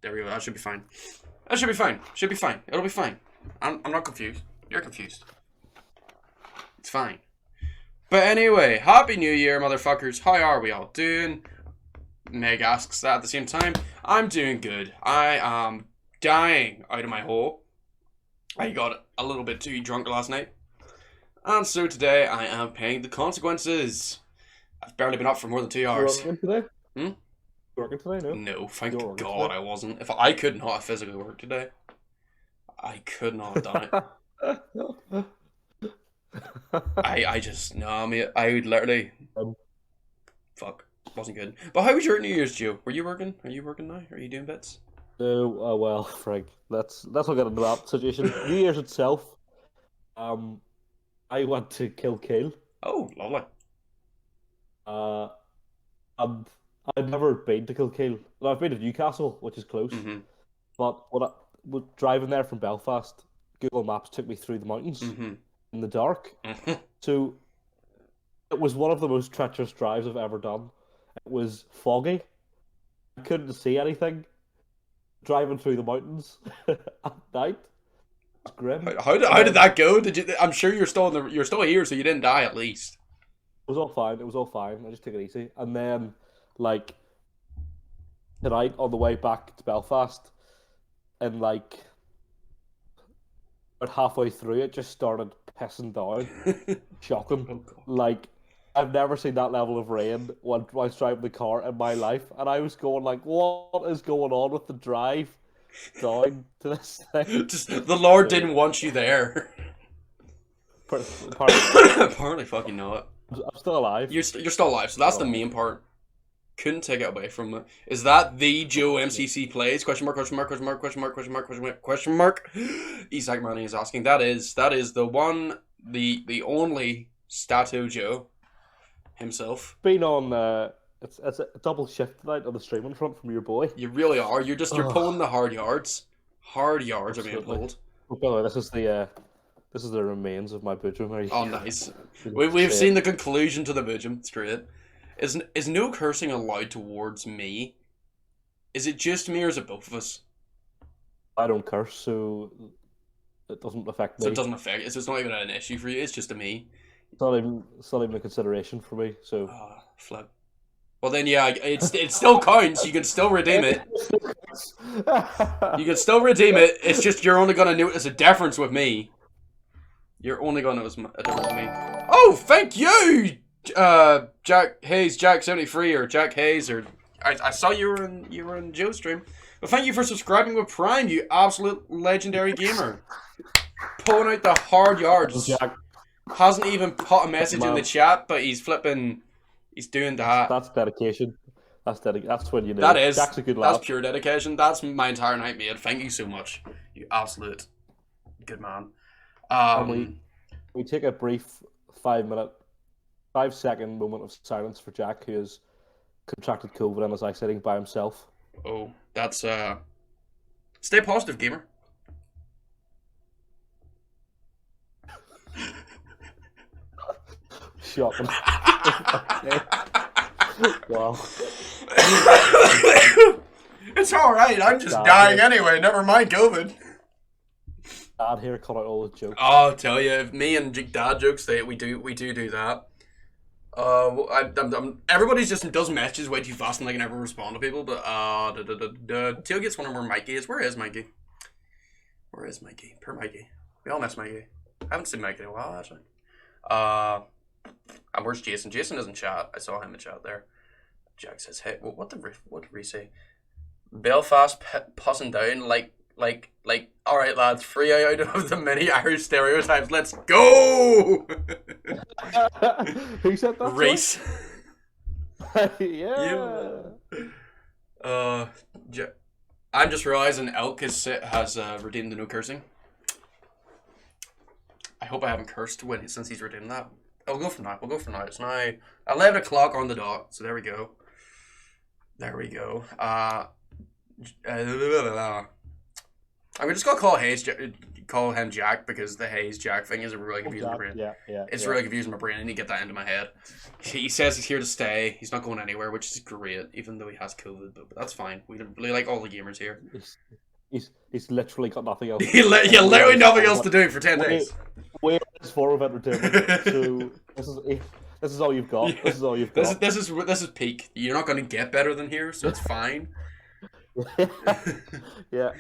There we go. That should be fine. That should be fine. Should be fine. It'll be fine. I'm not confused. You're confused. It's fine. But anyway, Happy New Year, motherfuckers. How are we all doing? Meg asks that at the same time. I'm doing good. I am dying out of my hole. I got a little bit too drunk last night. And so today I am paying the consequences. I've barely been up for more than 2 hours. You working today? Hmm? You working today, no? No, thank God I wasn't. If I could not have physically worked today, I could not have done it. I just, no, mate, I would literally, fuck, wasn't good. But how was your New Year's, Joe? Were you working? Are you working now? Are you doing bits? No, well, Frank, let's not get into that situation. New Year's itself, I went to Kill. Oh, lovely. And I'd never been to Kill. Well, I've been to Newcastle, which is close. Mm-hmm. But when I was driving there from Belfast, Google Maps took me through the mountains in the dark. So it was one of the most treacherous drives I've ever done. It was foggy. I couldn't see anything. Driving through the mountains at night. It's grim. How did that go? Did you? I'm sure you're still here, so you didn't die at least. It was all fine. I just took it easy. And then, like, tonight on the way back to Belfast, and like, about halfway through, it just started pissing down. Shocking. Oh, like, I've never seen that level of rain whilst driving the car in my life, and I was going like, what is going on with the drive down to this thing? Just the Lord didn't want you there. Apparently fucking not. I'm still alive. You're still alive, so that's the main part. Couldn't take it away from it. Is that the Joemccplays? Question mark, question mark, question mark, question mark, question mark, question mark, question mark. Isaac Manning is asking. That is the one, the only Stato Joe himself. Been on it's a double shift tonight on the streaming front from your boy. You really are. You're pulling the hard yards. Hard yards are being pulled. Oh, by the way, this is the remains of my boojum. Oh, nice. We've seen the conclusion to the boojum. It's great. Is no cursing allowed towards me? Is it just me or is it both of us? I don't curse, so it doesn't affect me. So it doesn't affect. It's not even an issue for you. It's just a me. It's not even a consideration for me. So flip. Well then, yeah, it still counts. You can still redeem it. You can still redeem it. It's just you're only gonna notice a difference with me. You're only gonna notice a difference with me. Oh, thank you, Jack Hayes, Jack 73 or Jack Hayes, or I saw you were in Joe's stream. But thank you for subscribing with Prime, you absolute legendary gamer. Pulling out the hard yards. Jack. Hasn't even put a message in the chat, but he's doing that. That's dedication. That's when you know. That is. Jack's a good lad. That's pure dedication. That's my entire night, mate. Thank you so much. You absolute good man. We take a brief 5-second moment of silence for Jack, who has contracted COVID and is isolating by himself. Oh, that's stay positive, gamer. Shocking. Wow. It's alright, I'm just dying anyway, never mind COVID. Dad here cut out all the jokes. Oh, I'll tell you, if me and dad jokes, we do that. Everybody just does messages way too fast and they can never respond to people, but Tailgate's wondering where Mikey is. Where is Mikey? Poor Mikey. We all miss Mikey. I haven't seen Mikey in a while, actually. And where's Jason? Jason is in chat. I saw him in chat there. Jack says, "Hey, well, what did we say? Belfast pussing down like. All right, lads, free out of the many Irish stereotypes. Let's go." Who said that? Race. Yeah. I'm just realizing Elk has redeemed the no cursing. I hope I haven't cursed since he's redeemed that. We'll go for now. It's now 11 o'clock on the dot. So there we go. I'm just gonna call Hayes call him Jack because the Hayes Jack thing is really confusing my brain. It's really confusing my brain. I need to get that into my head. He says he's here to stay. He's not going anywhere, which is great, even though he has COVID. But that's fine. We really like all the gamers here. He's literally got nothing else. Literally nothing else to do for 10 days. Where is form of entertainment? So this is all you've got. Yeah. This is all you've got. This is peak. You're not going to get better than here, so it's fine. Yeah.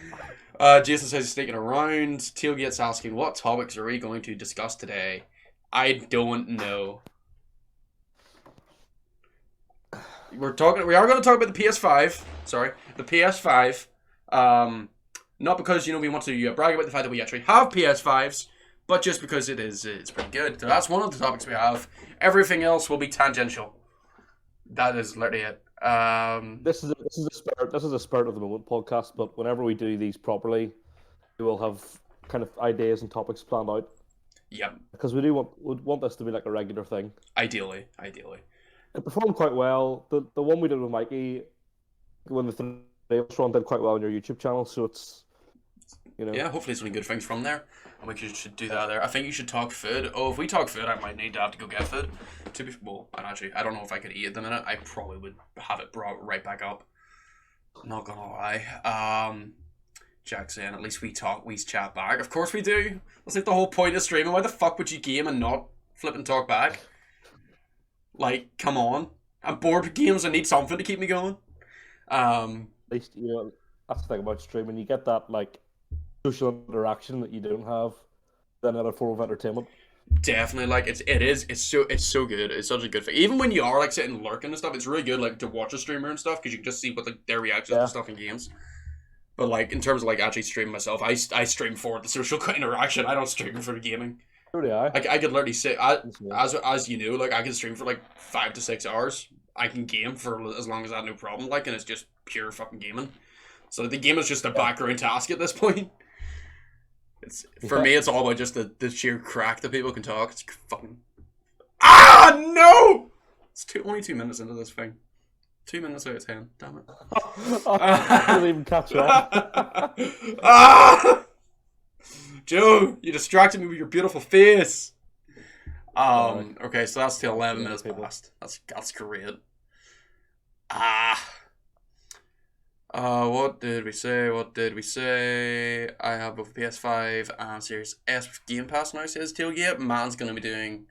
Jason says he's sneaking around. Tailgate's asking, what topics are we going to discuss today? I don't know. We are going to talk about the PS5. Sorry, the PS5. Not because we want to brag about the fact that we actually have PS5s, but just because it's pretty good. So that's one of the topics we have. Everything else will be tangential. That is literally it. This is a spirit of the moment podcast, but whenever we do these properly, we will have kind of ideas and topics planned out. Yeah. Because we want this to be like a regular thing. Ideally. It performed quite well. The one we did with Mikey, when the three of us did quite well on your YouTube channel, so it's Yeah, hopefully there's some good things from there. And we should do that there. I think you should talk food. Oh, if we talk food, I might need to have to go get food. I don't know if I could eat at the minute. I probably would have it brought right back up. Not gonna lie. Jack saying, at least we chat back. Of course we do. That's like the whole point of streaming. Why the fuck would you game and not flip and talk back? Like, come on. I'm bored with games. I need something to keep me going. At least, that's the thing about streaming. You get that, like, social interaction that you don't have then at a form of entertainment. Definitely, like it's so good. It's such a good thing. Even when you are like sitting lurking and stuff, it's really good like to watch a streamer and stuff because you can just see what like their reactions to stuff in games. But like in terms of like actually streaming myself, I stream for the social interaction. I don't stream for the gaming. So do I. Like I could literally sit as you know, like I can stream for like 5 to 6 hours. I can game for as long as I have no problem. Like, and it's just pure fucking gaming. So the game is just a background task at this point. For me, it's all about just the sheer crack that people can talk. It's fucking... no! It's only 2 minutes into this thing. 2 minutes out of 10. Damn it. I didn't even catch that. Joe, you distracted me with your beautiful face. Okay, so that's the 11 minutes past. That's great. What did we say? I have both PS5 and Series S with Game Pass now, says Tailgate. Man's going to be doing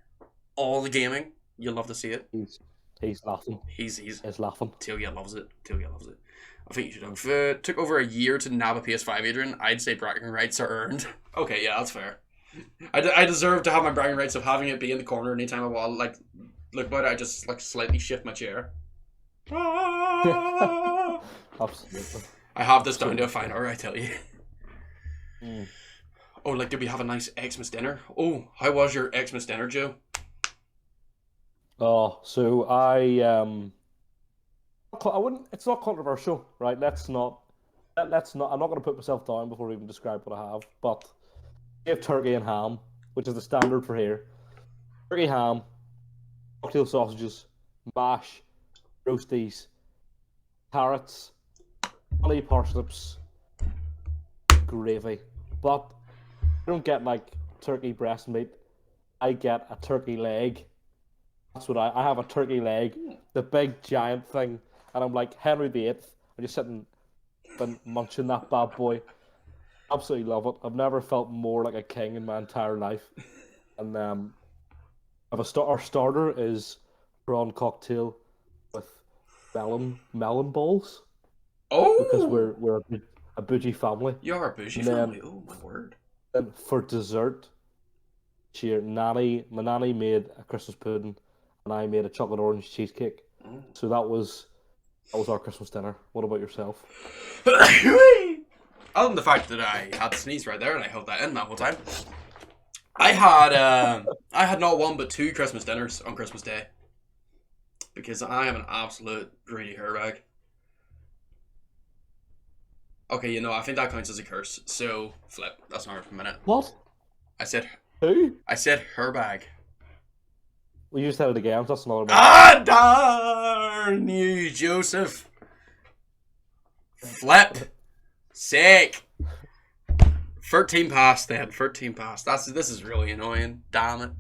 all the gaming. You'll love to see it. He's laughing. He's laughing. Tailgate loves it. I think you should have. It took over a year to nab a PS5, Adrian. I'd say bragging rights are earned. Okay, yeah, that's fair. I deserve to have my bragging rights of having it be in the corner anytime I want. Like, look about it, I just like slightly shift my chair. Absolutely. I have this down to a fine art, I tell you. Oh, like, did we have a nice Xmas dinner? Oh, how was your Xmas dinner, Joe? Oh, so I wouldn't. It's not controversial, right? Let's not. I'm not going to put myself down before we even describe what I have. But we have turkey and ham, which is the standard for here. Turkey, ham, cocktail sausages, mash, roasties, carrots, honey parsnips, gravy. But I don't get like turkey breast meat. I get a turkey leg. That's what I have, a turkey leg, the big giant thing, and I'm like Henry VIII. I'm just sitting and munching that bad boy. Absolutely love it. I've never felt more like a king in my entire life. And our starter is prawn cocktail with melon balls. Oh, because we're a bougie family. You are a bougie family. Oh my word! And for dessert, my nanny made a Christmas pudding, and I made a chocolate orange cheesecake. So that was our Christmas dinner. What about yourself? Other than the fact that I had to sneeze right there and I held that in that whole time, I had not one but 2 Christmas dinners on Christmas Day because I am an absolute greedy hairbag. Okay, I think that counts as a curse. So flip. That's not for a minute. What? I said who? I said hairbag. Well, you just said it again. That's another. Darn you, Joseph. Flip. Sick. 13 past then. 13 past. This is really annoying. Damn it.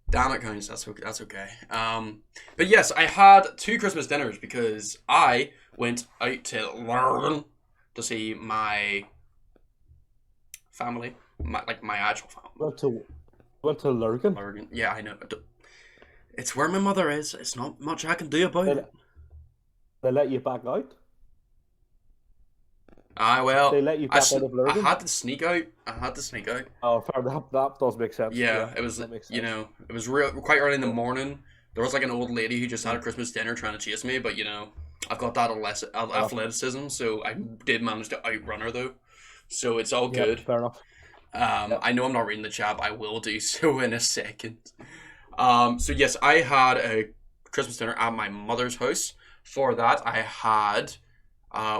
Damn it, Counts. That's okay. But yes, I had 2 Christmas dinners because I went out to Lurgan to see my family, my actual family. Went to Lurgan. Lurgan. Yeah, I know. It's where my mother is. It's not much I can do about it. They let you back out? Well, they let you back out of Lurgan? I had to sneak out. Oh, fair enough. That does make sense. Yeah, it was, it was quite early in the morning. There was like an old lady who just had a Christmas dinner trying to chase me, but I've got that athleticism, so I did manage to outrun her though. So it's all good. Fair enough. I know I'm not reading the chat, but I will do so in a second. So yes, I had a Christmas dinner at my mother's house. For that, I had,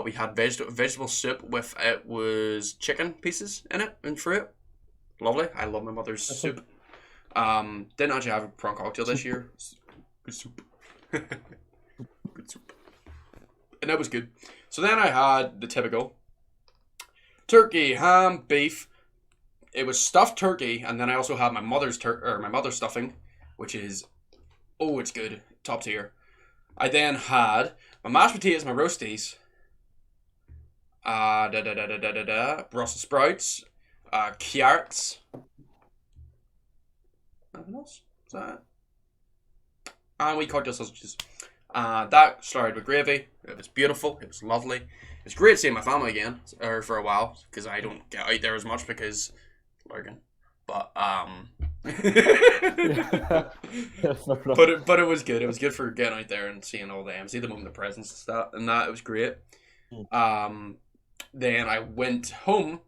we had vegetable soup with, it was chicken pieces in it and fruit. Lovely. I love my mother's soup. Didn't actually have a prawn cocktail this year. Good soup. Good soup. And that was good. So then I had the typical turkey, ham, beef. It was stuffed turkey, and then I also had my mother's stuffing, which is, oh, it's good, top tier. I then had my mashed potatoes, my roasties, Brussels sprouts, carrots. Nothing else? Is that it? And we cocktail sausages. That started with gravy. It was beautiful. It was lovely. It was great seeing my family again, or for a while, because I don't get out there as much because Logan. But but it was good. It was good for getting out there and seeing all them, see them open the presents and stuff, and that it was great. Then I went home,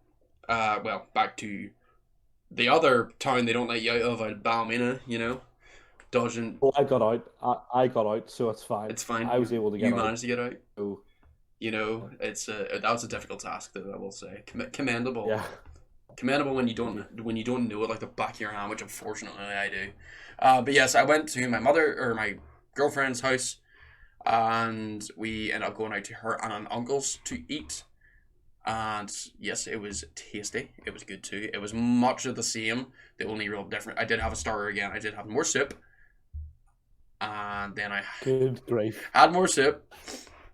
back to the other town they don't let you out of Ballymena, dodging. Well, I got out, so it's fine. It's fine. I was able to get out. You managed to get out. Oh. It's that was a difficult task, though. I will say, commendable. Yeah. Commendable when you don't know it like the back of your hand, which unfortunately I do. But yes, I went to my girlfriend's house, and we ended up going out to her and an uncle's to eat. And yes, it was tasty. It was good too. It was much of the same. The only real difference, I did have a starter again. I did have more soup, and then I had more soup.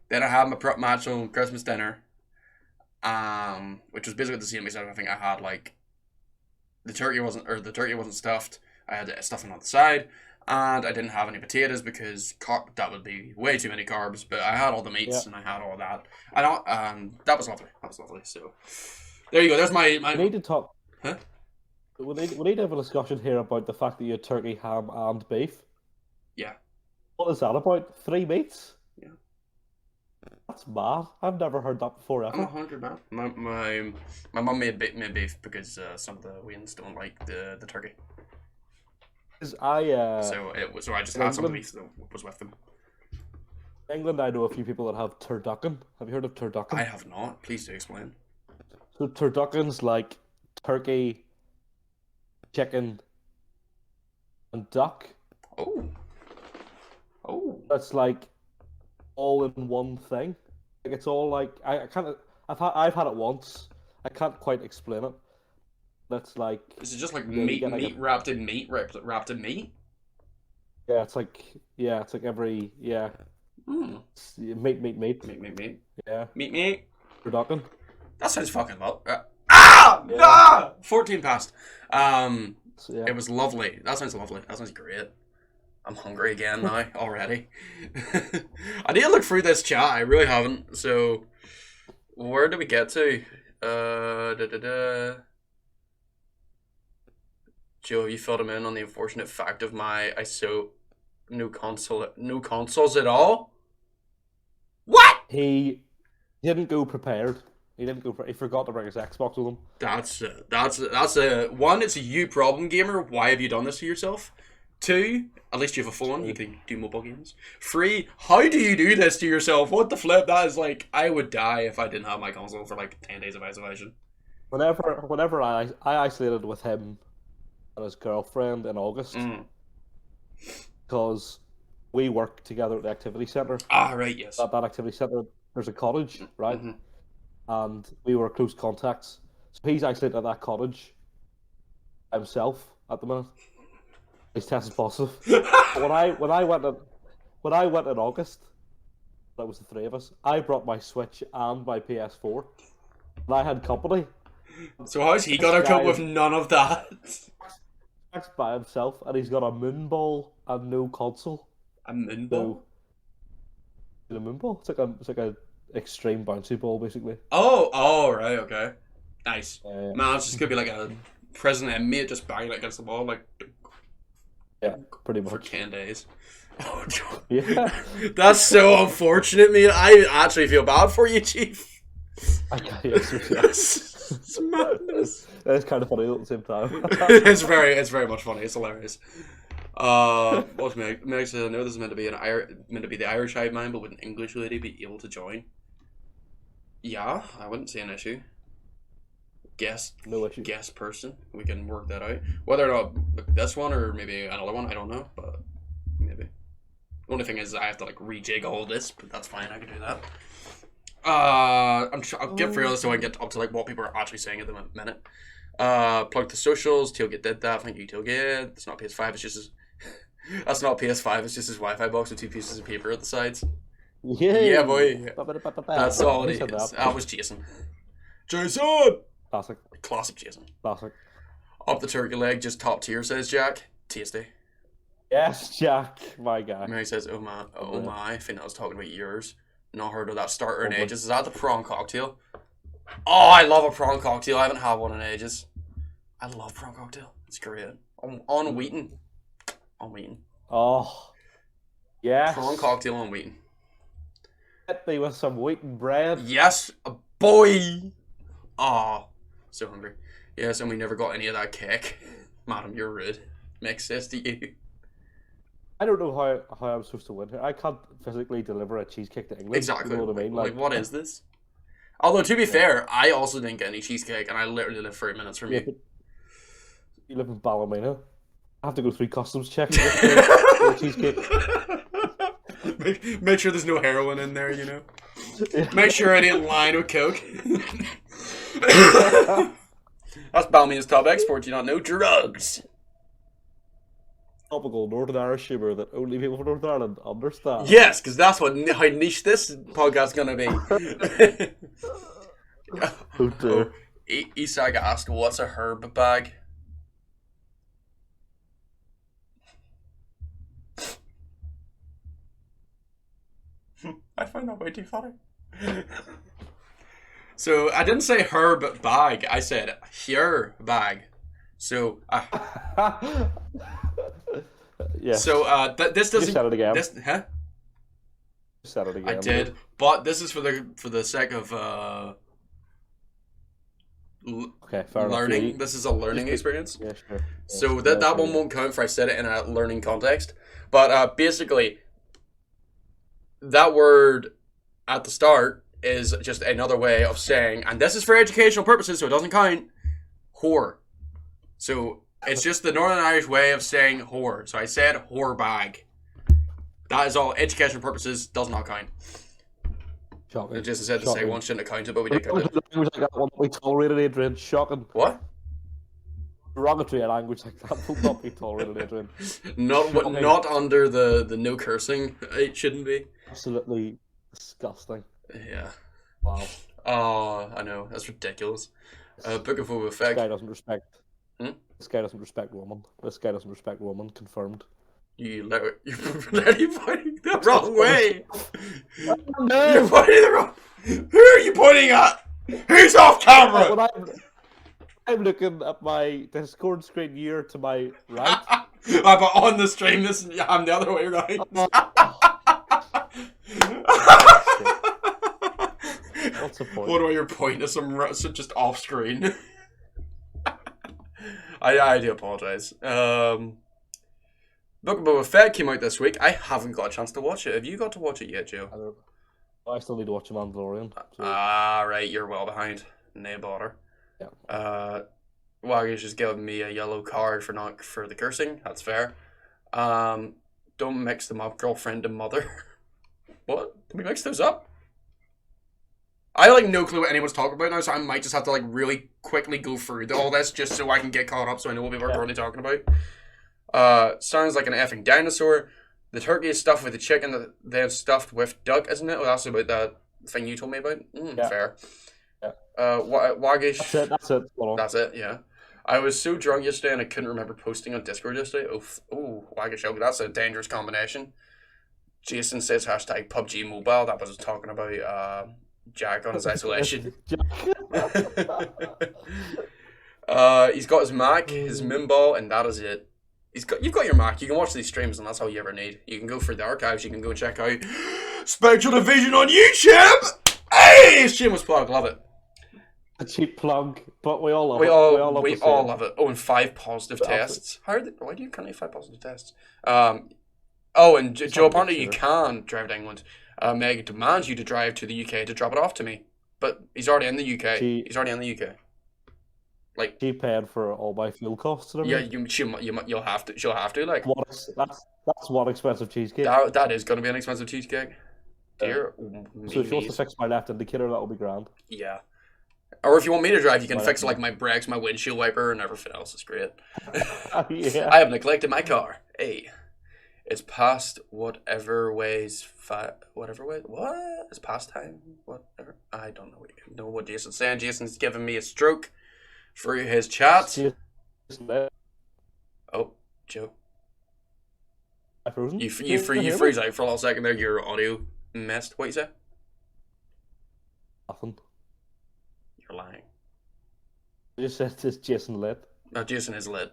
Then I had my actual Christmas dinner. Which was basically the same except I think I had like the turkey wasn't stuffed. I had stuffing on the side, and I didn't have any potatoes because that would be way too many carbs. But I had all the meats and I had all that. That was lovely. So there you go. There's my. We need to talk. Huh? We need to have a discussion here about the fact that you had turkey, ham, and beef. Yeah. What is that about? 3 meats? Yeah. That's mad. I've never heard that before ever. I'm 100, man. My mum made beef because some of the Waynes don't like the turkey. So I just had some beef that was with them. In England, I know a few people that have turducken. Have you heard of turducken? I have not. Please do explain. So turducken's like turkey, chicken, and duck. Oh. That's like all in one thing. Like it's all like I've had it once. I can't quite explain it. That's like. Is it just like meat wrapped in meat? Wrapped in meat? Yeah, it's like every Mm. Meat. Yeah. Meat. Turducken. That sounds fucking low. 14 past. It was lovely. That sounds lovely. That sounds great. I'm hungry again now already. I need to look through this chat. I really haven't. So, where did we get to? Joe, you filled him in on the unfortunate fact of no consoles at all. What? He didn't go prepared. He forgot to bring his Xbox with him. That's a one. It's a you problem, gamer. Why have you done this to yourself? 2, at least you have a phone. You can do mobile games. 3, how do you do this to yourself? What the flip? That is like, I would die if I didn't have my console for like 10 days of isolation. Whenever I isolated with him and his girlfriend in August, because we work together at the activity centre. Ah, right, yes. That activity centre, there's a cottage, right? And we were close contacts. So he's actually at that cottage himself at the minute. He's tested positive. when I went in August, that was the three of us. I brought my Switch and my PS4, and I had company. So how's he got to cope with none of that? He's by himself, and he's got a moon ball and no console. A moon ball? So, a moon ball? It's like a extreme bouncy ball, basically. Oh, right, okay. Nice. Man, it's just gonna be like a prison inmate just banging it against the wall, like. Yeah, pretty much. For 10 days. Oh, yeah. That's so unfortunate, mate. I actually feel bad for you, Chief. It's madness. It's kind of funny at the same time. it's very much funny. It's hilarious. What's Meg said? I know this is meant to be the Irish Hive Mind, but would an English lady be able to join? Yeah, I wouldn't see an issue. No issue. Guest person. We can work that out. Whether or not this one or maybe another one, I don't know, but maybe. The only thing is I have to like rejig all this, but that's fine. I can do that. I'll get through this so I can get up to like what people are actually saying at the minute. Plug the socials. Tailgate did that. Thank you, Tailgate. It's not PS5. It's just his. That's not PS5. It's just his Wi-Fi box with 2 pieces of paper at the sides. Yeah, boy. That's all it is. That was Jason. Classic Jason. Classic. Up the turkey leg, just top tier, says Jack. Tasty. Yes, Jack, my guy. Mary says, oh my. I think I was talking about yours. Not heard of that starter in ages. Is that the prawn cocktail? Oh, I love a prawn cocktail. I haven't had one in ages. I love prawn cocktail. It's great. On Wheaton. Oh, yeah. Prawn cocktail on Wheaton. Hit me with some wheaten bread. Yes, boy. Oh, so hungry. Yes, and we never got any of that cake. Madam, you're rude. Makes sense to you. I don't know how I'm supposed to win here. I can't physically deliver a cheesecake to England. Exactly. You know what I mean? Like, what is this? Although, to be fair, I also didn't get any cheesecake, and I literally live 30 minutes from you. You live in Ballymena. I have to go through customs checks for cheesecake. Make sure there's no heroin in there, you know? Make sure I didn't line with coke. That's Ballymena's top export, you not know? Drugs. Topical Northern Irish humour that only people from Northern Ireland understand. Yes, because that's how niche this podcast's gonna be. Oh dear. Isaac asked, what's a herb bag? I find that way too funny. So, I didn't say herb bag, I said here bag. So, yeah. So, this doesn't... You said it again. Huh? You said it again. I did, but this is for the sake of okay, fair learning. enough. This is a learning experience. Yeah, sure. So that one won't count for I said it in a learning context. But basically, that word at the start is just another way of saying, and this is for educational purposes, so it doesn't count, whore. So it's just the Northern Irish way of saying whore. So I said whore bag. That is all. Educational purposes does not count. Shocking. It just said to say one shouldn't have counted, but we did count it. Language like that one we tolerated, Adrian. Shocking. What? Derogatory language like that will not be tolerated, Adrian. Not under the no cursing. It shouldn't be. Absolutely disgusting. Yeah. Wow. Oh, I know. That's ridiculous. Book of Boba Fett. This guy doesn't respect. Hmm? This guy doesn't respect woman. This guy doesn't respect woman. Confirmed. You're pointing the wrong way. No. You're pointing the wrong. Who are you pointing at? Who's off camera? When I'm looking at my Discord screen here to my right. But on the stream, I'm the other way around. What's the point? What do you point to some just off screen? I do apologize. Book of Boba Fett came out this week. I haven't got a chance to watch it. Have you got to watch it yet, Joe? I still need to watch The Mandalorian. So. Right, you're well behind. No bother. Yeah. Waggy's just giving me a yellow card for the cursing. That's fair. Don't mix them up, girlfriend and mother. What? Did we mix those up? I have, like, no clue what anyone's talking about now, so I might just have to, like, really quickly go through all this just so I can get caught up so I know what people are currently talking about. Sounds like an effing dinosaur. The turkey is stuffed with the chicken, then stuffed with duck, isn't it? Well, that's about that thing you told me about. Fair. Yeah. Waggish. That's it. That's it, yeah. I was so drunk yesterday and I couldn't remember posting on Discord yesterday. Oh, Waggish. Okay, that's a dangerous combination. Jason says hashtag PUBG Mobile. That was talking about Jack on his isolation. He's got his Mac, his Mimball, and that is it. You've got your Mac. You can watch these streams, and that's all you ever need. You can go for the archives. You can go and check out Spectral Division on YouTube. Hey, shameless plug. Love it. A cheap plug, but we all love it. We all love it. Oh, and 5 positive tests. Why do you can't have 5 positive tests? And Joe, apparently you can drive to England. Meg demands you to drive to the UK to drop it off to me, but he's already in the UK. He's already in the UK. Like, she paid for all my fuel costs. And everything. You'll have to. She'll have to. Like, that's one expensive cheesecake. That is going to be an expensive cheesecake. Dear. So if she wants to fix my left indicator, that'll be grand. Yeah. Or if you want me to drive, you can fix like my brakes, my windshield wiper, and everything else. It's great. Yeah. I have neglected my car. Hey, it's past whatever ways. Whatever way. What? It's past time. Whatever. I don't know what Jason's saying. Jason's giving me a stroke through his chat. Oh, Joe. I frozen? You freeze out for a little second there. Your audio missed. What you say? Nothing. You're lying. You just said this Jason lit. No, Jason is lit.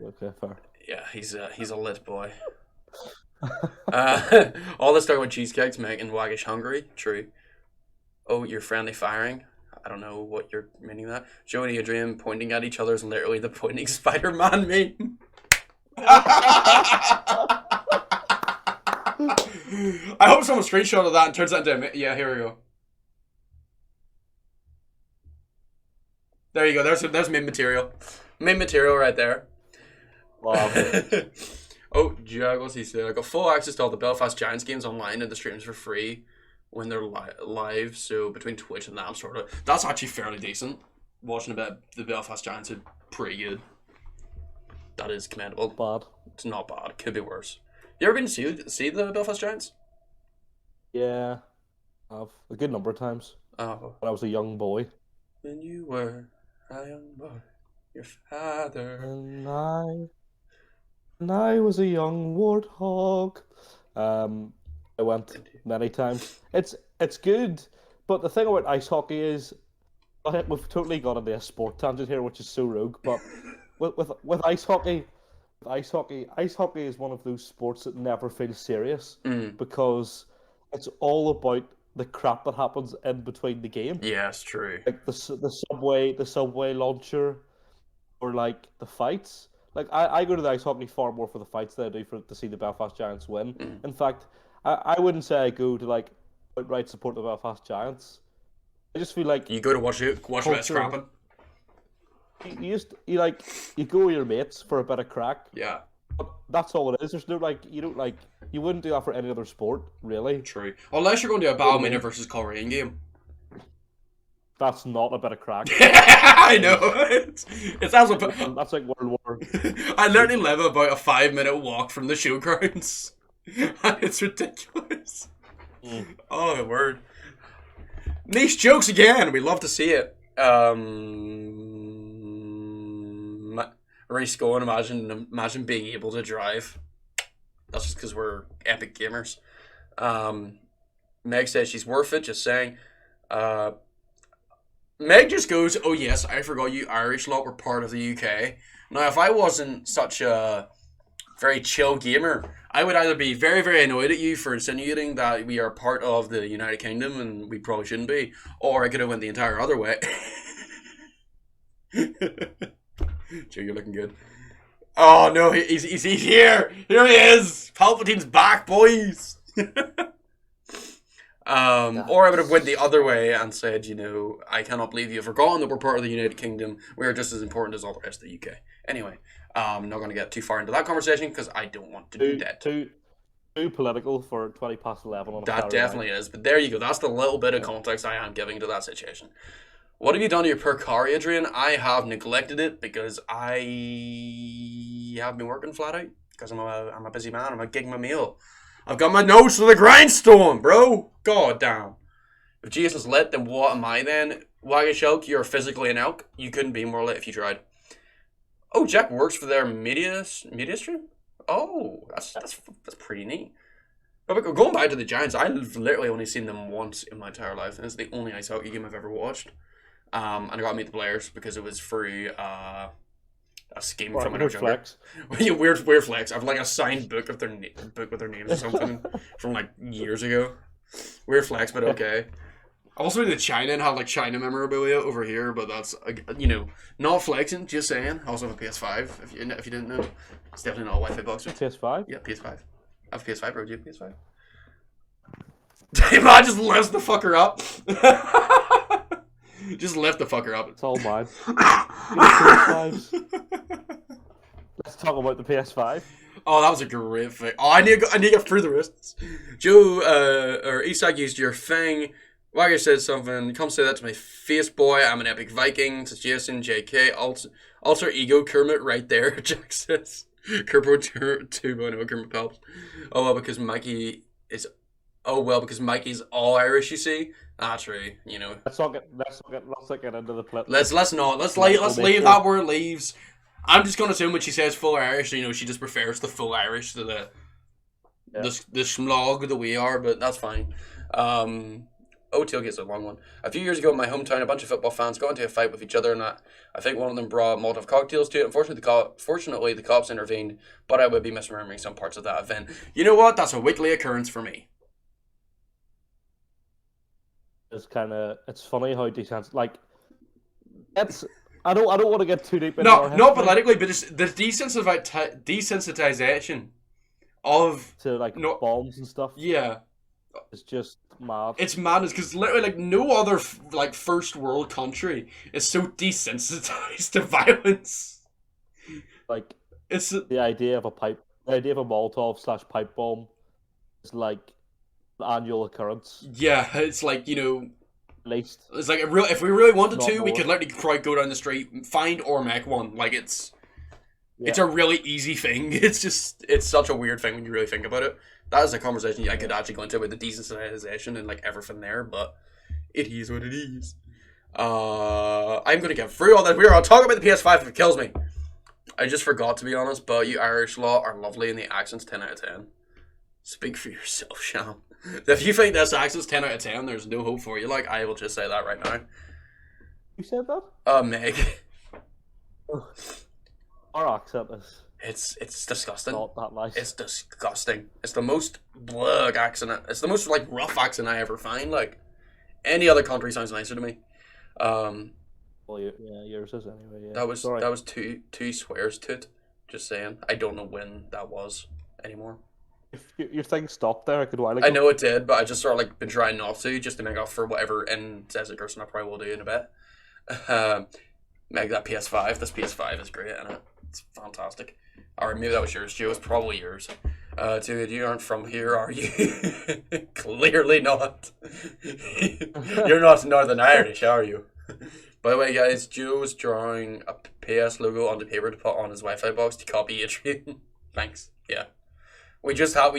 Okay, fair. Yeah, he's a lit boy. All this talk about cheesecakes making Waggish hungry. True. Oh, you're friendly firing. I don't know what you're meaning that. Joe and Adrian pointing at each other is literally the pointing Spider-Man meme. I hope someone screenshotted that and turns that into yeah, here we go. There you go. There's meme material. Meme material right there. Wow. Oh, Jack, what's he say? I got full access to all the Belfast Giants games online and the streams for free when they're live. So between Twitch and that, I'm sort of... That's actually fairly decent. Watching a bit of the Belfast Giants is pretty good. That is commendable. Bad. It's not bad. Could be worse. You ever been to see the Belfast Giants? Yeah. I've a good number of times. Oh. When I was a young boy. When you were a young boy, your father... And I was a young warthog. I went many times. It's good, but the thing about ice hockey is, we've totally got into a sport tangent here, which is so rogue. But with ice hockey is one of those sports that never feels serious because it's all about the crap that happens in between the game. Yeah, it's true. Like the subway launcher, or like the fights. Like I go to the ice hockey far more for the fights than I do to see the Belfast Giants win. In fact, I wouldn't say I go to like outright support the Belfast Giants. I just feel like you go to watch it scrapping. You go with your mates for a bit of crack. Yeah. But that's all it is. There's no you wouldn't do that for any other sport, really. True. Unless you're going to a Balmain versus Coleraine game. That's not a bit of crack. I know. It sounds like that's like World War. I literally live about a 5-minute walk from the showgrounds. And it's ridiculous. Oh my word. Niche jokes again. We love to see it. Reese going, imagine being able to drive. That's just because we're epic gamers. Meg says she's worth it, just saying. Meg just goes, oh yes, I forgot you Irish lot were part of the UK. Now, if I wasn't such a very chill gamer, I would either be very, very annoyed at you for insinuating that we are part of the United Kingdom and we probably shouldn't be, or I could have went the entire other way. Joe, you're looking good. Oh no, he's here! Here he is! Palpatine's back, boys! Or I would have went the other way and said, I cannot believe you've forgotten that we're part of the United Kingdom. We are just as important as all the rest of the UK. Anyway, I'm not going to get too far into that conversation because I don't want to do that. Two too political for 11 on a That Saturday definitely night. is. But there you go. That's the little bit of context I am giving to that situation. What have you done to your per car, Adrian? I have neglected it because I have been working flat out. Because I'm a busy man. I'm a gig my meal. I've got my nose to the grindstone, bro. God damn. If Jason's lit, then what am I then? Wagga Shulk, you're physically an elk. You couldn't be more lit if you tried. Oh, Jack works for their media stream? Oh, that's pretty neat. But going back to the Giants, I've literally only seen them once in my entire life, and it's the only ice hockey game I've ever watched. And I got to meet the players because it was through a scheme from when I was younger. Yeah, weird flex. I've like a signed book of book with their names or something from like years ago. Weird flex, but okay. Also in China and have like China memorabilia over here, but that's not flexing. Just saying. I also have a PS5. If you didn't know, it's definitely not a Wi-Fi box. PS5. Yeah, PS5. I have a PS5, bro. Do you have a PS5? Damn, I just left the fucker up. Just left the fucker up. It's all mine. PS5s. Let's talk about the PS5. Oh, that was a great thing. Oh, I need to get through the rest. Joe or Isak used your thing. Wagger said something. Come say that to my face, boy. I'm an epic Viking. To Jason, JK, alter ego Kermit right there. Jack says. Kermit 2.0 Kermit Phelps. Oh well, because Mikey is. Oh well, because Mikey's all Irish. You see. That's true. Let's not get into the plot. Let's leave that where it leaves. I'm just gonna assume when she says full Irish, she just prefers the full Irish to the smog that we are, but that's fine. Tailgate's a long one. A few years ago in my hometown, a bunch of football fans got into a fight with each other, and I think one of them brought Molotov cocktails to it. Fortunately, the cops intervened, but I would be misremembering some parts of that event. You know what? That's a weekly occurrence for me. It's funny how desensitized, I don't want to get too deep into No, not politically, but it's the desensitization of bombs and stuff. Yeah, it's just mad. It's madness because literally no other first world country is so desensitized to violence. It's the idea of a Molotov / pipe bomb is an annual occurrence. Yeah, it's at least it's if we really wanted to, we could literally probably go down the street, find or make one. It's a really easy thing. It's such a weird thing when you really think about it. That is a conversation I could actually go into with the desensitization and everything there, but it is what it is. I'm gonna get through all that. We're gonna talk about the PS5 if it kills me. I just forgot, to be honest, but you Irish lot are lovely and the accent's 10 out of 10. Speak for yourself, Sham. If you think this accent's 10 out of 10, there's no hope for you. I will just say that right now. You said that? Meg. Our accent is... It's disgusting. Not that nice. It's disgusting. It's the most blug accent. It's the most rough accent I ever find. Any other country sounds nicer to me. Well, yours is anyway. Yeah. That was two swears to it. Just saying. I don't know when that was anymore. If your thing stopped there, I could while ago. I know it did, but I just been trying not to, just to make up for whatever in says it person I probably will do in a bit. Meg, that PS5. This PS5 is great, isn't it? It's fantastic. Or maybe that was yours, Joe. It's probably yours. Dude, you aren't from here, are you? Clearly not. You're not Northern Irish, are you? By the way, guys, Joe was drawing a PS logo on the paper to put on his Wi-Fi box to copy Adrian. Thanks. Yeah. We just have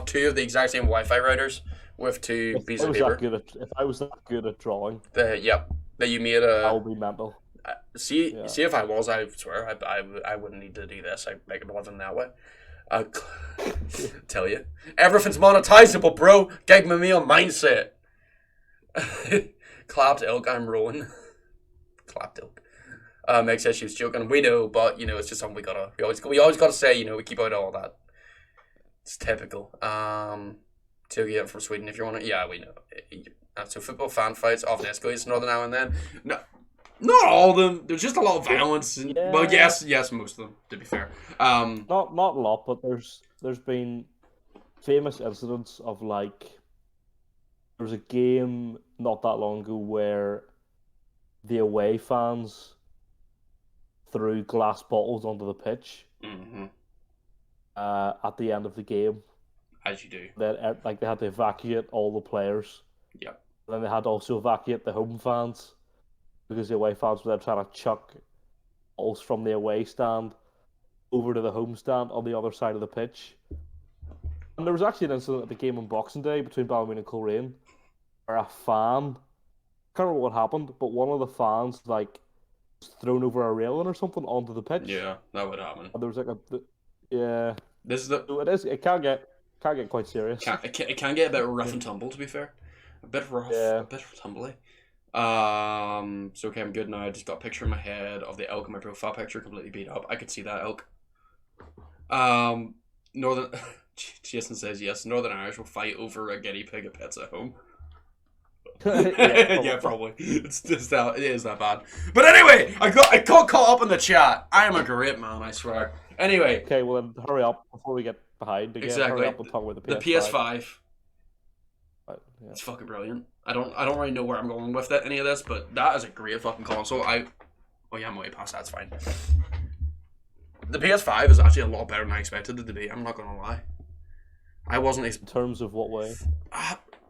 two of the exact same Wi-Fi routers with two pieces of paper. If I was that good at drawing, that you made a. I'll be mental. See if I was, I swear I wouldn't need to do this. I'd make a living that way. Tell you, everything's monetizable, bro. Gig me meal mindset. Clapped elk, I'm rolling. Clapped elk. Meg says she was joking. We know, but it's just something we always gotta say. We keep out all that. It's typical. To get from Sweden if you want to. Yeah, we know. So football fan fights often escalates another now and then. No, not all of them. There's just a lot of violence. And, yeah. Well, yes, most of them. To be fair. Not a lot, but there's been famous incidents of there was a game not that long ago where the away fans threw glass bottles onto the pitch. Mm-hmm. At the end of the game. As you do. That like they had to evacuate all the players. Yep. And then they had to also evacuate the home fans because the away fans were there trying to chuck balls from the away stand over to the home stand on the other side of the pitch. And there was actually an incident at the game on Boxing Day between Ballymena and Coleraine where a fan, I can't remember what happened, but one of the fans like was thrown over a railing or something onto the pitch. Yeah, that would happen. And there was like yeah. This is the. So it can get quite serious. It can get a bit rough and tumble, to be fair. A bit rough, a bit tumbly. So okay, I'm good now. I just got a picture in my head of the elk in my profile picture, completely beat up. I could see that elk. Northern Jason says yes. Northern Irish will fight over a guinea pig at pets at home. Yeah, probably. It's just that it is that bad. But anyway, I got caught up in the chat. I am a great man, I swear. Anyway. Okay, well then hurry up before we get behind again. Exactly. Hurry up and talk about the PS5. The PS5. Right, yeah. It's fucking brilliant. I don't really know where I'm going with any of this, but that is a great fucking console. Oh yeah, I'm way past that. It's fine. The PS5 is actually a lot better than I expected it to be. I'm not gonna lie. I wasn't. In terms of what way?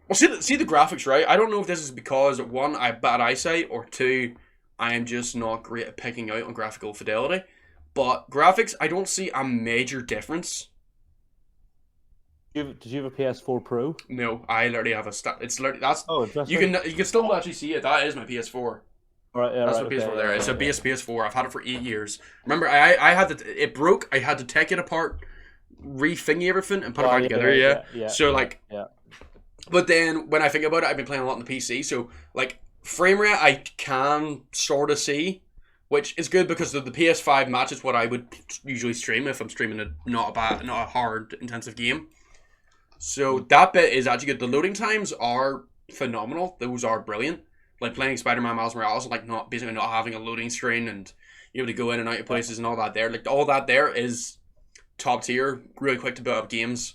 Well, see the graphics, right? I don't know if this is because one, I have bad eyesight, or two, I am just not great at picking out on graphical fidelity. But graphics, I don't see a major difference. Did you have a PS4 Pro? No, I literally have a It's literally that's. Oh, interesting. You can still actually see it. That is my PS4. Right, yeah, that's my PS4 there. It's a PS4. I've had it for 8 years. Remember, I had it broke. I had to take it apart, re-thingy everything, and put it back together. Yeah. So like. Yeah. But then when I think about it, I've been playing a lot on the PC. So like frame rate, I can sort of see, which is good because the PS5 matches what I would usually stream if I'm streaming not a hard intensive game. So that bit is actually good. The loading times are phenomenal. Those are brilliant. Like playing Spider-Man Miles Morales, like basically not having a loading screen and you're able to go in and out of places and all that there. Like all that there is top tier, really quick to build up games.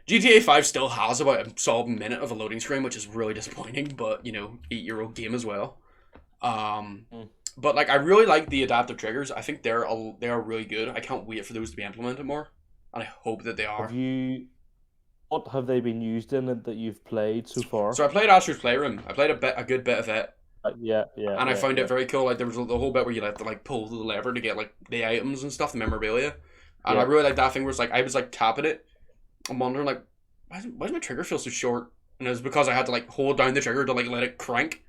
GTA 5 still has about a solid minute of a loading screen, which is really disappointing, but 8-year-old game as well. But like I really like the adaptive triggers. I think they are really good. I can't wait for those to be implemented more, and I hope that they are. What have they been used in that you've played so far? So I played Astro's Playroom. I played a good bit of it. Yeah. And I found it very cool. Like there was the whole bit where you have to like pull the lever to get like the items and stuff, the memorabilia. And I really like that thing where it's like I was like tapping it. I'm wondering like why does my trigger feel so short? And it was because I had to like hold down the trigger to like let it crank,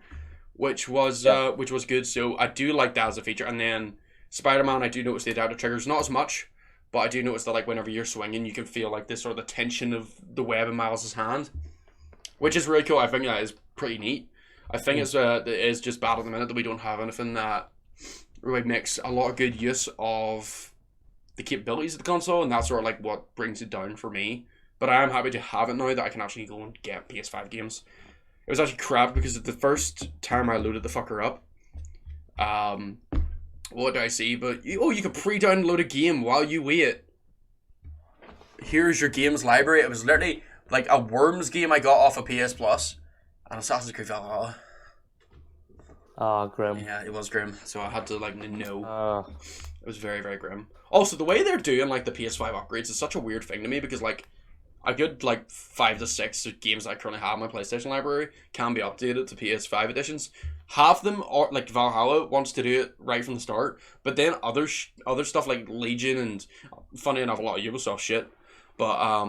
which was good. So I do like that as a feature. And then Spider-Man, I do notice the adaptive triggers, not as much. But I do notice that like whenever you're swinging, you can feel like this sort of the tension of the web in Miles' hand, which is really cool. I think that is pretty neat. I think it is just bad at the minute that we don't have anything that really makes a lot of good use of the capabilities of the console, and that's sort of like what brings it down for me. But I am happy to have it now that I can actually go and get PS5 games. It was actually crap because the first time I loaded the fucker up, what did I see? But you can pre-download a game while you wait. Here's your games library. It was literally like a Worms game I got off of PS Plus, and Assassin's Creed Valhalla. Grim. Yeah, it was grim. So I had to like know. It was very, very grim. Also, the way they're doing like the PS5 upgrades is such a weird thing to me because like a good like 5 to 6 games that I currently have in my PlayStation library can be updated to PS5 editions. Half of them are like Valhalla wants to do it right from the start, but then other stuff like Legion and funny enough a lot of Ubisoft shit, but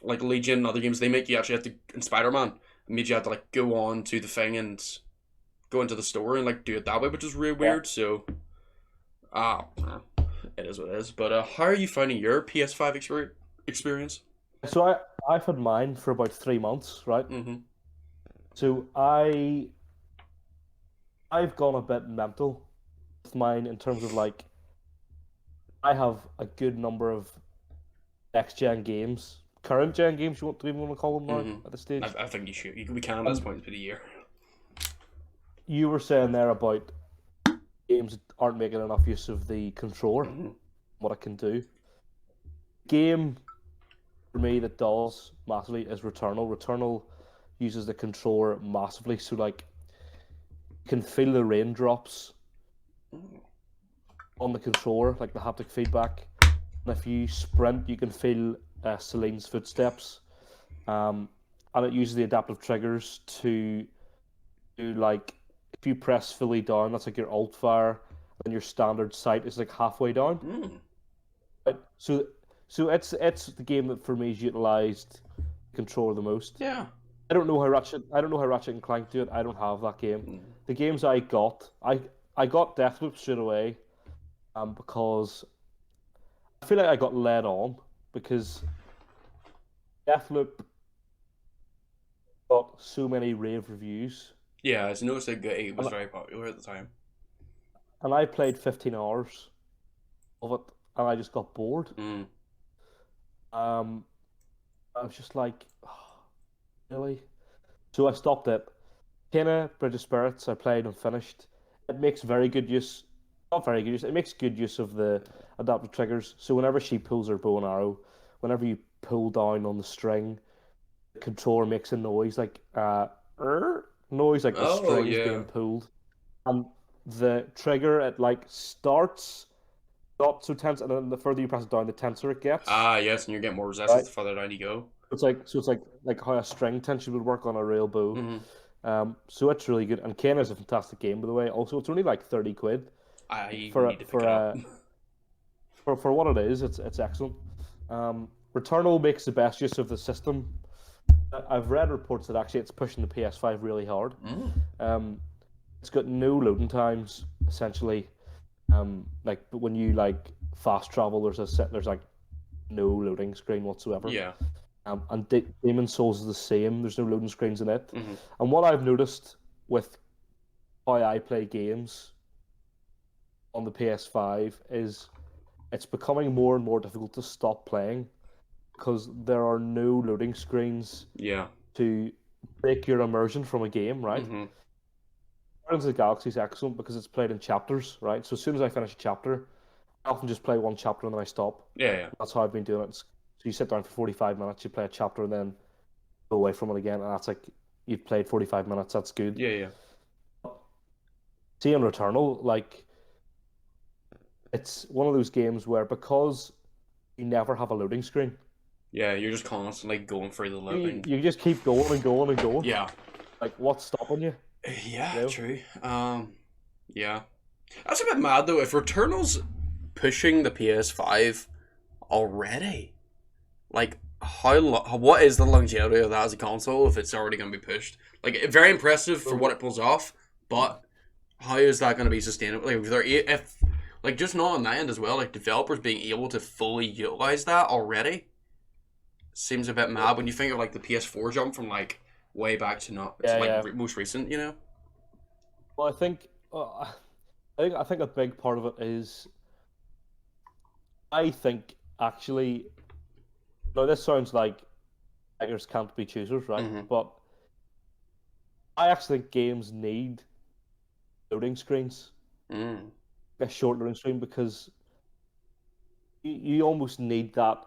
like Legion and other games they make you actually have to in Spider-Man made you have to like go on to the thing and go into the store and like do it that way, which is really weird. So it is what it is. But how are you finding your PS5 experience? So I've had mine for about 3 months, right? Mm-hmm. So I've gone a bit mental with mine in terms of like I have a good number of next gen games, current gen games. You want to call them now at this stage? I think you should. We can at this point for the year. You were saying there about games that aren't making enough use of the controller, what it can do. Game for me that does massively is Returnal. Returnal uses the controller massively, so like you can feel the raindrops on the controller, like the haptic feedback. And if you sprint, you can feel Celine's footsteps, and it uses the adaptive triggers to do like if you press fully down, that's like your alt fire, and your standard sight is like halfway down. Mm. Right? So it's the game that for me is utilized controller the most. Yeah. I don't know how Ratchet and Clank do it. I don't have that game. Mm. The games I got Deathloop straight away, because I feel like I got led on because Deathloop got so many rave reviews, Yeah, I noticed it was very popular at the time. and I played 15 hours of it, and I just got bored. Mm. I was just like, oh, really? So I stopped it. Kinda Bridge of Spirits, I played and finished. It makes very good use, not very good use, it makes good use of the adaptive triggers. So whenever she pulls her bow and arrow, whenever you pull down on the string, the controller makes a noise like noise like the string is being pulled. And the trigger, it like starts not so tense, and then the further you press it down, the tenser it gets. Ah, yes, and you're getting more resistance the further down you go. It's like how a string tension would work on a real bow. Mm-hmm. So it's really good. And Kena is a fantastic game, by the way. Also, it's only like 30 quid. I need to pick it up. For what it is, it's excellent. Returnal makes the best use of the system. I've read reports that actually it's pushing the PS5 really hard. It's got no loading times, essentially. Like when you like fast travel, there's like no loading screen whatsoever. Yeah. And Demon's Souls is the same. There's no loading screens in it. Mm-hmm. And what I've noticed with how I play games on the PS5 is it's becoming more and more difficult to stop playing because there are no loading screens to break your immersion from a game, right? Mm-hmm. Guardians of the Galaxy is excellent because it's played in chapters, right? So as soon as I finish a chapter, I often just play one chapter and then I stop. Yeah. That's how I've been doing it. So you sit down for 45 minutes, you play a chapter, and then go away from it again, and that's like you've played 45 minutes. That's good. Yeah. See, in Returnal, like it's one of those games where because you never have a loading screen. Yeah, you're just constantly going through the loading. You just keep going and going and going. Yeah. Like what's stopping you? Yeah, true. Yeah. That's a bit mad though. If Returnal's pushing the PS5 already, like what is the longevity of that as a console if it's already going to be pushed? Like, very impressive for what it pulls off, but how is that going to be sustainable? Like, if like just not on that end as well, like developers being able to fully utilize that already seems a bit mad when you think of like the PS4 jump from like way back to not most recent, you know. Well, I think a big part of it is I think actually. Now, this sounds like beggars can't be choosers, right? Mm-hmm. But I actually think games need loading screens. A short loading screen because you almost need that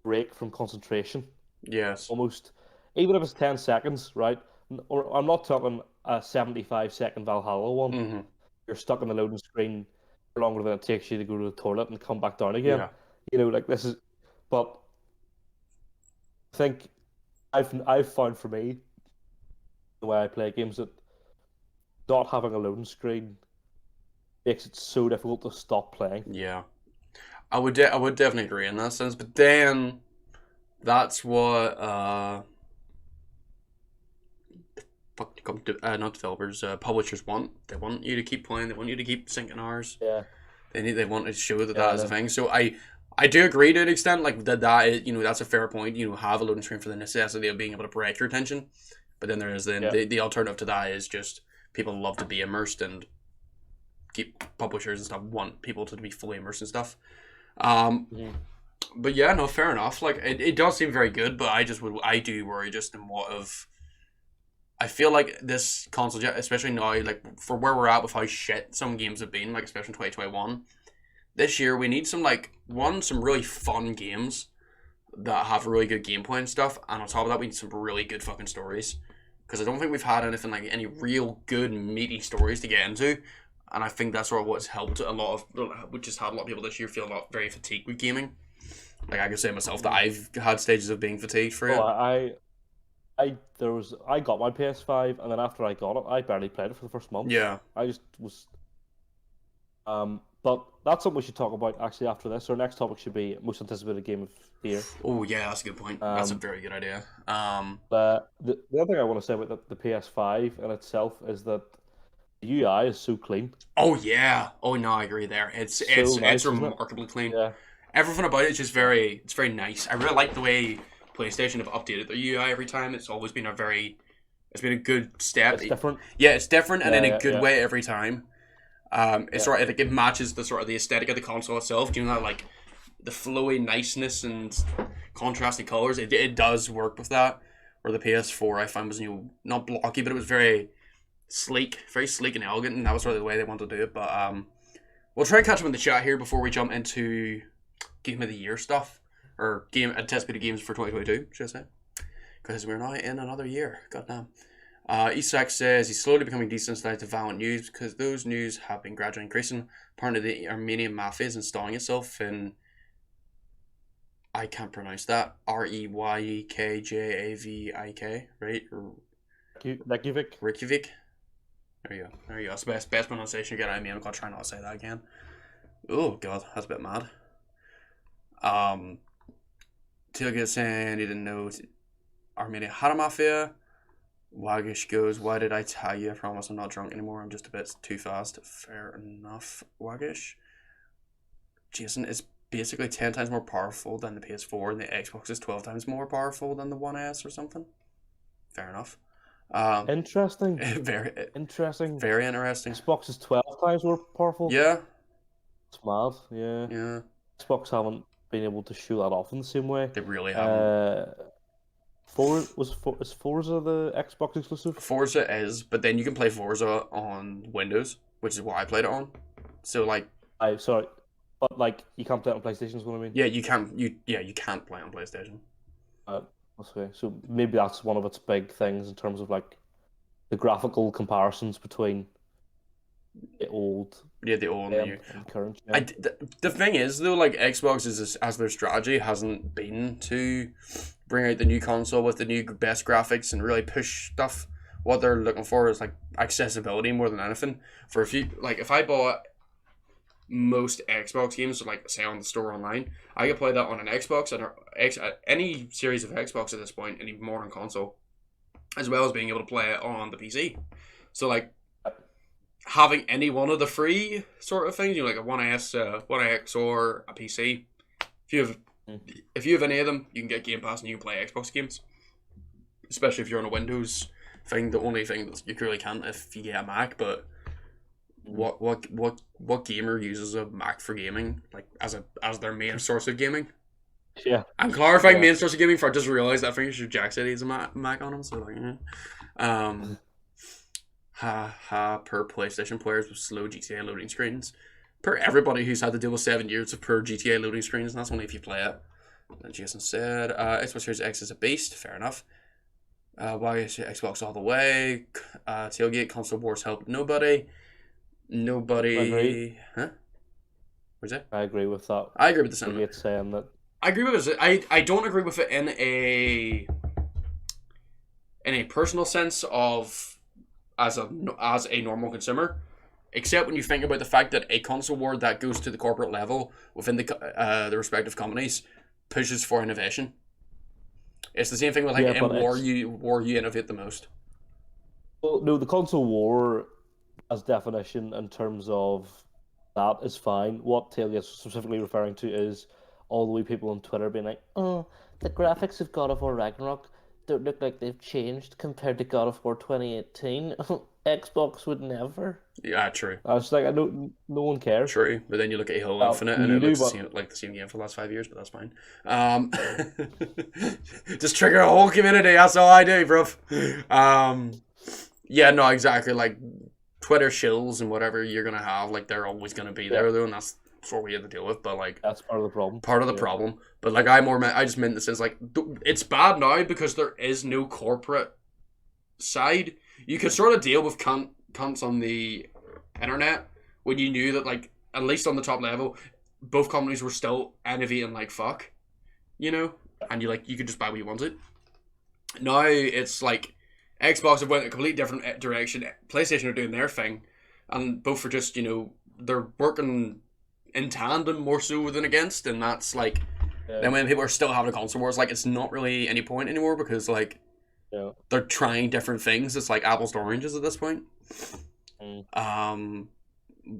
break from concentration. Yes. Almost. Even if it's 10 seconds, right? Or I'm not talking a 75-second Valhalla one. Mm-hmm. You're stuck on the loading screen for longer than it takes you to go to the toilet and come back down again. Yeah. You know, like this is... But I think I've found for me the way I play games that not having a loading screen makes it so difficult to stop playing. Yeah, I would definitely agree in that sense. But then that's what not developers, publishers want. They want you to keep playing. They want you to keep sinking hours. Yeah, they want to show that is a thing. So I do agree to an extent, like that is, you know, that's a fair point. You know, have a loading screen for the necessity of being able to break your attention. But then there is the alternative to that is just people love to be immersed and keep publishers and stuff want people to be fully immersed and stuff. But yeah, no, fair enough. Like it does seem very good, but I do worry just in what of. I feel like this console, especially now, like for where we're at with how shit some games have been, like especially in 2021. This year we need some some really fun games that have really good gameplay and stuff, and on top of that we need some really good fucking stories. Because I don't think we've had anything like any real good meaty stories to get into, and I think that's sort of what's helped a lot of, which has had a lot of people this year feel very fatigued with gaming. Like, I can say myself that I've had stages of being fatigued for it. Oh, I got my PS5, and then after I got it, I barely played it for the first month. Yeah. I just was. But that's something we should talk about actually after this. Our next topic should be most anticipated game of the year. Oh yeah, that's a good point. That's a very good idea. The other thing I want to say about the PS5 in itself is that the UI is so clean. Oh yeah. Oh no, I agree there. It's nice, remarkably clean. Yeah. Everything about it's just very nice. I really like the way PlayStation have updated their UI every time. It's always been it's been a good step. It's different. Yeah, it's different and in a good yeah. way every time. It's sort of like it matches the sort of the aesthetic of the console itself. Do you know that, like the flowy niceness and contrasting colors? It does work with that. Where the PS4 I found was not blocky, but it was very sleek and elegant, and that was sort of the way they wanted to do it. But we'll try and catch up in the chat here before we jump into Game of the Year stuff or anticipated games for 2022, should I say? Because we're now in another year. Goddamn. Isak says he's slowly becoming desensitized to violent news because those news have been gradually increasing. Apparently, the Armenian mafia is installing itself in. I can't pronounce that. Reykjavik, right? Reykjavik. There you go. That's the best pronunciation you get out of me. I'm gonna try not to say that again. Oh god, that's a bit mad. Tilga saying he didn't know Armenia had a mafia. Wagish goes, why did I tell you? I promise I'm not drunk anymore. I'm just a bit too fast. Fair enough, Wagish. Jason is basically 10 times more powerful than the PS4, and the Xbox is 12 times more powerful than the One S or something. Fair enough. Interesting. Very interesting. Very interesting. Xbox is 12 times more powerful. Yeah. It's mad. Yeah. Yeah. Xbox haven't been able to show that off in the same way. They really haven't. Is Forza the Xbox exclusive? Forza is, but then you can play Forza on Windows, which is what I played it on. So like, sorry, but like you can't play it on PlayStation. Is what I mean. Yeah, you can't. You can't play on PlayStation. Okay, so maybe that's one of its big things in terms of like the graphical comparisons between the old. Yeah, the old and current. Yeah. The thing is though, like Xbox as their strategy hasn't been to bring out the new console with the new best graphics and really push stuff. What they're looking for is like accessibility more than anything. For if I bought most Xbox games, like say on the store online, I could play that on an Xbox and any series of Xbox at this point, any modern console, as well as being able to play it on the PC. So like having any one of the free sort of things, like a One S, One X, or a PC. If you have any of them, you can get Game Pass and you can play Xbox games. Especially if you're on a Windows thing. The only thing that you really can't if you get a Mac. But what gamer uses a Mac for gaming, like as their main source of gaming? Yeah, I'm clarifying main source of gaming. For I just realized that I think Jack said he's a Mac on him. So like, per PlayStation players with slow GTA loading screens. Per everybody who's had to deal with 7 years of per GTA loading screens, and that's only if you play it. And Jason said, Xbox Series X is a beast. Fair enough. Why is Xbox all the way? Tailgate console wars help nobody. Nobody. Huh? What's that? I agree with that. I agree with the sentiment. It's saying that. I agree with it. I don't agree with it in a personal sense of as a normal consumer, except when you think about the fact that a console war that goes to the corporate level within the respective companies pushes for innovation. It's the same thing with in war you innovate the most. Well, no, the console war as definition in terms of that is fine. What Taylor is specifically referring to is all the way people on Twitter being like, "Oh, the graphics of God of War Ragnarok don't look like they've changed compared to God of War 2018. Xbox would never." Yeah, true. I was like, no one cares. True, but then you look at Halo Infinite and it looks the same game for the last 5 years, but that's fine. Just trigger a whole community. That's all I do, bro. Yeah, no, exactly. Like Twitter shills and whatever you're gonna have, like they're always gonna be there though, and that's what we have to deal with. But like that's part of the problem. Problem. But like I just meant in the sense like it's bad now because there is no corporate side. You could sort of deal with cunts on the internet when you knew that like at least on the top level, both companies were still innovating like fuck. you know, and you could just buy what you wanted. Now it's like Xbox have went a completely different direction. PlayStation are doing their thing, and both are just, you know, they're working in tandem more so than against, and that's like. Then when people are still having a console wars, like it's not really any point anymore because like they're trying different things. It's like apples to oranges at this point.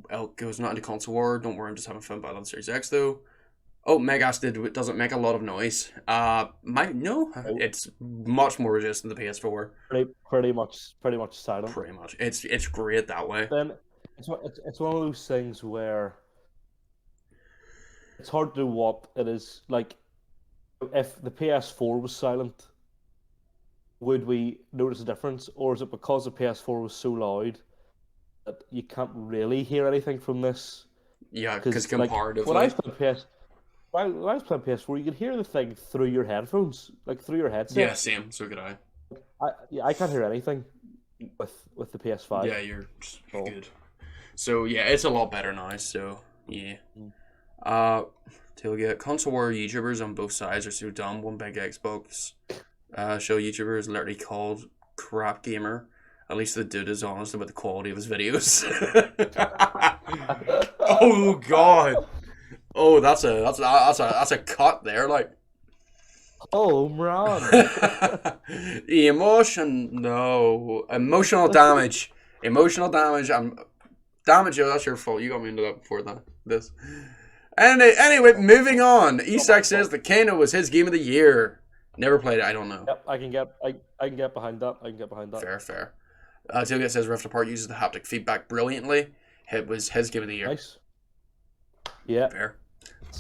Elk goes not into console war. Don't worry, I'm just having fun on Series X though. Oh, Megas doesn't make a lot of noise. It's much more resistant to the PS4. Pretty much silent. Pretty much, it's great that way. Then it's one of those things where it's hard to do what it is. Like, if the PS4 was silent, would we notice a difference, or is it because the PS4 was so loud that you can't really hear anything from this? Yeah, because comparatively, when I was playing PS4, you could hear the thing through your headphones, like through your headset. Yeah, same. So could I. I can't hear anything with the PS5. Yeah, you're good. So yeah, it's a lot better now. So yeah. Tailgate. Console war YouTubers on both sides are so dumb. One big Xbox show YouTuber is literally called Crap Gamer. At least the dude is honest about the quality of his videos. Oh god. Oh, that's a cut there, like. Oh, man. Emotional damage. Emotional damage. Damage, that's your fault. You got me into that before this. Anyway, moving on. Esac says that Kano was his game of the year. Never played it. I don't know. Yep, I can get behind that. Fair. Tailgate says Rift Apart uses the haptic feedback brilliantly. It was his game of the year. Nice. Yeah. Fair. It's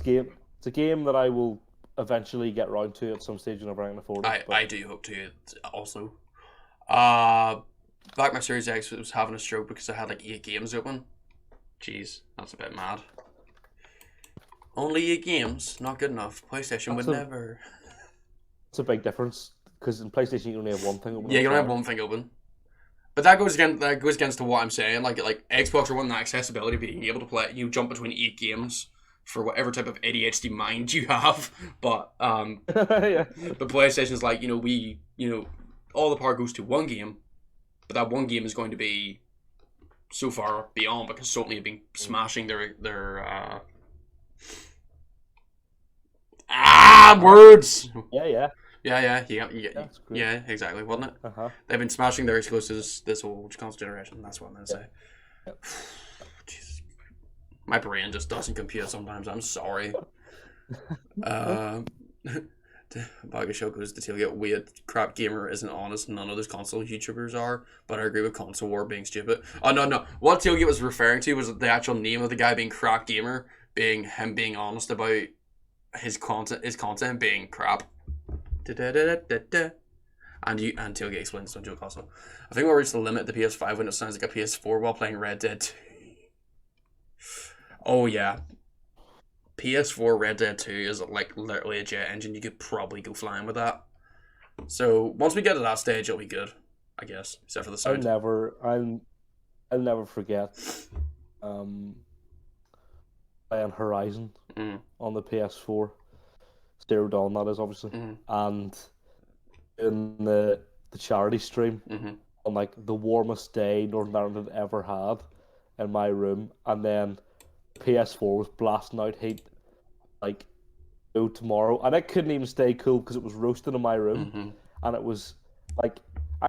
a game that I will eventually get round to at some stage whenever I can afford it. I do hope to also. Back my Series X was having a stroke because I had like 8 games open. Jeez, that's a bit mad. Only 8 games, not good enough. PlayStation would never. It's a big difference because in PlayStation you only have one thing open. Yeah, you only have one thing open. But that goes against to what I'm saying. Like Xbox are wanting that accessibility, being able to play. You jump between 8 games for whatever type of ADHD mind you have. But yeah. The PlayStation's like, all the power goes to one game, but that one game is going to be so far beyond because Sony have been smashing their words. Yeah, exactly, wasn't it? They've been smashing their exclusives this whole console generation. That's what I'm gonna say. Yep. Jesus, my brain just doesn't compute sometimes. I'm sorry. Bagashow goes to tailgate. Weird crap gamer isn't honest. None of those console YouTubers are, but I agree with console war being stupid. Oh no. What tailgate was referring to was the actual name of the guy being crap gamer, being him being honest about his content being crap. And tailgate explains on joke also. I think we'll reach the limit of the PS5 when it sounds like a PS4 while playing Red Dead 2. Oh yeah. PS4 Red Dead 2 is like literally a jet engine. You could probably go flying with that. So once we get to that stage, it'll be good, I guess, except for the sound. I'll never forget playing Horizon on the PS4. Zero Dawn, that is, obviously. And in the charity stream on like the warmest day Northern Ireland had ever had in my room, and then PS4 was blasting out heat like no tomorrow, and I couldn't even stay cool because it was roasting in my room. And it was like,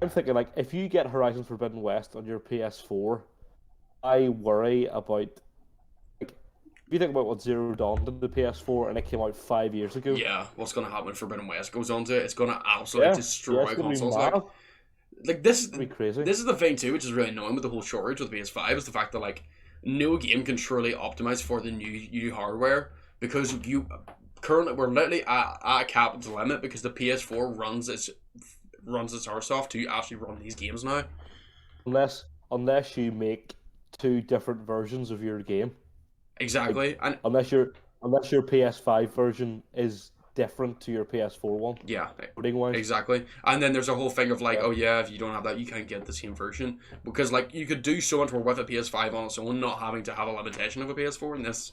I'm thinking like, if you get Horizon Forbidden West on your PS4, I worry about, like, if you think about what Zero Dawn did to the PS4 and it came out 5 years ago. Yeah, what's going to happen when Forbidden West goes on to it? It's going to absolutely destroy consoles. Like this is crazy. This is the thing too, which is really annoying with the whole shortage with the PS5, is the fact that like no game can truly optimize for the new hardware, because we're literally at a capital limit because the PS4 runs its arse off to actually run these games now. Unless you make 2 different versions of your game. Exactly. Like, unless your PS5 version is different to your PS4 one. Yeah. Wise. Exactly. And then there's a whole thing of like, if you don't have that, you can't get the same version. Because like you could do so much more with a PS5 on its own, not having to have a limitation of a PS4, and this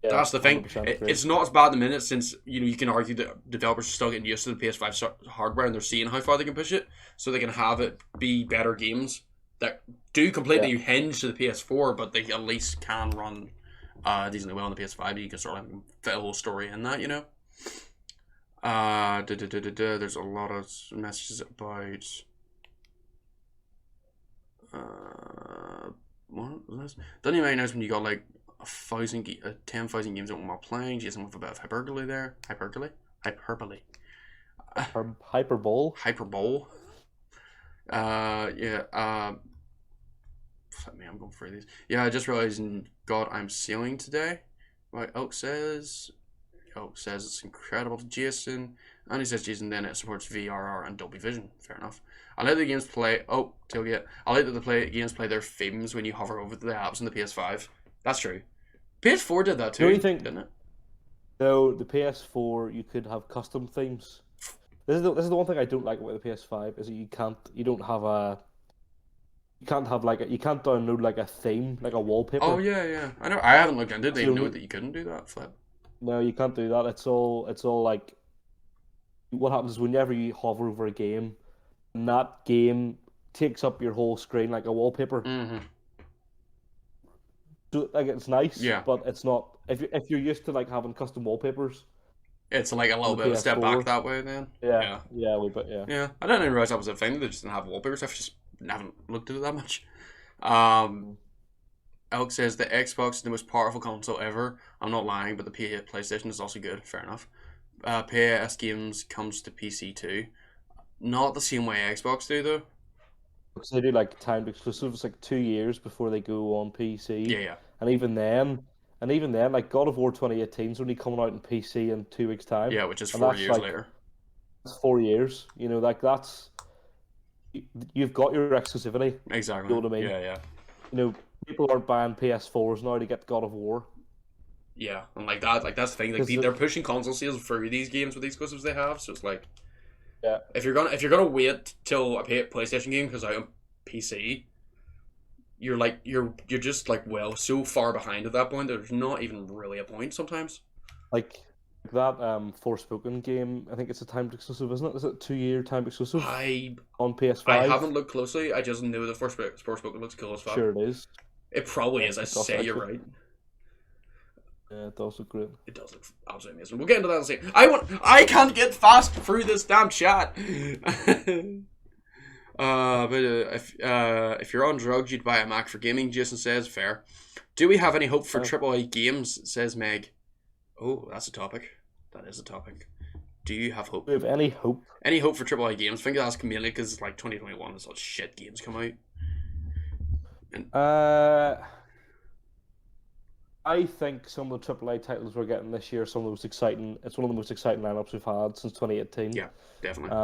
Yeah, That's the thing. 100% agree. It's not as bad at the minute since you can argue that developers are still getting used to the PS5 hardware and they're seeing how far they can push it, so they can have it be better games that do completely hinge to the PS4, but they at least can run decently well on the PS5. You can sort of fit a whole story in that, There's a lot of messages about what was this? Doesn't even make nice when you got like 10,000 games open while playing. Jason with a bit of hyperbole there. Hyperbole. Hyperbole. Hyperbole. Fuck me, I'm going through these. Yeah, I just realized. God, I'm sailing today. Right, Elk says it's incredible to Jason. And he says Jason then it supports VRR and Dolby Vision. Fair enough. I like the games play. Oh, tailgate. I like that the games play their themes when you hover over the apps on the PS5. That's true. PS4 did that too, didn't it? No, the PS4 you could have custom themes. This is the one thing I don't like about the PS5 is that you can't download like a theme, like a wallpaper. Oh yeah. I know. I haven't looked into it. They know that you couldn't do that. Flip. No, you can't do that. It's all like what happens is whenever you hover over a game, and that game takes up your whole screen like a wallpaper. Mm-hmm. So, like it's nice, yeah, but it's not. If you're used to like having custom wallpapers, it's like a little bit of a step back that way. Then yeah, a wee bit, yeah. Yeah, I didn't even realize that was a thing. They just didn't have wallpapers. I just haven't looked at it that much. Elk says the Xbox is the most powerful console ever. I'm not lying, but the PlayStation is also good. Fair enough. PS games comes to PC too. Not the same way Xbox do though. Because they do like timed exclusives, like 2 years before they go on PC. Yeah. And even then, like God of War 2018 is only coming out on PC in 2 weeks' time. Yeah, which is 4 years later. It's 4 years. Like that's you've got your exclusivity. Exactly. You know what I mean? Yeah. People aren't buying PS4s now to get God of War. Yeah, and like that's the thing. Like they're pushing console sales for these games with the exclusives they have. So it's like, yeah, if you're gonna wait till a PlayStation game comes out on PC, you're just like so far behind at that point. There's not even really a point sometimes. Like that Forspoken game, I think it's a timed exclusive, isn't it? Is it a 2-year timed exclusive? On PS5. I haven't looked closely. I just know the Forspoken looks cool as fuck. Sure it is. It probably is. I say you're right. Yeah, it does look great. It does look absolutely amazing. We'll get into that in a second. I can't get fast through this damn chat. But if you're on drugs, you'd buy a Mac for gaming. Jason says, fair. Do we have any hope for AAA games? Says Meg. Oh, that's a topic. That is a topic. Do you have hope? Do we have any hope? Any hope for AAA games? I think that's mainly because like 2021 is such shit games come out. And I think some of the AAA titles we're getting this year, some of the most exciting. It's one of the most exciting lineups we've had since 2018. Yeah, definitely.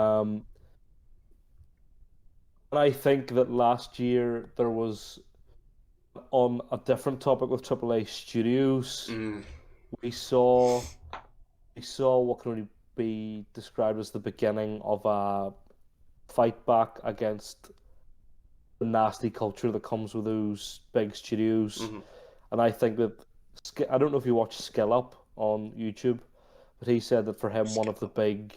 And I think that last year there was, on a different topic with AAA studios, we saw what can only be described as the beginning of a fight back against the nasty culture that comes with those big studios. Mm-hmm. And I think that, I don't know if you watch Skill Up on YouTube, but he said that for him one of the big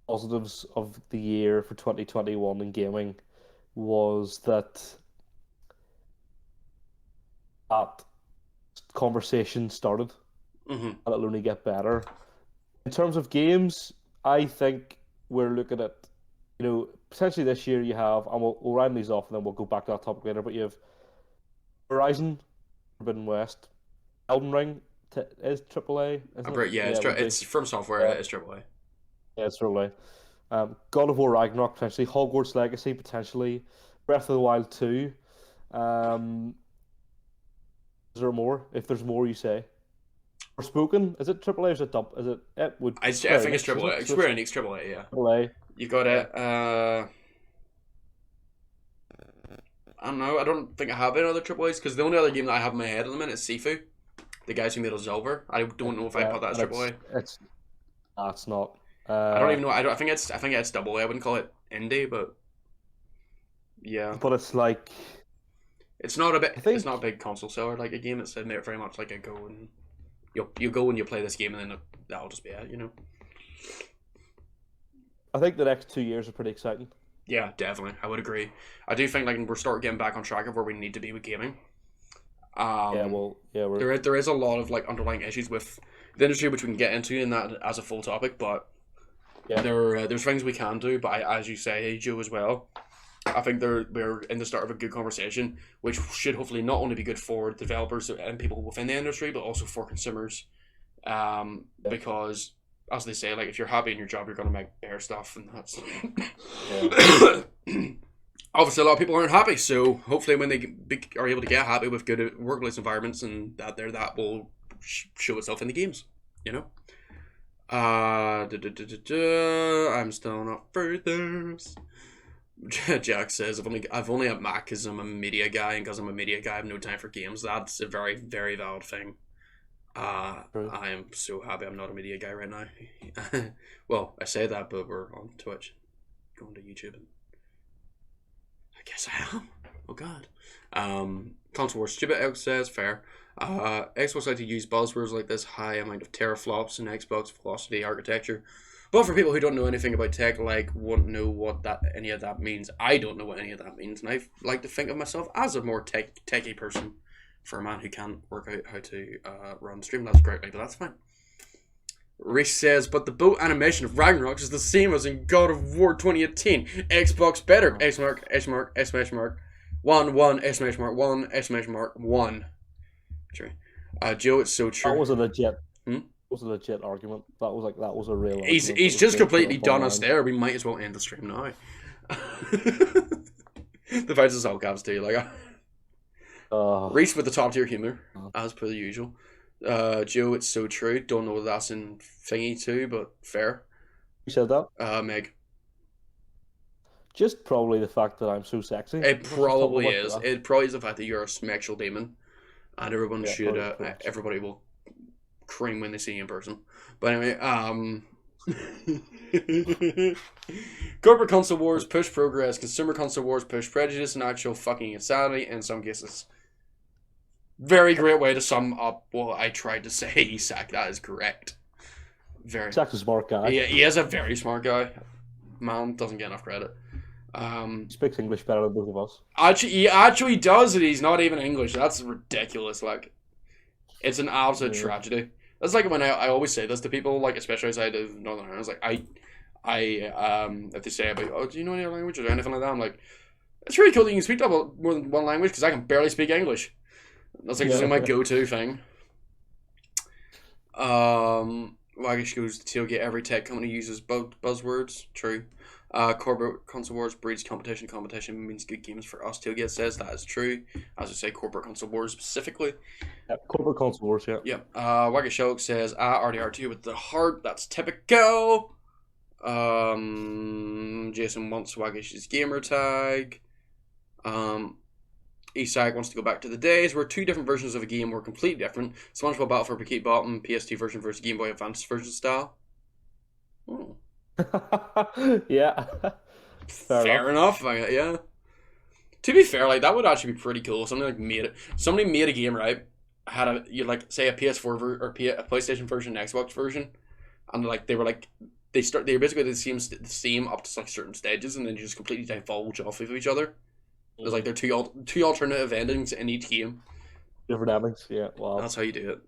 positives of the year for 2021 in gaming was that conversation started, and it'll only get better. In terms of games, I think we're looking at, potentially this year you have, and we'll round these off and then we'll go back to that topic later, but you have Horizon Forbidden West, Elden Ring is AAA. It's from software. It's AAA. Yeah, it's AAA. God of War Ragnarok potentially, Hogwarts Legacy potentially, Breath of the Wild 2. Is there more? If there's more, you say. Forspoken, is it AAA or is it dub? Is it? I think it's AAA. Square Enix AAA. Yeah. AAA. You got it. I don't know. I don't think I have any other AAAs because the only other game that I have in my head at the minute is Sifu. The guys who made Absolver. I don't know if I put that as AAA. It's not. I don't even know. I think it's AA. I wouldn't call it indie, but yeah. But it's like It's not it's not a big console seller like a game. It's very much like a go and you go and you play this game and then that'll just be it, you know. I think the next 2 years are pretty exciting. Yeah, definitely. I would agree. I do think we're starting getting back on track of where we need to be with gaming. There is a lot of underlying issues with the industry which we can get into in that as a full topic, but there's things we can do. But as you say, Joe, as well, I think we're in the start of a good conversation, which should hopefully not only be good for developers and people within the industry, but also for consumers. Because as they say, if you're happy in your job, you're gonna make better stuff, and that's obviously a lot of people aren't happy. So hopefully, when they are able to get happy with good workplace environments and that will show itself in the games, you know. I'm still not further. Jack says, I've only had Mac because I'm a media guy, and because I'm a media guy, I have no time for games. That's a very, very valid thing. I am so happy I'm not a media guy right now. Well, I say that, but we're on Twitch, going to YouTube, and I guess I am. Oh God. Console Wars stupid. X says fair. Xbox like to use buzzwords like this high amount of teraflops and Xbox velocity architecture. But for people who don't know anything about tech, won't know what any of that means. I don't know what any of that means, and I like to think of myself as a more techie person. For a man who can't work out how to run stream, that's great, but that's fine. Reese says, but the boat animation of Ragnarok is the same as in God of War 2018. Xbox better! ! ! ! ! ! ! ! 1 ! ! ! ! ! 1! ! ! ! ! ! ! 1. True. Joe, it's so true. That was a legit. Was a legit argument. That was a real. He's just completely done us there. We might as well end the stream now. The fights is all caps too. Reese with the top tier humor, as per the usual. Joe, it's so true. Don't know if that's in thingy too, but fair. You said that? Meg. Just probably the fact that I'm so sexy. It probably is. It probably is the fact that you're a sexual demon, and everyone should. Everybody will cream when they see you in person. But anyway, corporate console wars push progress. Consumer console wars push prejudice and actual fucking insanity in some cases. Very great way to sum up what I tried to say, Isak. That is correct. Isak's a smart guy. He is a very smart guy. Man doesn't get enough credit. He speaks English better than both of us. He actually does, and he's not even English. That's ridiculous. It's an absolute tragedy. That's when I always say this to people, especially outside of Northern Ireland. If they say about, oh, do you know any other language or anything like that? I'm like, it's really cool that you can speak more than one language because I can barely speak English. That's just my go-to thing. Waggish goes to tailgate. Every tech company uses buzzwords. True. Corporate console wars breeds competition. Competition means good games for us. Tailgate says that is true. As I say, corporate console wars specifically. Corporate console wars, yeah. Yeah. Waggish says, RDR2 with the heart. That's typical. Jason wants Waggish's gamer tag. Isak wants to go back to the days where two different versions of a game were completely different. SpongeBob Battle for Bikini Bottom, PS2 version versus Game Boy Advance version style. Oh. Yeah. Fair enough. Yeah. To be fair, that would actually be pretty cool. Somebody made a game, right? Had a say a PS4 or a PlayStation version, an Xbox version, and they were basically the same up to certain stages, and then you just completely divulge off of each other. There's they're two alternative endings in each game. Different endings, yeah. Wow. That's how you do it.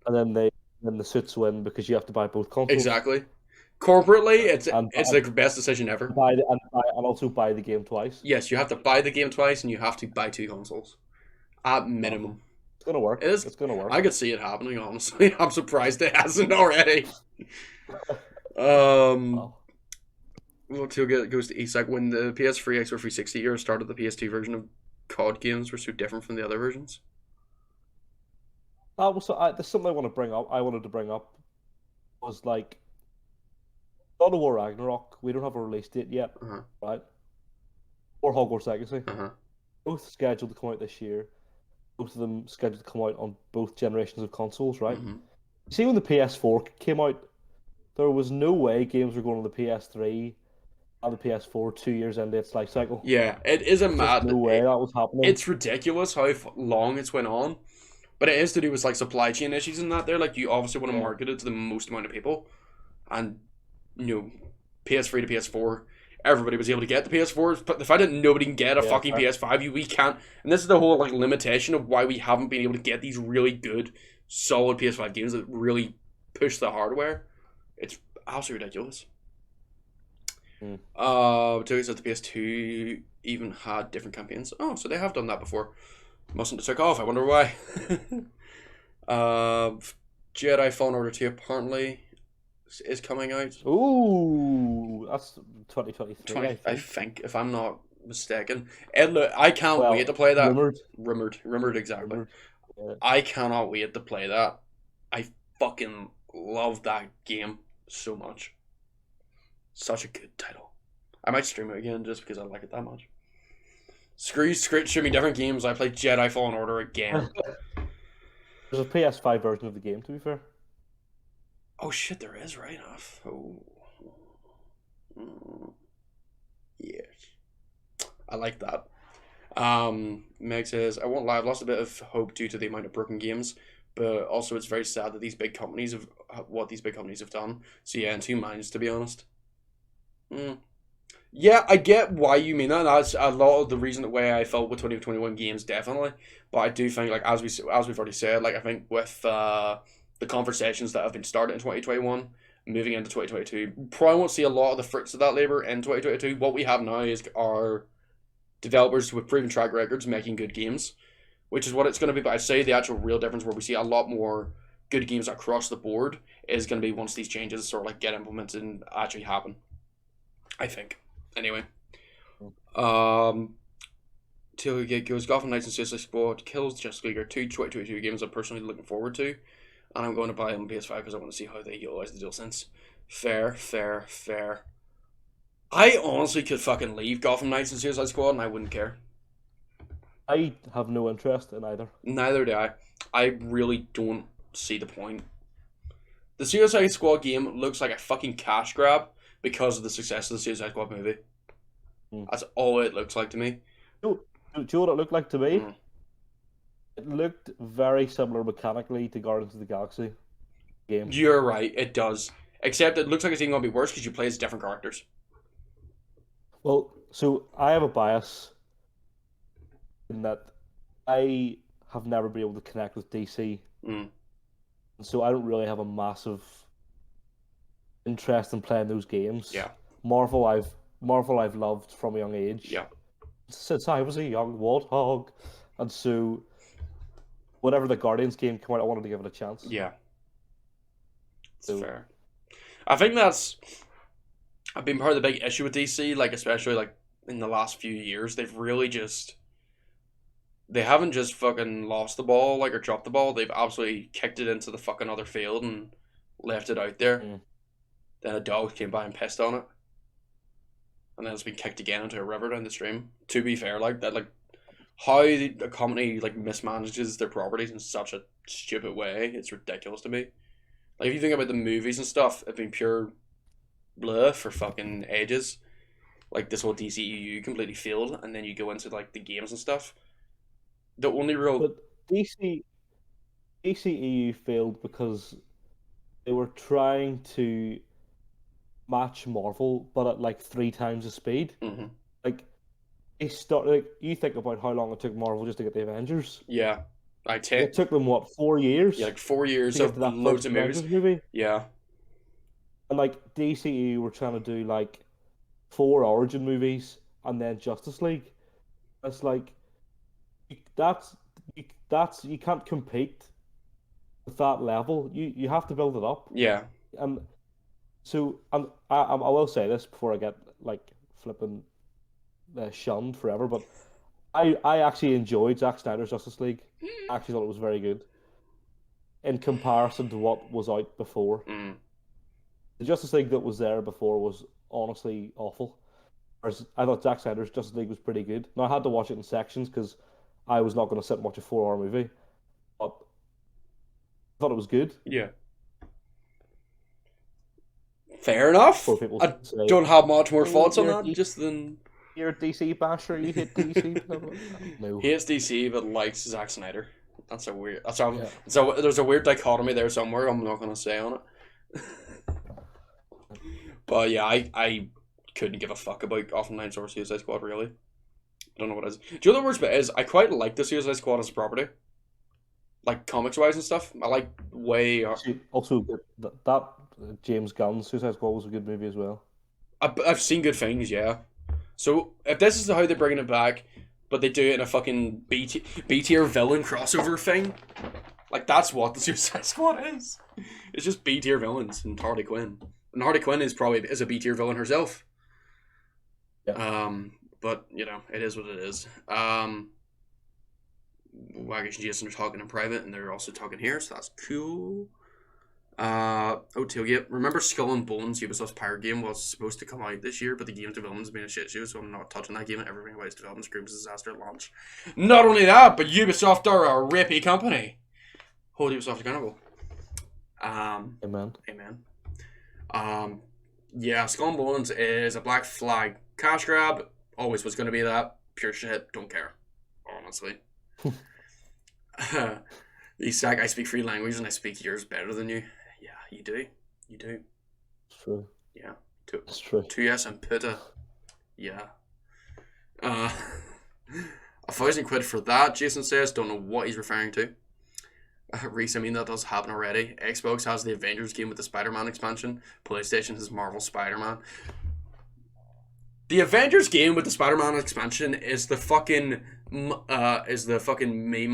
And then the suits win because you have to buy both consoles. Exactly. Corporately, it's the best decision ever. And also buy the game twice. Yes, you have to buy the game twice, and you have to buy two consoles at minimum. It's gonna work. It's gonna work. I could see it happening. Honestly, I'm surprised it hasn't already. Well, Tailgate goes to Isak. When the PS3, Xbox 360 era started, the PS2 version of COD games were so different from the other versions. There's something I wanted to bring up was God of War Ragnarok. We don't have a release date yet, right? Or Hogwarts Legacy. Both scheduled to come out this year. Both of them scheduled to come out on both generations of consoles, right? See, when the PS4 came out, there was no way games were going on the PS3 on the PS4 2 years into its life cycle. Yeah, it is a There's mad. just no way that was happening. It's ridiculous how long it's went on, but it is to do with like supply chain issues and that. There, like you obviously want to market it to the most amount of people, and PS3 to PS4, everybody was able to get the PS4s. But the fact that nobody can get a fucking PS5, we can't. And this is the whole like limitation of why we haven't been able to get these really good, solid PS5 games that really push the hardware. It's absolutely ridiculous. Turns out the PS2 even had different campaigns. Oh, so they have done that before. Mustn't have took off. I wonder why. Jedi Fallen Order 2 apparently is coming out. Ooh, that's 2023. I think, if I'm not mistaken. I can't wait to play that. Rumored, exactly. Rumored. Yeah. I cannot wait to play that. I fucking love that game so much. Such a good title. I might stream it again just because I like it that much. Screw streaming different games. I play Jedi Fallen Order again. There's a PS5 version of the game, to be fair. Oh shit, there is, right off. Oh. Yes. I like that. Meg says, I won't lie, I've lost a bit of hope due to the amount of broken games, but also it's very sad that these big companies have done. So yeah, in two minds, to be honest. Yeah, I get why you mean that. That's a lot of the reason the way I felt with 2021 games, definitely. But I do think, like as we've already said, like I think with the conversations that have been started in 2021, moving into 2022, probably won't see a lot of the fruits of that labor in 2022. What we have now is our developers with proven track records making good games, which is what it's going to be. But I'd say the actual real difference where we see a lot more good games across the board is going to be once these changes sort of like get implemented and actually happen. I think. Anyway. Till we get goes Gotham Knights and Suicide Squad kills Justice League are two 2022 games I'm personally looking forward to. And I'm going to buy them on PS5 because I want to see how they utilize the DualSense. Fair. I honestly could fucking leave Gotham Knights and Suicide Squad and I wouldn't care. I have no interest in either. Neither do I. I really don't see the point. The Suicide Squad game looks like a fucking cash grab because of the success of the Suicide Squad movie. That's all it looks like to me. Do you know what it looked like to me? It looked very similar mechanically to Guardians of the Galaxy game. You're right, it does. Except it looks like it's even going to be worse because you play as different characters. Well, so I have a bias in that I have never been able to connect with DC. So I don't really have a massive interest in playing those games. Yeah. Marvel I've loved from a young age. Yeah. Since I was a young warthog. And so whenever the Guardians game came out, I wanted to give it a chance. Yeah. It's fair. I think that's been part of the big issue with DC, like especially like in the last few years. They haven't just fucking lost the ball like or dropped the ball. They've absolutely kicked it into the fucking other field and left it out there. Then a dog came by and pissed on it. And then it's been kicked again into a river down the stream. To be fair, like that, like how a company like mismanages their properties in such a stupid way, it's ridiculous to me. Like if you think about the movies and stuff, it's been pure blah for fucking ages. Like this whole DCEU completely failed, and then you go into like the games and stuff. The only real but DCEU failed because they were trying to match Marvel, but at like 3 times the speed. Like they started. Like, you think about how long it took Marvel just to get the Avengers. Yeah, it took them what 4 years? Yeah, like 4 years of loads of movies. Yeah, and like DCEU were trying to do like 4 origin movies and then Justice League. It's like that's you can't compete with that level. You have to build it up. Yeah. So I will say this before I get like flipping shunned forever, but I actually enjoyed Zack Snyder's Justice League. I actually thought it was very good in comparison to what was out before. The Justice League that was there before was honestly awful. Whereas I thought Zack Snyder's Justice League was pretty good. Now I had to watch it in sections because I was not going to sit and watch a 4-hour movie, but I thought it was good. Yeah. Fair enough. For people I to say, don't have much more thoughts on you're that, D- just than... You're a DC basher, you hate DC. No. He hates DC, but likes Zack Snyder. That's a weird... Yeah. So there's a weird dichotomy there somewhere, I'm not going to say on it. But yeah, I couldn't give a fuck about Offenline's or Suicide Squad, really. I don't know what it is. Do you know the worst bit is? I quite like the Suicide Squad as a property. Like, comics-wise and stuff. I like way... Also, that James Gunn Suicide Squad was a good movie as well. I've seen good things, yeah. So, if this is how they're bringing it back, but they do it in a fucking B-tier villain crossover thing, like, that's what the Suicide Squad is. It's just B-tier villains and Harley Quinn. And Harley Quinn is a B-tier villain herself. Yeah. But, you know, it is what it is. Waggish and Jason are talking in private, and they're also talking here, so that's cool. Tailgate. Remember Skull and Bones, Ubisoft's pirate game, was supposed to come out this year, but the game's development's been a shit show, so I'm not touching that game, and everything about its development screams disaster at launch. Not only that, but Ubisoft are a rapey company. Hold Ubisoft accountable. Amen. Yeah, Skull and Bones is a black flag cash grab. Always was going to be that. Pure shit. Don't care. Honestly. Isak, I speak 3 languages and I speak yours better than you. Yeah, you do. You do. It's true. Yeah. It's true. 2S and Puta. Yeah. 1,000 quid for that, Jason says. Don't know what he's referring to. Reese, I mean, that does happen already. Xbox has the Avengers game with the Spider-Man expansion. PlayStation has Marvel Spider-Man. The Avengers game with the Spider-Man expansion is the fucking meme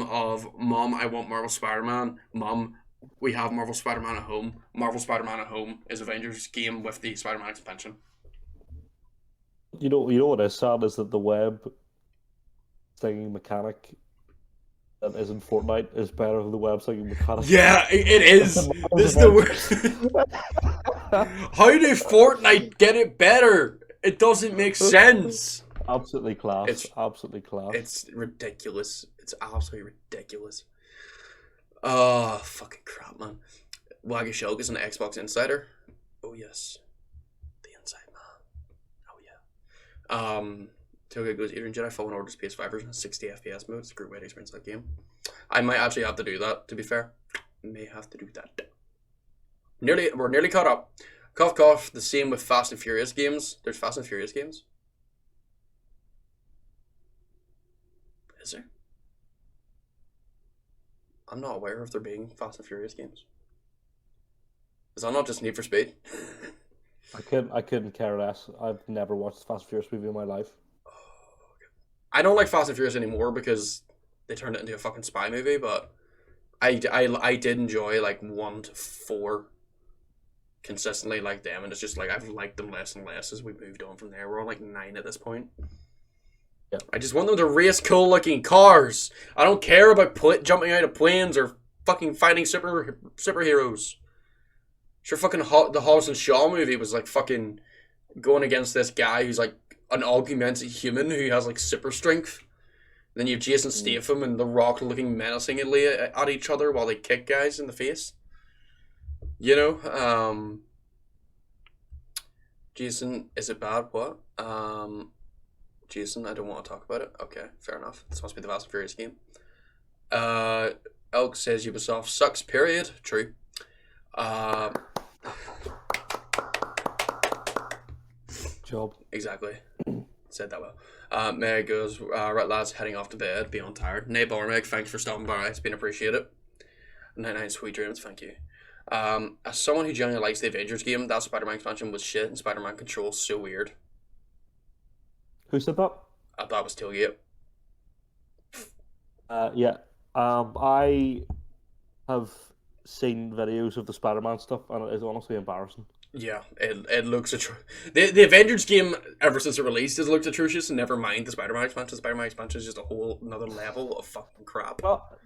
of Mom, I want Marvel Spider-Man. Mom, we have Marvel Spider-Man at home. Marvel Spider-Man at home is Avengers game with the Spider-Man expansion. You know what is sad is that the web thingy mechanic that is in Fortnite is better than the web thingy mechanic. Yeah, it is. This is the worst. How did Fortnite get it better? It doesn't make sense. Absolutely class. Absolutely class. It's ridiculous. It's absolutely ridiculous. Oh, fucking crap, man. Waggy Shulk is an Xbox Insider. Oh, yes. The Inside Man. Oh, yeah. Toga goes, Adrian Jedi Fallen Order's PS5 version has 60 FPS mode. It's a great way to experience that game. I might actually have to do that, to be fair. May have to do that. We're nearly caught up. Cough, cough. The same with Fast and Furious games. There's Fast and Furious games. Is there? I'm not aware of there being Fast and Furious games. Is that not just Need for Speed? I couldn't care less. I've never watched a Fast and Furious movie in my life. I don't like Fast and Furious anymore because they turned it into a fucking spy movie, but I did enjoy like 1 to 4 consistently like them, and it's just like I've liked them less and less as we moved on from there. We're on like 9 at this point. Yeah. I just want them to race cool looking cars. I don't care about jumping out of planes or fucking fighting superheroes. Sure, fucking the Hobbs and Shaw movie was like fucking going against this guy who's like an augmented human who has like super strength. Then you have Jason Statham and The Rock looking menacingly at each other while they kick guys in the face. You know, Jason, is it bad? What? Jason, I don't want to talk about it. Okay, fair enough. This must be the Fast and Furious game. Elk says Ubisoft sucks, period. True. Job. Exactly. Said that well. Meg goes, right lads, heading off to bed, beyond tired. Nay bar, Meg, thanks for stopping by. It's been appreciated. 99 sweet dreams, thank you. As someone who generally likes the Avengers game, that Spider-Man expansion was shit and Spider-Man Control so weird. Who said that? I thought it was Tailgate. Yeah. I have seen videos of the Spider-Man stuff, and it is honestly embarrassing. Yeah, it looks atrocious. The Avengers game, ever since it released, has looked atrocious, and never mind the Spider-Man expansion. The Spider-Man expansion is just a whole another level of fucking crap. Well,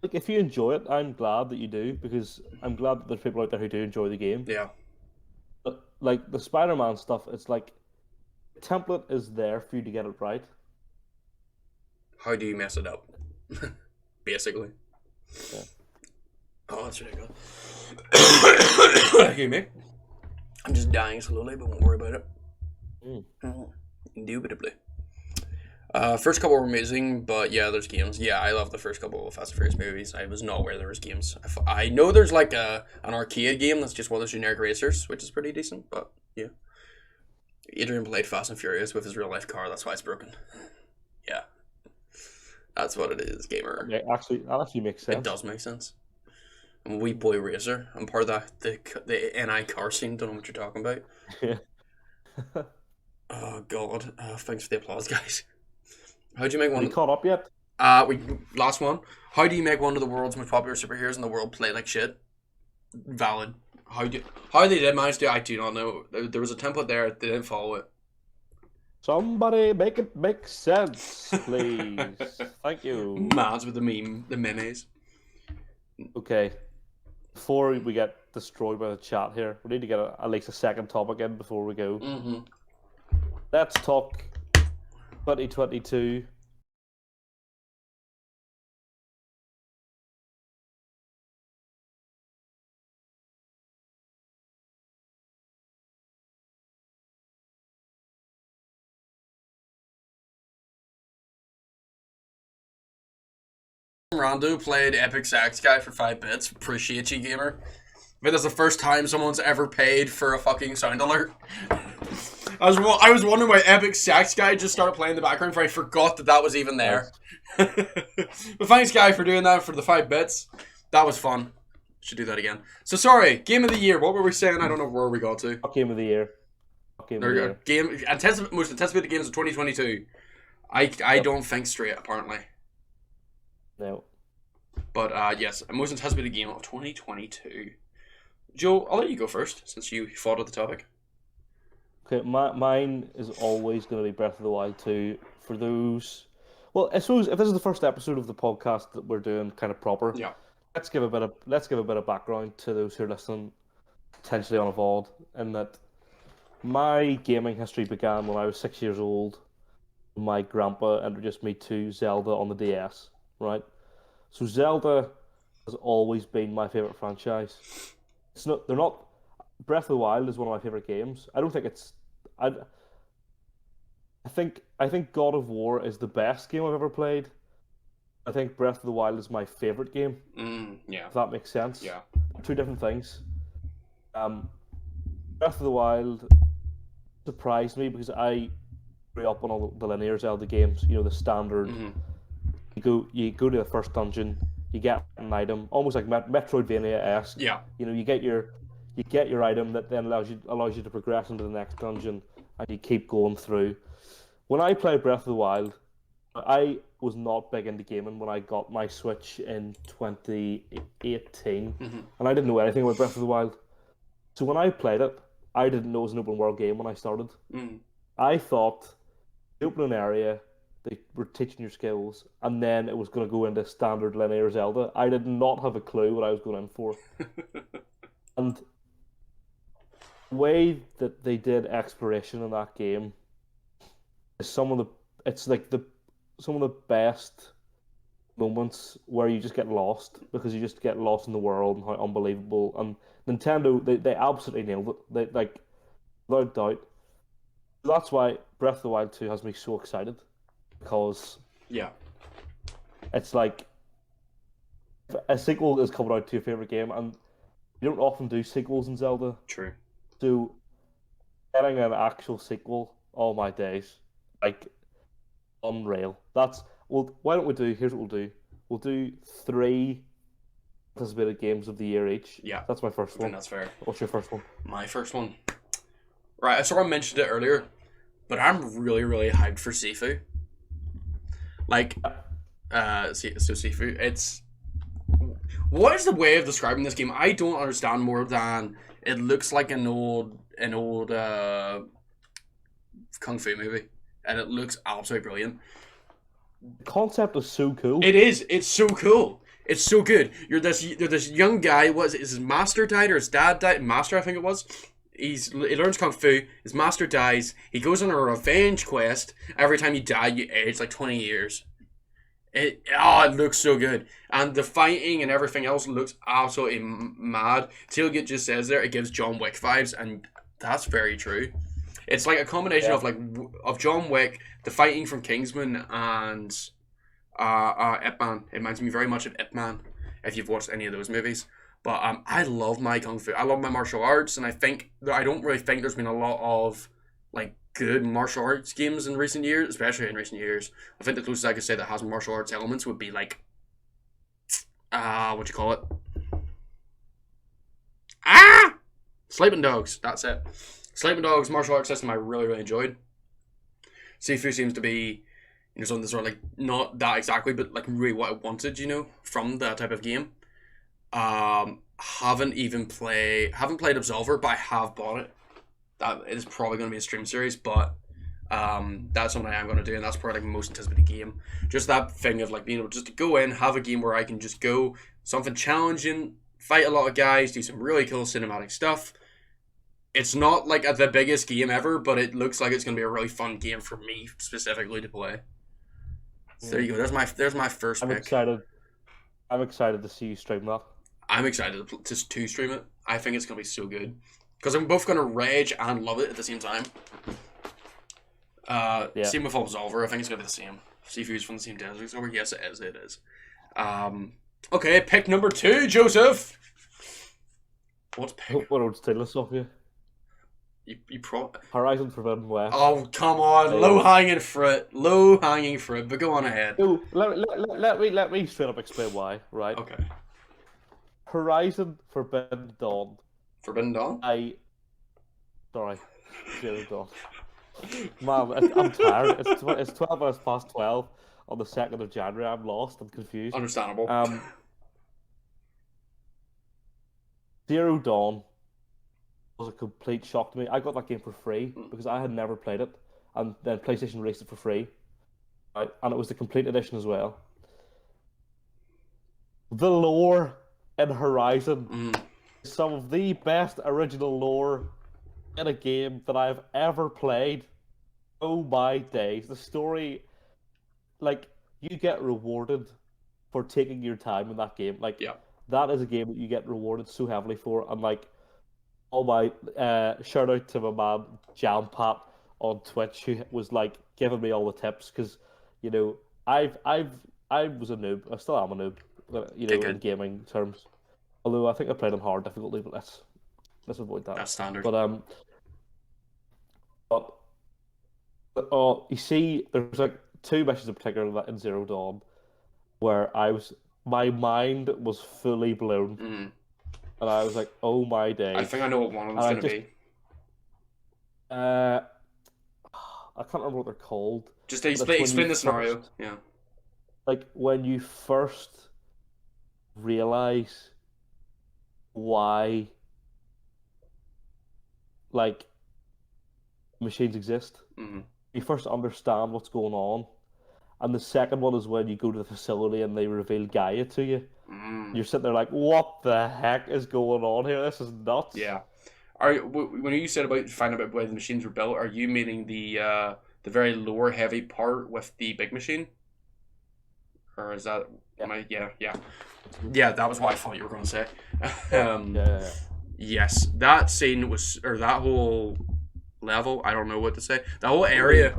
like, if you enjoy it, I'm glad that you do, because I'm glad that there's people out there who do enjoy the game. Yeah. But, like, the Spider-Man stuff, it's like, the template is there for you to get it right. How do you mess it up? Basically. Yeah. Oh, that's ridiculous. Excuse me. I'm just dying slowly, but won't worry about it. Mm. Indubitably. First couple were amazing, but yeah, there's games. Yeah, I love the first couple of Fast and Furious movies. I was not aware there was games. I know there's like an arcade game that's just one of those generic racers, which is pretty decent, but yeah. Adrian played Fast and Furious with his real life car, that's why it's broken. Yeah. That's what it is, gamer. Yeah, that actually makes sense. It does make sense. I'm a wee boy racer. I'm part of the NI car scene. Don't know what you're talking about. Yeah. Oh god. Thanks for the applause, guys. How'd you make one? Have you caught up yet? Last one. How do you make one of the world's most popular superheroes in the world play like shit? Valid. How they did manage to? I do not know. There was a template there. They didn't follow it. Somebody make it make sense, please. Thank you. Mads with the memes. Okay. Before we get destroyed by the chat here, we need to get at least a second topic in before we go. Mm-hmm. Let's talk 2022. Rondo played Epic Sax Guy for 5 bits. Appreciate you, gamer. But that's the first time someone's ever paid for a fucking sound alert. I was wondering why Epic Sax Guy just started playing in the background, for I forgot that was even there. But thanks, Guy, for doing that for the 5 bits. That was fun. Should do that again. So sorry, game of the year. What were we saying? I don't know where we got to. Game of the year. There we go. Most anticipated games of 2022. I don't think straight, apparently. No. But yes, most anticipated game of 2022. Joe, I'll let you go first since you fought at the topic. Okay, mine is always going to be Breath of the Wild 2. For those, well, I suppose if this is the first episode of the podcast that we're doing kind of proper, Yeah. let's give a bit of background to those who are listening, potentially uninvolved, in that my gaming history began when I was 6 years old. My grandpa introduced me to Zelda on the DS, right? So Zelda has always been my favorite franchise. They're not. Breath of the Wild is one of my favorite games. I don't think it's. I think God of War is the best game I've ever played. I think Breath of the Wild is my favorite game. Yeah. If that makes sense. Yeah. Two different things. Breath of the Wild surprised me because I grew up on all the linear Zelda games. You know, the standard. Mm-hmm. You go to the first dungeon, you get an item, almost like Metroidvania-esque. Yeah. You know, you get your item that then allows you to progress into the next dungeon, and you keep going through. When I played Breath of the Wild, I was not big into gaming when I got my Switch in 2018, and I didn't know anything about Breath of the Wild. So when I played it, I didn't know it was an open world game when I started. I thought the opening area, they were teaching your skills, and then it was going to go into standard linear Zelda. I did not have a clue what I was going in for. And the way that they did exploration in that game is some of the best moments where you just get lost, because you just get lost in the world and how unbelievable. And Nintendo, they absolutely nailed it. They, without doubt. That's why Breath of the Wild 2 has me so excited. Because it's like a sequel is coming out to your favorite game, and you don't often do sequels in Zelda. True. So getting an actual sequel, all my days, like unreal. Why don't we do? Here's what we'll do. We'll do 3 anticipated games of the year each. Yeah, that's my first one. That's fair. What's your first one? My first one. Right, I sort of mentioned it earlier, but I'm really, really hyped for Sifu. Like, Sifu, it's... What is the way of describing this game? I don't understand more than it looks like an old Kung Fu movie, and it looks absolutely brilliant. The concept is so cool. It is. It's so cool. It's so good. You're this young guy. Is his master died or his dad died? Master, I think it was. He learns Kung Fu. His master dies. He goes on a revenge quest. Every time you die, you age like 20 years. It looks so good. And the fighting and everything else looks absolutely mad. Tailgate just says there, it gives John Wick vibes, and That's very true. It's like a combination of of John Wick, the fighting from Kingsman, and Ip Man. It reminds me very much of Ip Man, if you've watched any of those movies. But I love my kung fu. I love my martial arts, and I don't really think there's been a lot of like good martial arts games in recent years, especially in recent years. I think the closest I could say that has martial arts elements would be like what you call it? Sleeping Dogs. That's it. Sleeping Dogs martial arts system I really, really enjoyed. Sifu seems to be, something that's sort of like not that exactly, but like really what I wanted, from that type of game. Haven't played Absolver, but I have bought it. That is probably going to be a stream series, but that's something I am going to do, and that's probably like my most anticipated game. Just that thing of like being able just to go in, have a game where I can just go something challenging, fight a lot of guys, do some really cool cinematic stuff. It's not like the biggest game ever, but it looks like it's going to be a really fun game for me specifically to play. So there you go. There's my first pick. I'm excited to see you stream that. I'm excited to stream it. I think it's going to be so good. Because I'm both going to rage and love it at the same time. Same with Absolver. I think it's going to be the same. Sifu's from the same desert. So yes, it is. It is. Okay, pick number 2, Joseph. What's pick? What old stylus off you? Horizon Forbidden West. Oh, come on. Low-hanging fruit. Low-hanging fruit. But go on ahead. No, let me straight up explain why, right? Okay. Horizon Forbidden Dawn. Forbidden Dawn? Sorry. Zero Dawn. Man, I'm tired. It's 12 minutes past 12 on the 2nd of January. I'm lost. I'm confused. Understandable. Zero Dawn was a complete shock to me. I got that game for free because I had never played it, and then PlayStation released it for free, right? And it was the complete edition as well. The lore in Horizon is some of the best original lore in a game that I've ever played. Oh my days. The story, like, you get rewarded for taking your time in that game. Like, that is a game that you get rewarded so heavily for. And, like, oh my, shout out to my man, Joemccplays on Twitch, who was, like, giving me all the tips. Because, I was a noob. I still am a noob, in gaming terms. Although I think I played on hard difficulty, but let's avoid that. That's standard. But you see, there's like 2 missions in particular in Zero Dawn where my mind was fully blown, and I was like, "Oh my days!" I think I know what one of them's going to be. I can't remember what they're called. Just explain the scenario. Yeah. Like when you first realize why, like, machines exist. You first understand what's going on, and the second one is when you go to the facility and they reveal Gaia to you. You're sitting there like, what the heck is going on here? This is nuts. Yeah. When you said about finding out why the machines were built, are you meaning the very lore heavy part with the big machine, or is that? Yeah, that was what I thought you were going to say. Yes, that scene or that whole level, I don't know what to say. That whole area,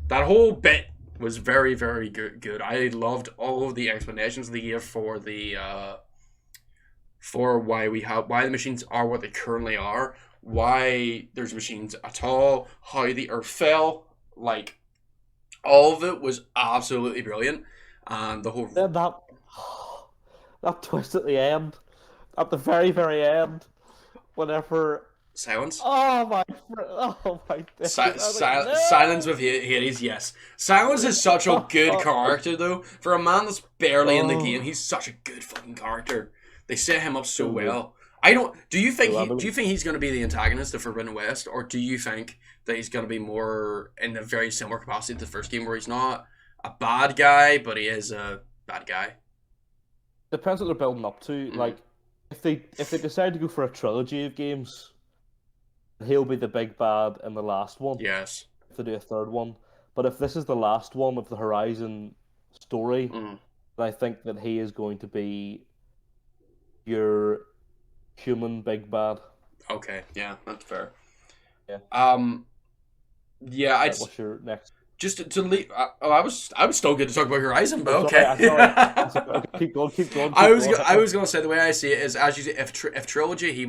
that whole bit was very, very good. I loved all of the explanations they gave for the why the machines are what they currently are, why there's machines at all, how the Earth fell. Like, all of it was absolutely brilliant, and the whole that twist at the end, at the very, very end, whenever. Silence? Oh my Silence with Hades, yes. Silence is such a good character, though. For a man that's barely in the game, he's such a good fucking character. They set him up so well. Do you think he's going to be the antagonist of Forbidden West, or do you think that he's going to be more in a very similar capacity to the first game, where he's not a bad guy, but he is a bad guy? Depends what they're building up to. Like, if they decide to go for a trilogy of games, he'll be the big bad in the last one. Yes. If they do a third one. But if this is the last one of the Horizon story, then I think that he is going to be your human big bad. Okay, yeah, that's fair. Yeah. Yeah, I'd What's your next? just to leave. I was still good to talk about Horizon, but I'm okay. sorry. Okay, keep going. I was gonna say the way I see it is, as you say, if trilogy, he's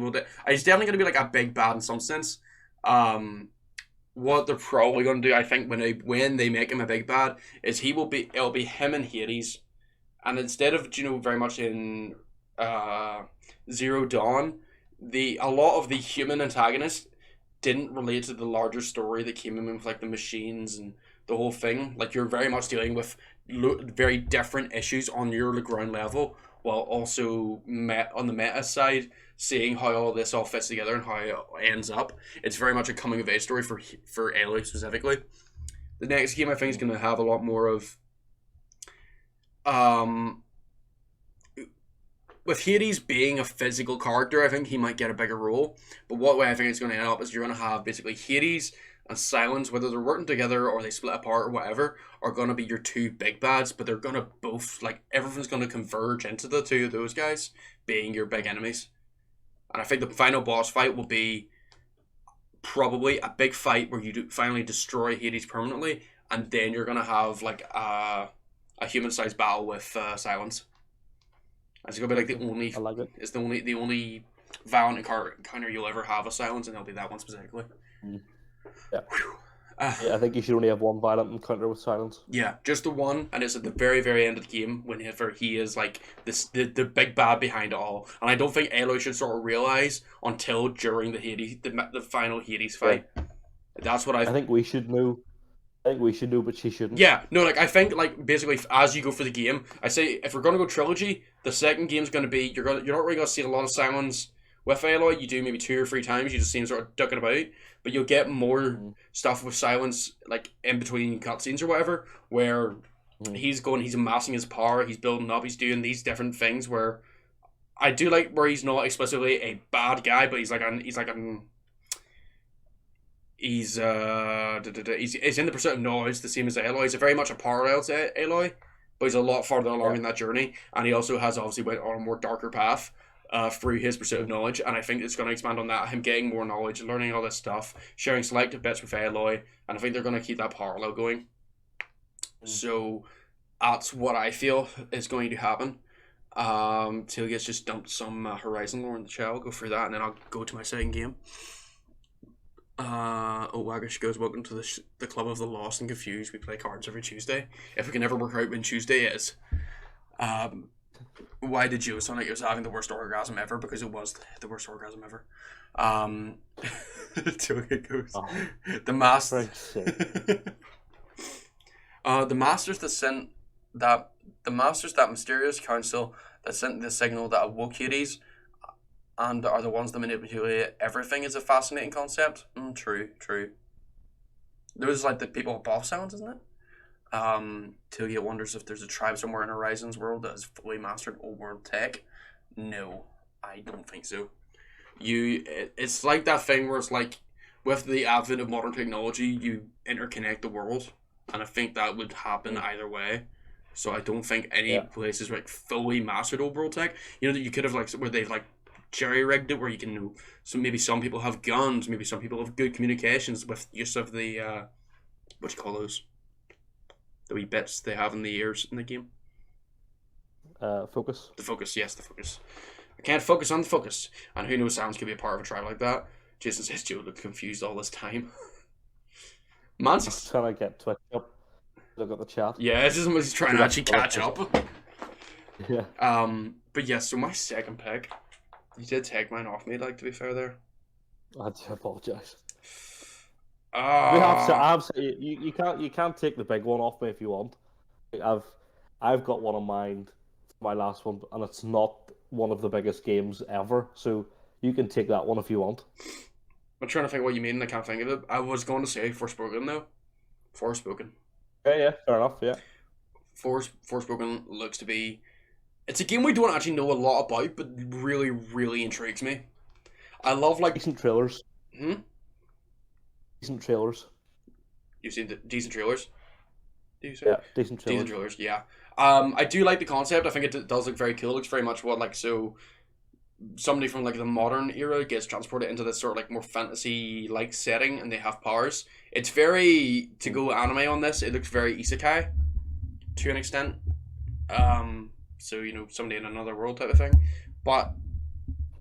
definitely gonna be like a big bad in some sense. What they're probably gonna do, I think, when they make him a big bad, is it'll be him and Hades, and instead of very much in Zero Dawn, a lot of the human antagonists didn't relate to the larger story that came in with like the machines and the whole thing. Like you're very much dealing with very different issues on your ground level, while also on the meta side, seeing how all this all fits together and how it ends up. It's very much a coming of age story for Aloy specifically. The next game I think is going to have a lot more of with Hades being a physical character, I think he might get a bigger role. But what way I think it's going to end up is you're going to have basically Hades and Silence, whether they're working together or they split apart or whatever, are going to be your two big bads. But they're going to both, like, everything's going to converge into the two of those guys being your big enemies. And I think the final boss fight will be probably a big fight where you finally destroy Hades permanently, and then you're going to have, like, a human-sized battle with Silence. It's gonna be like the only. I like it. It's the only violent encounter you'll ever have with Silence, and it'll be that one specifically. Yeah. I think you should only have one violent encounter with Silence. Yeah, just the one, and it's at the very, very end of the game when he is like the big bad behind it all. And I don't think Aloy should sort of realize until during the final Hades fight. Yeah. That's what I think we should know. I think we should do, but she shouldn't. Yeah, no, like I think like basically as you go for the game, I say if we're gonna go trilogy, the second game's gonna be you're not really gonna see a lot of Silence with Aloy. You do maybe 2 or 3 times. You just see him sort of ducking about, but you'll get more stuff with Silence like in between cutscenes or whatever, where he's amassing his power, he's building up, he's doing these different things. Where I do like where he's not explicitly a bad guy, but he's in the pursuit of knowledge, the same as Aloy. He's very much a parallel to Aloy, but he's a lot farther along in that journey, and he also has obviously went on a more darker path through his pursuit of knowledge, and I think it's going to expand on that, him getting more knowledge, learning all this stuff, sharing selective bits with Aloy, and I think they're going to keep that parallel going. So that's what I feel is going to happen. Till he gets just dumped some Horizon lore in the chat. I'll go through that, and then I'll go to my second game. Waggish goes, welcome to the club of the lost and confused. We play cards every Tuesday. If we can ever work out when Tuesday is. Why did Joe sound like it was having the worst orgasm ever? Because it was the worst orgasm ever. It goes. The master. The masters that mysterious council that sent the signal that awoke Hades and are the ones that manipulate everything is a fascinating concept. True. There was like the people above Silence, isn't it? Tillia wonders if there's a tribe somewhere in Horizon's world that has fully mastered old world tech. No, I don't think so. It's like that thing where it's like, with the advent of modern technology, you interconnect the world, and I think that would happen either way. So I don't think any places like fully mastered old world tech. You know that you could have like where they've like jerry-rigged it where you can so maybe some people have guns, maybe some people have good communications with use of the what do you call those, the wee bits they have in the ears in the game. Focus. The focus, yes, the focus. I can't focus on the focus, and who knows, Sounds could be a part of a tribe like that. Jason says Joe looked confused all this time. Man's just trying to get Twitch up. Look at the chat. Yeah, it's just he's trying to actually catch up. Yeah. But yeah, so my second pick, you did take mine off me, like, to be fair there. I do apologise. You can't take the big one off me if you want. I've got one in mind for my last one, and it's not one of the biggest games ever, so you can take that one if you want. I'm trying to think what you mean, and I can't think of it. I was going to say Forspoken, though. Forspoken. Yeah, fair enough, yeah. Forspoken looks to be... It's a game we don't actually know a lot about, but really, really intrigues me. I love, like... Decent trailers. Decent trailers. You've seen the decent trailers? Yeah, decent trailers. Decent trailers, yeah. I do like the concept. I think it does look very cool. It looks very much what, like, so... somebody from like the modern era gets transported into this sort of like more fantasy like setting, and they have powers. It's very, to go anime on this, it looks very isekai to an extent. So somebody in another world type of thing, but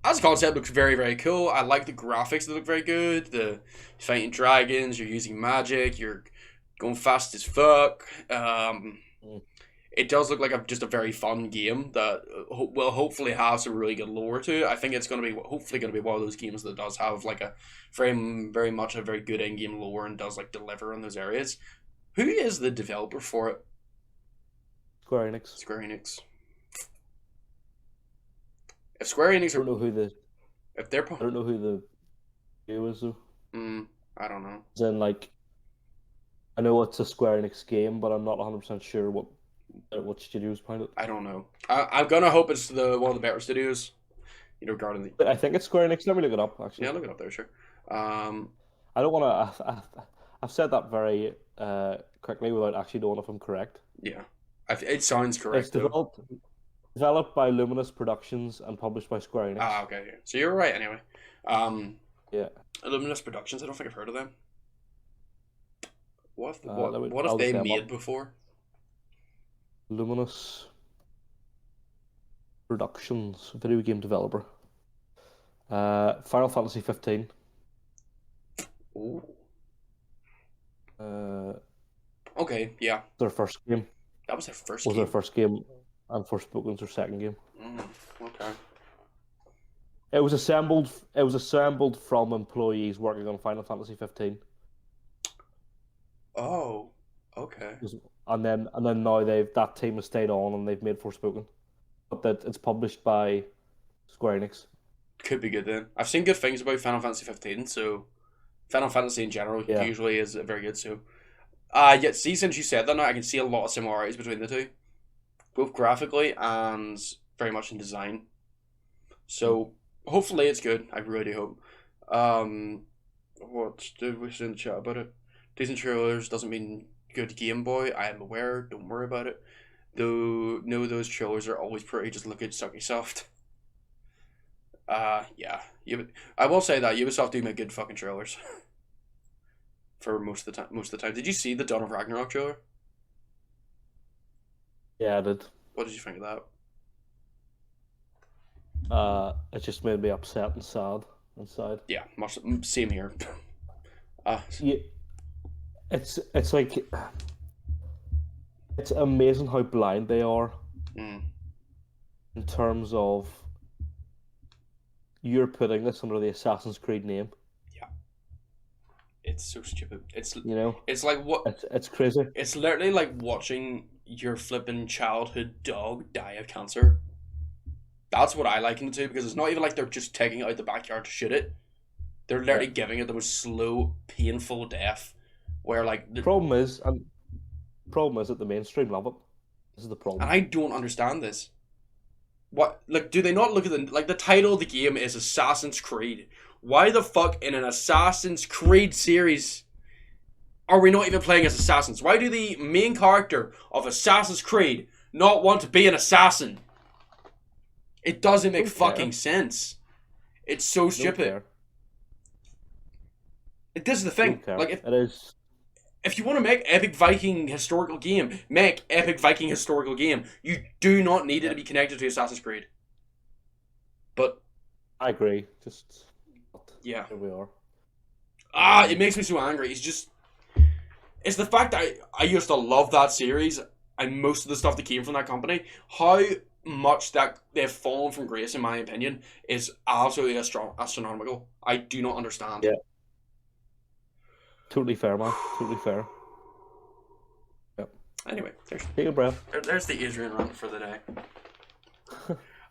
as a concept, looks very, very cool. I like the graphics; they look very good. The fighting dragons, you're using magic, you're going fast as fuck. It does look like just a very fun game that will hopefully have some really good lore to it. I think it's hopefully going to be one of those games that does have like a very much a very good in-game lore and does like deliver in those areas. Who is the developer for it? Square Enix. Square Enix. If Square Enix I don't know who the. If they're. I don't know who the. Who is though. I don't know. Then like. I know it's a Square Enix game, but I'm not 100% sure what studios behind it. I don't know. I'm gonna hope it's one of the better studios. Regarding the. I think it's Square Enix. Let me look it up. Actually. Yeah, look it up there, sure. I don't want to. I've said that very quickly without actually knowing if I'm correct. Yeah, it sounds correct. It's developed by Luminous Productions and published by Square Enix. Ah, okay. Yeah. So you're right anyway. Yeah. Luminous Productions. I don't think I've heard of them. What I'll have they just made before? Luminous Productions, video game developer. Final Fantasy 15. Ooh. Okay, yeah. Their first game. That was their first was game. Their first game, and Forspoken's their second game. Okay. It was assembled from employees working on Final Fantasy 15. Oh, okay. And then now that team has stayed on and they've made Forspoken, but that it's published by Square Enix. Could be good then. I've seen good things about Final Fantasy 15, so Final Fantasy in general usually is very good. So, yet see, since you said that now, I can see a lot of similarities between the two, both graphically and very much in design. So hopefully it's good. I really hope. What did we say in the chat about it? Decent trailers doesn't mean good Game Boy. I am aware. Don't worry about it. Though, no, those trailers are always pretty. Just look at Sucky Soft. Yeah. I will say that Ubisoft do make good fucking trailers. For most of the time. Did you see the Dawn of Ragnarok trailer? Yeah, I did. What did you think of that? It just made me upset and sad inside. Yeah, same here. Yeah, it's like it's amazing how blind they are in terms of you're putting this under the Assassin's Creed name. Yeah, it's so stupid. It's it's like what it's crazy. It's literally like watching your flipping childhood dog die of cancer. That's what I liken it to, because it's not even like they're just taking it out the backyard to shoot it. They're literally giving it the most slow, painful death. Where like the problem is that the mainstream love it. This is the problem. And I don't understand this. What, like, do they not look at the title of the game is Assassin's Creed? Why the fuck in an Assassin's Creed series are we not even playing as assassins? Why do the main character of Assassin's Creed not want to be an assassin? It doesn't make fucking sense. It's so stupid. This is the thing. Like, it is. If you want to make epic Viking historical game, make epic Viking historical game. You do not need it to be connected to Assassin's Creed. But I agree. Just here we are. It makes me so angry. It's the fact that I used to love that series and most of the stuff that came from that company. How much that they've fallen from grace, in my opinion, is absolutely astronomical. I do not understand. Yeah. Totally fair, man. Totally fair. Yep. Anyway, take a breath. There's the Adrian rant for the day.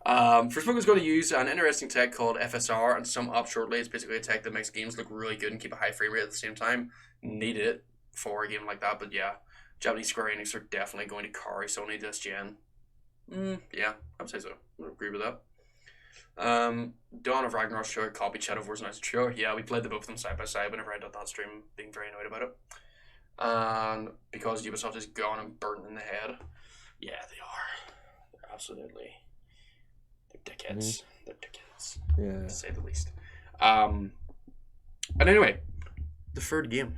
Forspoken's going to use an interesting tech called FSR, and sum up shortly, it's basically a tech that makes games look really good and keep a high frame rate at the same time. Need it for a game like that, but yeah, Japanese Square Enix are definitely going to carry Sony this gen. Yeah, I'd say so. I agree with that. Dawn of Ragnarok sure, copy Shadow of War's nice. Sure, yeah, we played the both of them side by side whenever I did that stream, being very annoyed about it. And because Ubisoft is gone and burnt in the head. Yeah, they are. They're absolutely... They're dickheads. they're ridiculous, Yeah. to say the least. And anyway, the third game.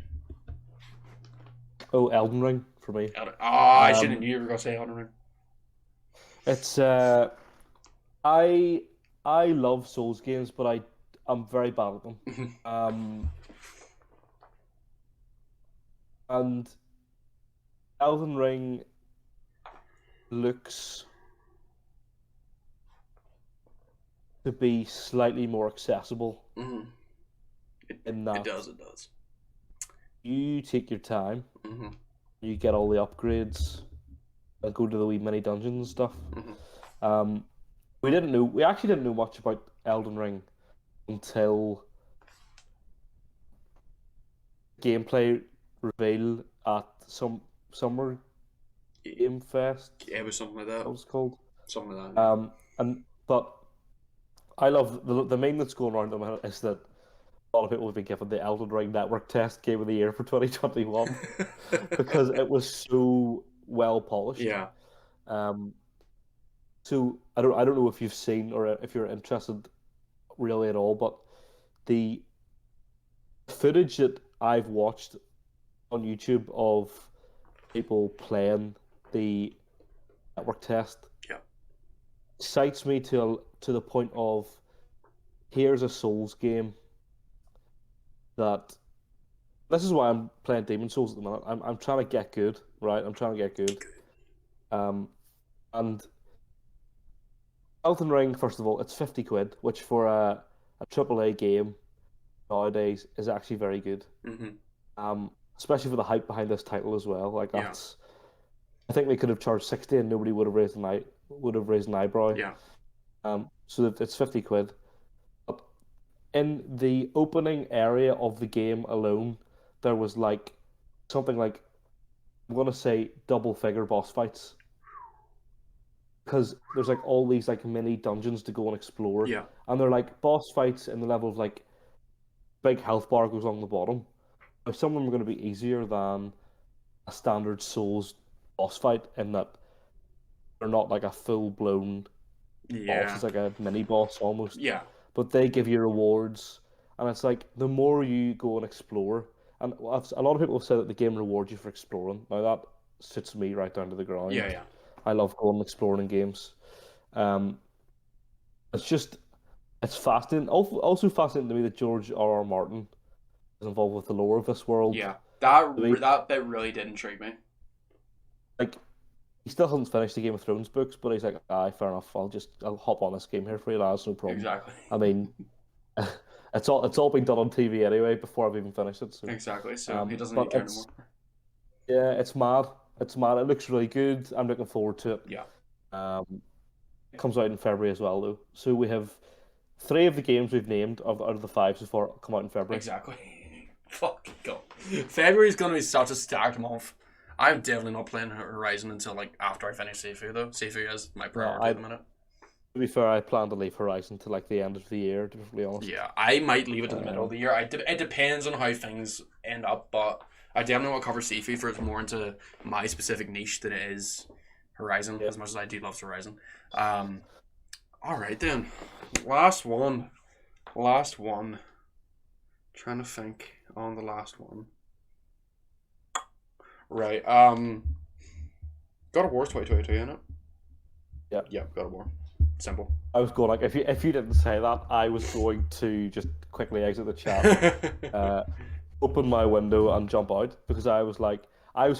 Oh, Elden Ring for me. I shouldn't have knew you were going to say Elden Ring. It's I love Souls games, but I'm very bad at them. And Elden Ring looks to be slightly more accessible. In that It does. you take your time, Mm-hmm. you get all the upgrades, and go to the wee mini dungeons and stuff. Mm-hmm. We actually didn't know much about Elden Ring until gameplay reveal at some summer game fest. Yeah, it was something like that. That was called. Something like that. But I love the meme that's going around at the minute is that a lot of people have been given the Elden Ring Network Test Game of the Year for 2021 because it was so well polished. Yeah. So I don't know if you've seen or if you're interested really at all, but the footage that I've watched on YouTube of people playing the network test excites me to the point of here's a Souls game that this is why I'm playing Demon Souls at the minute. I'm trying to get good, right? I'm trying to get good. And Elden Ring, first of all, it's 50 quid, which for a AAA game nowadays is actually very good. Especially for the hype behind this title as well. Like that's, I think they could have charged 60 and nobody would have raised an eyebrow. Yeah. So that it's 50 quid. But in the opening area of the game alone, there was like something like, I'm gonna say double figure boss fights. Because there's like all these like mini dungeons to go and explore. Yeah. And they're like boss fights in the level of like big health bar goes along the bottom. Now, some of them are going to be easier than a standard Souls boss fight in that they're not like a full blown boss. It's like a mini boss almost. Yeah. But they give you rewards, and it's like the more you go and explore, and a lot of people have said that the game rewards you for exploring. Now that suits me right down to the ground. Yeah. I love going and exploring in games. It's fascinating. Also fascinating to me that George R. R. Martin is involved with the lore of this world. Yeah, that bit really did intrigue me. Like, he still hasn't finished the Game of Thrones books, but he's like, fair enough. I'll hop on this game here for you, lads, no problem. Exactly. I mean, it's all been done on TV anyway before I've even finished it. So. Exactly. So he doesn't need to anymore. Yeah, it's mad. It looks really good. I'm looking forward to it. Yeah. It comes out in February as well, though. So we have 3 of the games we've named out of the 5 so far come out in February. Exactly. Fucking go. February's gonna be such a stacked month. I'm definitely not playing Horizon until like after I finish Sifu though. Sifu is my priority at the minute. To be fair, I plan to leave Horizon to like the end of the year, to be fully honest. Yeah, I might leave it to the middle of the year. It depends on how things end up, but I definitely want to cover Sifu for it's more into my specific niche than it is Horizon, as much as I do love Horizon. Alright then. Last one. Trying to think on the last one. Right. God of War's 2022, isn't it? Yeah. Yeah, God of War. Simple. I was going like, if you didn't say that, I was going to just quickly exit the chat, open my window and jump out, because I was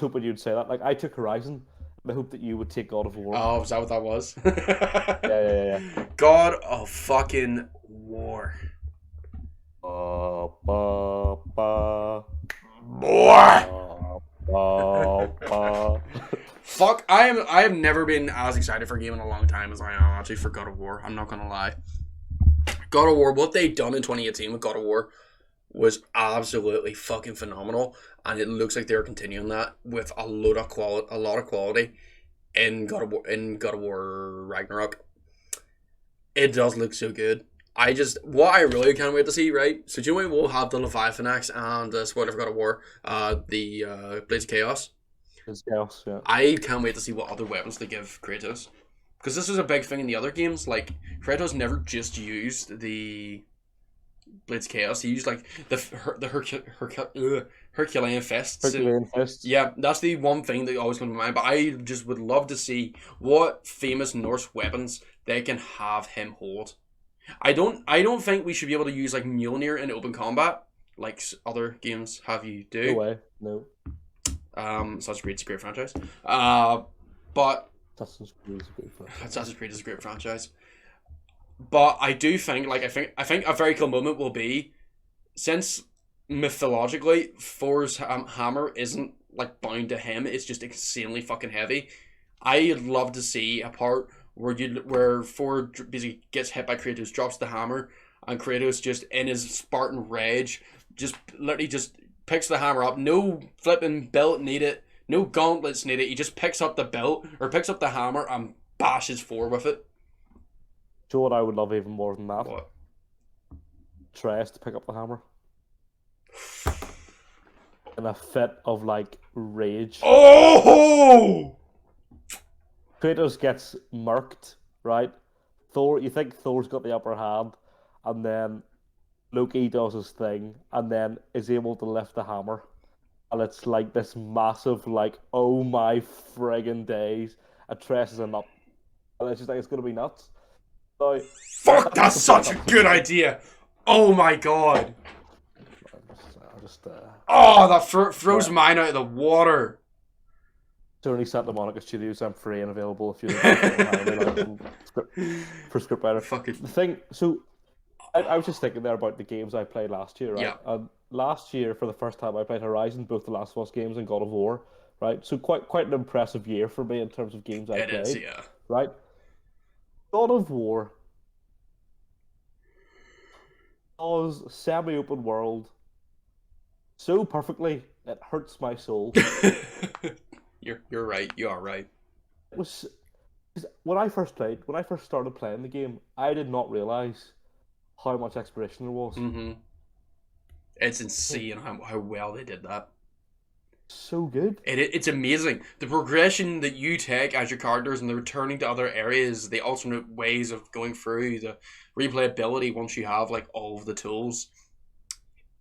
hoping you'd say that. Like, I took Horizon, and I hoped that you would take God of War. Oh, is that what that was? Yeah. God of fucking War. Fuck, I have never been as excited for a game in a long time as I am actually for God of War. I'm not gonna lie. God of War, what they done in 2018 with God of War was absolutely fucking phenomenal, and it looks like they're continuing that with a lot of quality in God of War Ragnarok. It does look so good. What I really can't wait to see, right? So do you know we'll have the Leviathan Axe and spoiler for God of War, the Blades of Chaos. Chaos, yeah. I can't wait to see what other weapons they give Kratos, because this was a big thing in the other games. Like Kratos never just used the Blades Chaos. He used like the Herculean fists. Herculean fists. Yeah, that's the one thing that always comes to mind. But I just would love to see what famous Norse weapons they can have him hold. I don't think we should be able to use like Mjolnir in open combat like other games have you do. No way. No. Assassin's Creed's a great franchise. But Assassin's Creed is a great franchise. Assassin's Creed is a great franchise. But I do think, like, I think a very cool moment will be, since mythologically Thor's hammer isn't like bound to him, it's just insanely fucking heavy. I'd love to see a part where Thor basically gets hit by Kratos, drops the hammer, and Kratos just in his Spartan rage just literally just picks the hammer up. No flipping belt needed, no gauntlets needed. He just picks up the belt or picks up the hammer and bashes Thor with it. Do you know what I would love even more than that? What? Atreus to pick up the hammer. In a fit of like rage. Oh! Kratos gets murked, right? You think Thor's got the upper hand, and then Loki does his thing, and then is able to lift the hammer. And it's like this massive, like, oh my friggin' days. Atreus is a nut. And it's just like, it's gonna be nuts. So, fuck, that's such a good idea. Oh my god. Oh, that throws mine out of the water. Sony Santa Monica Studios, I'm free and available if you're for scriptwriter. Fuck it. The thing, so I was just thinking there about the games I played last year, right? Yeah. And last year, for the first time, I played Horizon, both the Last of Us games and God of War, right? So quite an impressive year for me in terms of games I played. It is, yeah. Right? God of War was semi-open world so perfectly it hurts my soul. You're right. You are right. It was when I first started playing the game, I did not realize how much exploration there was. Mm-hmm. It's insane how well they did that. So good. It's amazing. The progression that you take as your characters and the returning to other areas, the alternate ways of going through, the replayability once you have like all of the tools.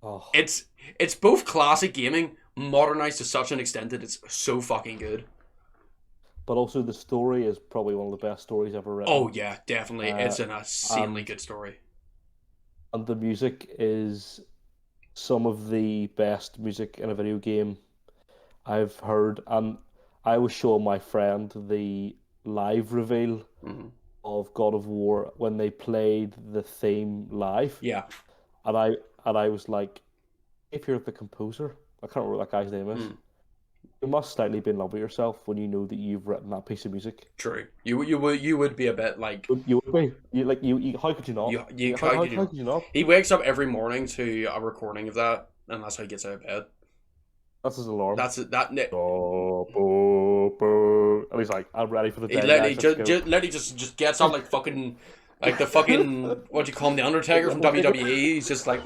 Oh. It's both classic gaming modernized to such an extent that it's so fucking good. But also the story is probably one of the best stories ever written. Oh yeah, definitely. It's an insanely good story. And the music is some of the best music in a video game I've heard. And I was showing my friend the live reveal of God of War when they played the theme live. Yeah. And I was like, if you're the composer, I can't remember what that guy's name is. You must slightly be in love with yourself when you know that you've written that piece of music. True. You would be a bit like. You would be. You how could you not? How could you not? He wakes up every morning to a recording of that, and that's how he gets out of bed. That's his alarm. That's it. That. And he's like, I'm ready for the day. He literally just gets up like fucking, like the fucking what do you call him, the Undertaker from WWE. He's just like,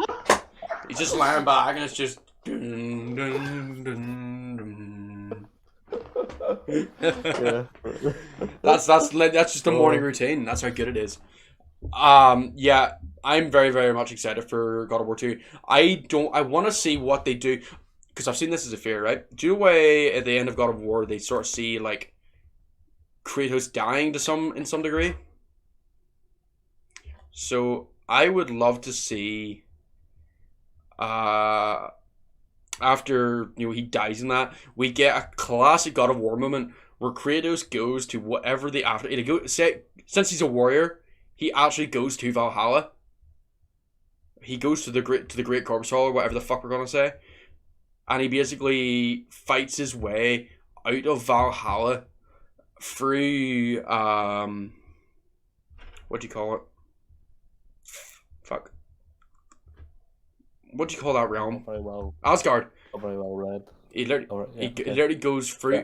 he's just lying back, and it's just. Dun, dun, dun, dun. Yeah. That's just the morning routine. That's how good it is. Yeah, I'm very, very much excited for God of War 2. I want to see what they do, because I've seen this as a fear, right? Do you know why at the end of God of War they sort of see like Kratos dying in some degree? So I would love to see after he dies in that, we get a classic God of War moment where Kratos goes to whatever the after. Since he's a warrior, he actually goes to Valhalla. He goes to the Great Corpse Hall, or whatever the fuck we're gonna say, and he basically fights his way out of Valhalla through what do you call it? Fuck. What do you call that realm? Very well. Asgard. Very well read. He literally goes through,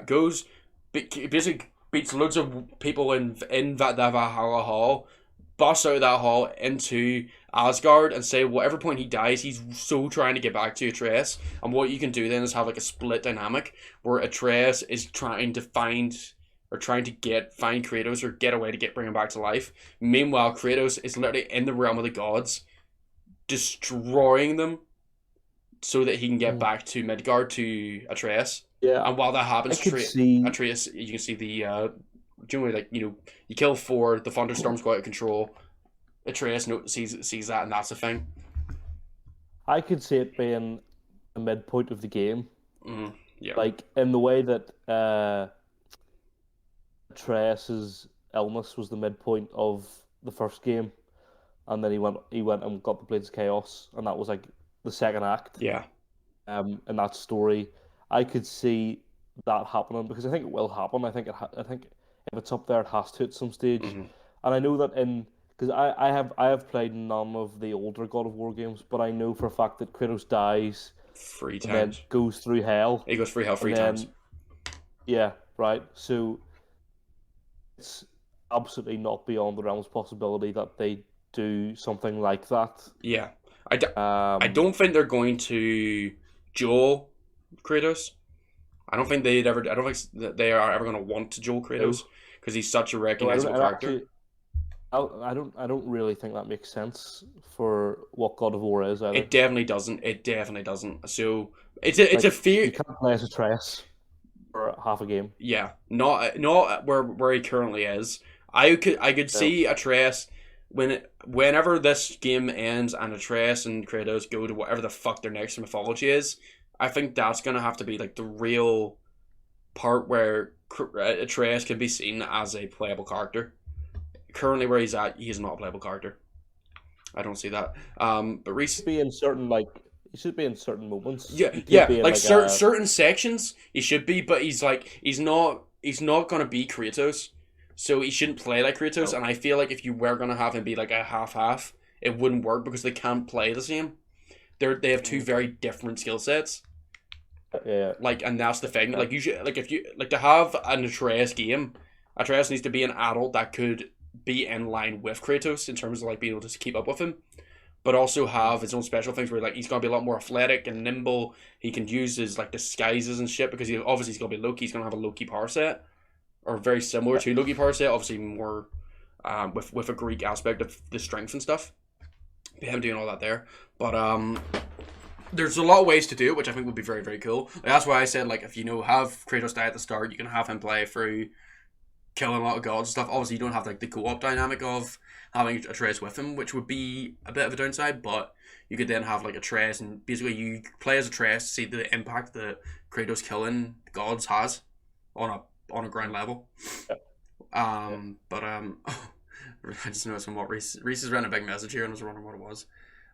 basically beats loads of people in that Valhalla hall, busts out of that hall into Asgard, and say whatever point he dies, he's so trying to get back to Atreus. And what you can do then is have like a split dynamic where Atreus is trying to find are trying to find Kratos or get a way to bring him back to life. Meanwhile, Kratos is literally in the realm of the gods, destroying them so that he can get back to Midgard, to Atreus. Yeah. And while that happens, I could see Atreus, you can see the generally, like, you kill Thor, the thunderstorms go out of control. Atreus sees that, and that's the thing. I could see it being the midpoint of the game. Yeah. Like, in the way that Atreus's illness was the midpoint of the first game, and then he went and got the Blades of Chaos, and that was like the second act. Yeah. In that story, I could see that happening, because I think it will happen. I think if it's up there, it has to at some stage. And I know that because I have played none of the older God of War games, but I know for a fact that Kratos dies 3 times. And then goes through hell. He goes through hell 3 times. Yeah, right. So it's absolutely not beyond the realm's possibility that they do something like that. Yeah. I don't think they're going to Joel Kratos. I don't think they are ever going to want to Joel Kratos, because he's such a recognizable character. I don't really think that makes sense for what God of War is either. It definitely doesn't. So it's a fear. You can't play as Atreus for half a game. Yeah, not where he currently is. I could see Atreus whenever this game ends and Atreus and Kratos go to whatever the fuck their next mythology is. I think that's gonna have to be like the real part where Atreus can be seen as a playable character. Currently, where he's at, he is not a playable character. I don't see that. But recently, he should be in certain moments. Yeah. Like certain sections, he should be, but he's not gonna be Kratos, so he shouldn't play like Kratos. No. And I feel like if you were gonna have him be like a half, it wouldn't work, because they can't play the same. They have 2 very different skill sets. Yeah. Like, and that's the thing. Like, if you to have an Atreus game, Atreus needs to be an adult that could be in line with Kratos in terms of like being able to keep up with him, but also have his own special things where like he's gonna be a lot more athletic and nimble. He can use his like disguises and shit, because he's gonna be Loki. He's gonna have a Loki power set, or very similar to Loki power set. Obviously more with a Greek aspect of the strength and stuff. Be him doing all that there, but there's a lot of ways to do it, which I think would be very, very cool. Like, that's why I said, like, if have Kratos die at the start, you can have him play through killing a lot of gods and stuff. Obviously, you don't have like the co-op dynamic of having Atreus with him, which would be a bit of a downside, but you could then have like Atreus, and basically you play as Atreus to see the impact that Kratos killing gods has on a ground level. But I just noticed what Reese has written a big message here, and I was wondering what it was.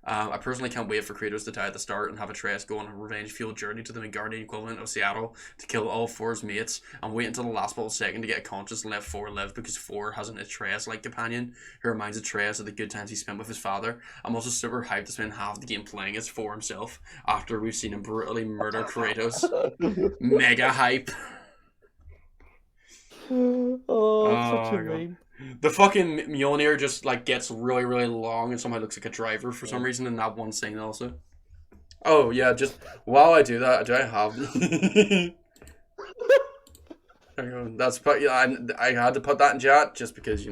I personally can't wait for Kratos to die at the start and have Atreus go on a revenge-fueled journey to the Midgardian equivalent of Seattle to kill all Thor's mates, and wait until the last possible second to get conscious and let Thor live, because Thor has an Atreus-like companion who reminds Atreus of the good times he spent with his father. I'm also super hyped to spend half the game playing as Thor himself after we've seen him brutally murder Kratos. Mega hype. Such a meme. The fucking Mjolnir just like gets really, really long and somehow looks like a driver for some reason in that one scene also. Oh yeah, just while I do that, do I have? That's I had to put that in chat just because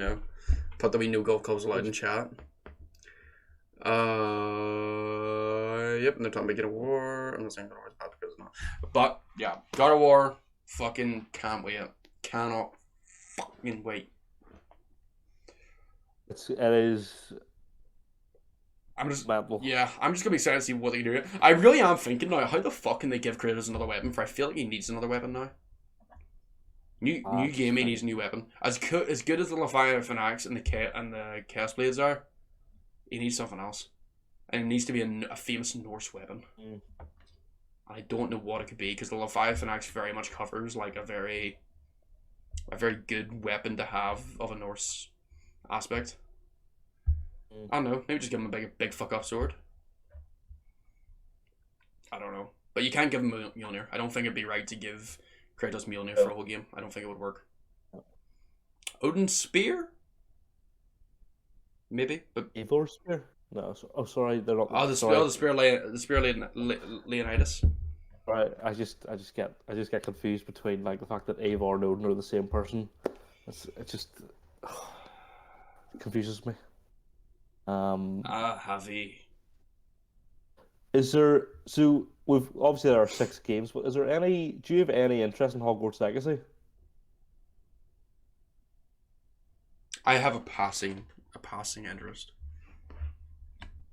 put the wee no golf clubs allowed in chat. Yep, and they're talking about God of War. I'm not saying God of War is bad because it's not, but yeah, God of War, fucking can't wait. Cannot fucking wait. It is. I'm just mental. Yeah, I'm just gonna be excited to see what they do. I really am thinking now, how the fuck can they give Kratos another weapon? For I feel like he needs another weapon now. New game, he needs a new weapon. As good as the Leviathan axe and the Chaos Blades are, he needs something else, and it needs to be a famous Norse weapon. I don't know what it could be, because the Leviathan axe very much covers like a very good weapon to have of a Norse aspect. I don't know. Maybe just give him a big fuck off sword. I don't know. But you can't give him Mjolnir. I don't think it'd be right to give Kratos Mjolnir for a whole game. I don't think it would work. Odin's spear? Maybe, but Eivor spear? No, sorry, they're not. The spear Leonidas. Right, I just get confused between like the fact that Eivor and Odin are the same person. It just confuses me. Heavy. Is there we've obviously there are 6 games, but is there any? Do you have any interest in Hogwarts Legacy? I have a passing interest.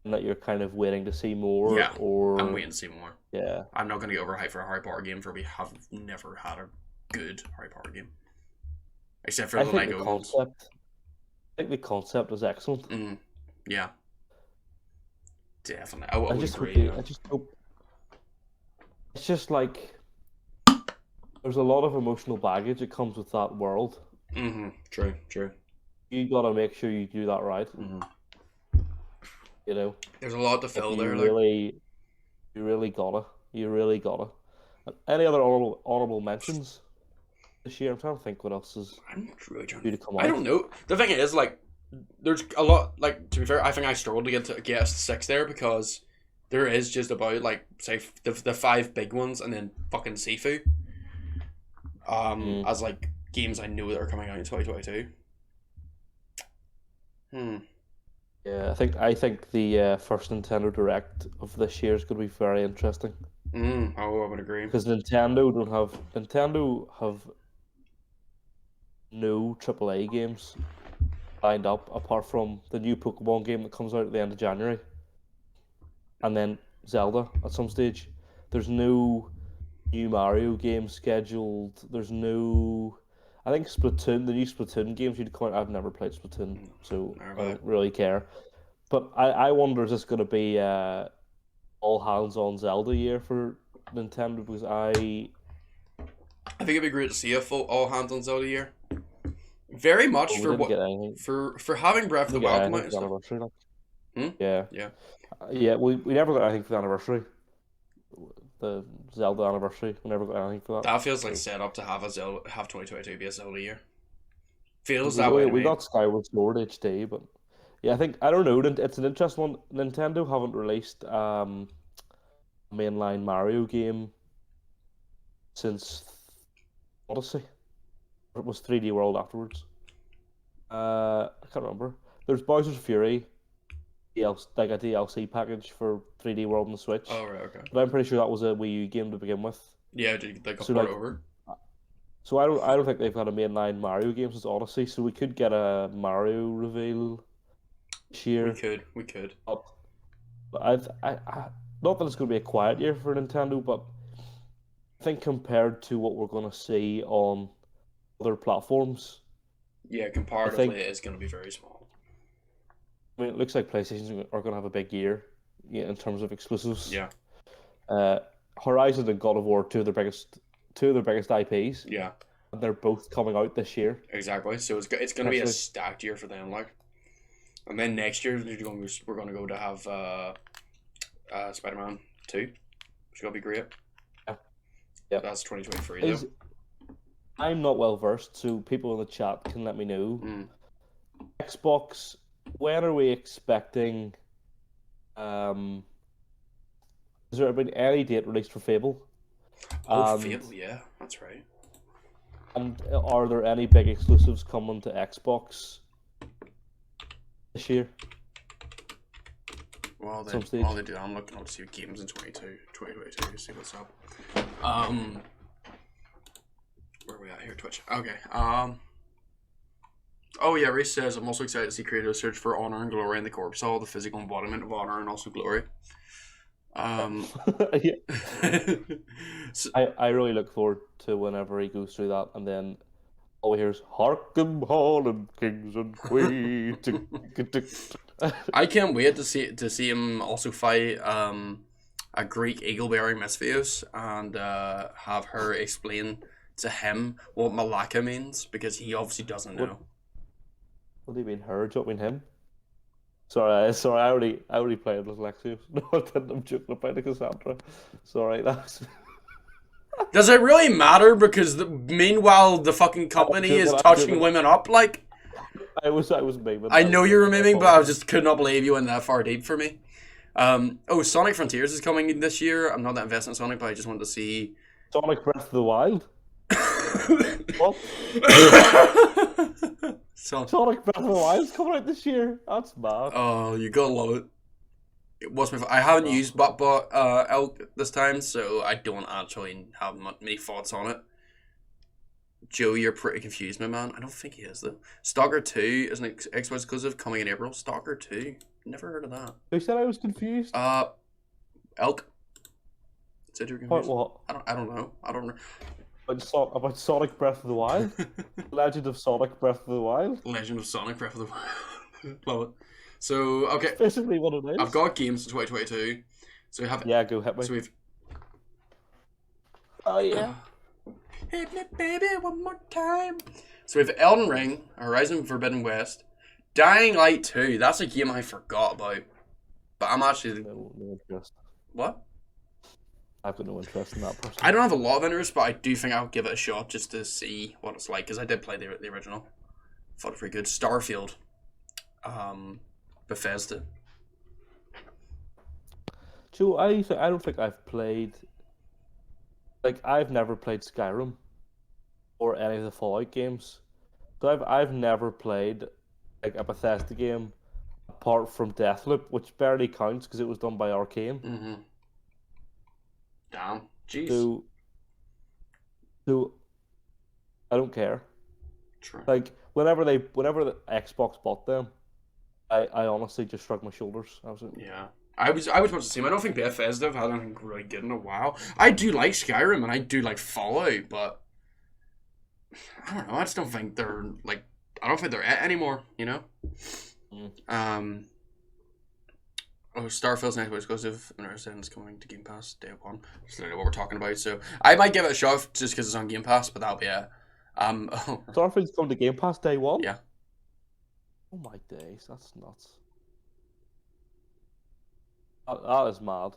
And that you're kind of waiting to see more, Yeah, or I'm waiting to see more. Yeah, I'm not going to get overhyped for a Harry Potter game, for we have never had a good Harry Potter game, except for the Lego ones. I think the concept is excellent. Yeah, definitely. I would just agree. I just hope. It's just like there's a lot of emotional baggage that comes with that world. True. You gotta make sure you do that right. You know, there's a lot to fill there. You really gotta. Any other honourable mentions this year? I'm trying to think what else is due to come out. I don't know. The thing is, like, there's a lot. Like, to be fair, I think I struggled to get 6 there because there is just about, like, say the 5 big ones and then fucking Sifu. As like games I know that are coming out in 2022. Yeah, I think the first Nintendo Direct of this year is going to be very interesting. I would agree. Because Nintendo have no AAA games lined up apart from the new Pokemon game that comes out at the end of January, and then Zelda at some stage. There's no new Mario game scheduled. There's no. I think Splatoon, the new Splatoon games you'd come out. I've never played Splatoon, so I don't really care. But I wonder, is this going to be all hands on Zelda year for Nintendo? Because I think it'd be great to see a full all hands on Zelda year. Very much for what for having Breath of the Wild come out and stuff. Anniversary, like. Yeah. We never got anything for the anniversary. The Zelda anniversary. We never got anything for that. That feels like set up to have 2022 be a Zelda year. Feels that way. We got Skyward Sword HD, but yeah, I don't know. It's an interesting one. Nintendo haven't released a mainline Mario game since Odyssey. It was 3D World afterwards. I can't remember. There's Bowser's Fury, like a DLC package for 3D World on the Switch. Oh, right, okay. But I'm pretty sure that was a Wii U game to begin with. Yeah, they got brought over. So I don't think they've had a mainline Mario game since Odyssey. So we could get a Mario reveal this year. We could. But I not that it's going to be a quiet year for Nintendo, but I think compared to what we're going to see on other platforms, yeah, comparatively, it is going to be very small. I mean, it looks like PlayStation are going to have a big year, in terms of exclusives. Yeah. Horizon and God of War, two of their biggest IPs. Yeah. And they're both coming out this year. Exactly. So it's going to be a stacked year for them, like. And then next year we're going to go to have Spider-Man 2, which is going to be great. Yeah. That's 2023 though. I'm not well versed, so people in the chat can let me know. Xbox, when are we expecting? Has there been any date released for Fable? Fable, yeah, that's right. And are there any big exclusives coming to Xbox this year? Well, they do. I'm looking up to see games in 2022 to see what's up. Where are we at here? Twitch. Okay. Oh yeah, Reese says, I'm also excited to see creators search for honor and glory in the corpse, all the physical embodiment of honor and also glory. I really look forward to whenever he goes through that, and then all we hear is "Harken, Holland, kings and queens." I can't wait to see him also fight a Greek eagle-bearing Misfios and have her explain to him what Malaka means, because he obviously doesn't know. What do you mean her? Do you mean him? Sorry, I already played with Lexi. No, I didn't. I'm joking about the Cassandra. Sorry, that's. Does it really matter? Because meanwhile, the fucking company is touching women up. Like, I was memeing. I know you were memeing, but I just could not believe you went that far deep for me. Sonic Frontiers is coming this year. I'm not that invested in Sonic, but I just wanted to see. Sonic Breath of the Wild. What? Sonic Breath of the Wild's coming out this year. That's mad. Oh, you gotta love it. I haven't used Botbot Elk this time, so I don't actually have many thoughts on it. Joe, you're pretty confused, my man. I don't think he is, though. Stalker 2 is an Xbox exclusive coming in April. Stalker 2? Never heard of that. Who said I was confused? Elk. Said you were confused. What? I don't know. About Sonic Breath of the Wild? Legend of Sonic Breath of the Wild? Legend of Sonic Breath of the Wild. Love it. So, okay. That's basically what it is. I've got games in 2022. So we have... Yeah, go hit me. So we've... Oh, yeah. Hit me, baby, one more time. So we have Elden Ring, Horizon Forbidden West, Dying Light 2. That's a game I forgot about. But I'm actually... No interest. What? I've got no interest in that person. I don't have a lot of interest, but I do think I'll give it a shot just to see what it's like, because I did play the original. Thought it pretty good. Starfield. Bethesda. Joe, I don't think I've played... Like, I've never played Skyrim or any of the Fallout games. So I've never played like a Bethesda game apart from Deathloop, which barely counts because it was done by Arcane. Mm-hmm. Damn. Jeez. So I don't care. True. Like, whenever the Xbox bought them, I honestly just shrugged my shoulders. Yeah. I was about to say, I don't think Bethesda have had anything really good in a while. I do like Skyrim and I do like Fallout, but I don't know. I just don't think they're like. I don't think they're it anymore. You know. Starfield's next exclusive. And it's coming to Game Pass day one. Just don't know what we're talking about. So I might give it a shot just because it's on Game Pass, but that'll be it. Starfield's coming to Game Pass day one. Yeah. Oh my days, that's nuts. That is mad.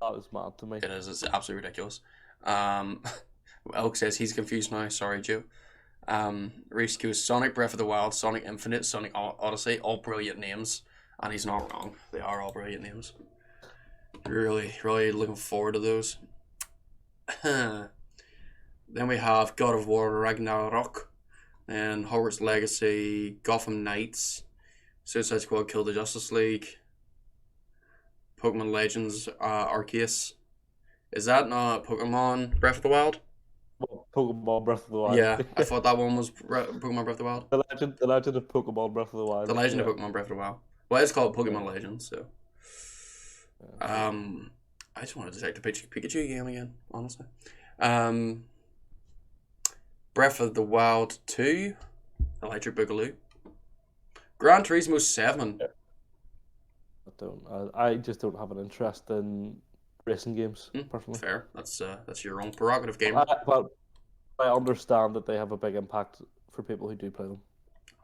That is mad to me. It is. It's absolutely ridiculous. Elk says he's confused now. Sorry, Joe. Reese Q is Sonic Breath of the Wild, Sonic Infinite, Sonic Odyssey, all brilliant names. And he's not wrong. They are all brilliant names. Really, really looking forward to those. Then we have God of War Ragnarok, and Hogwarts Legacy, Gotham Knights, Suicide Squad Kill the Justice League, Pokemon Legends Arceus. Is that not Pokemon Breath of the Wild? Pokemon Breath of the Wild. Yeah, I thought that one was Pokemon Breath of the Wild. The Legend of Pokemon Breath of the Wild. The Legend of Pokemon Breath of the Wild. Well, it's called Pokemon Legends, so. I just wanted to take the Pikachu game again, honestly. Breath of the Wild 2, Electric Boogaloo. Gran Turismo 7. I just don't have an interest in racing games, personally. Fair. That's your own prerogative, gamer. But I understand that they have a big impact for people who do play them.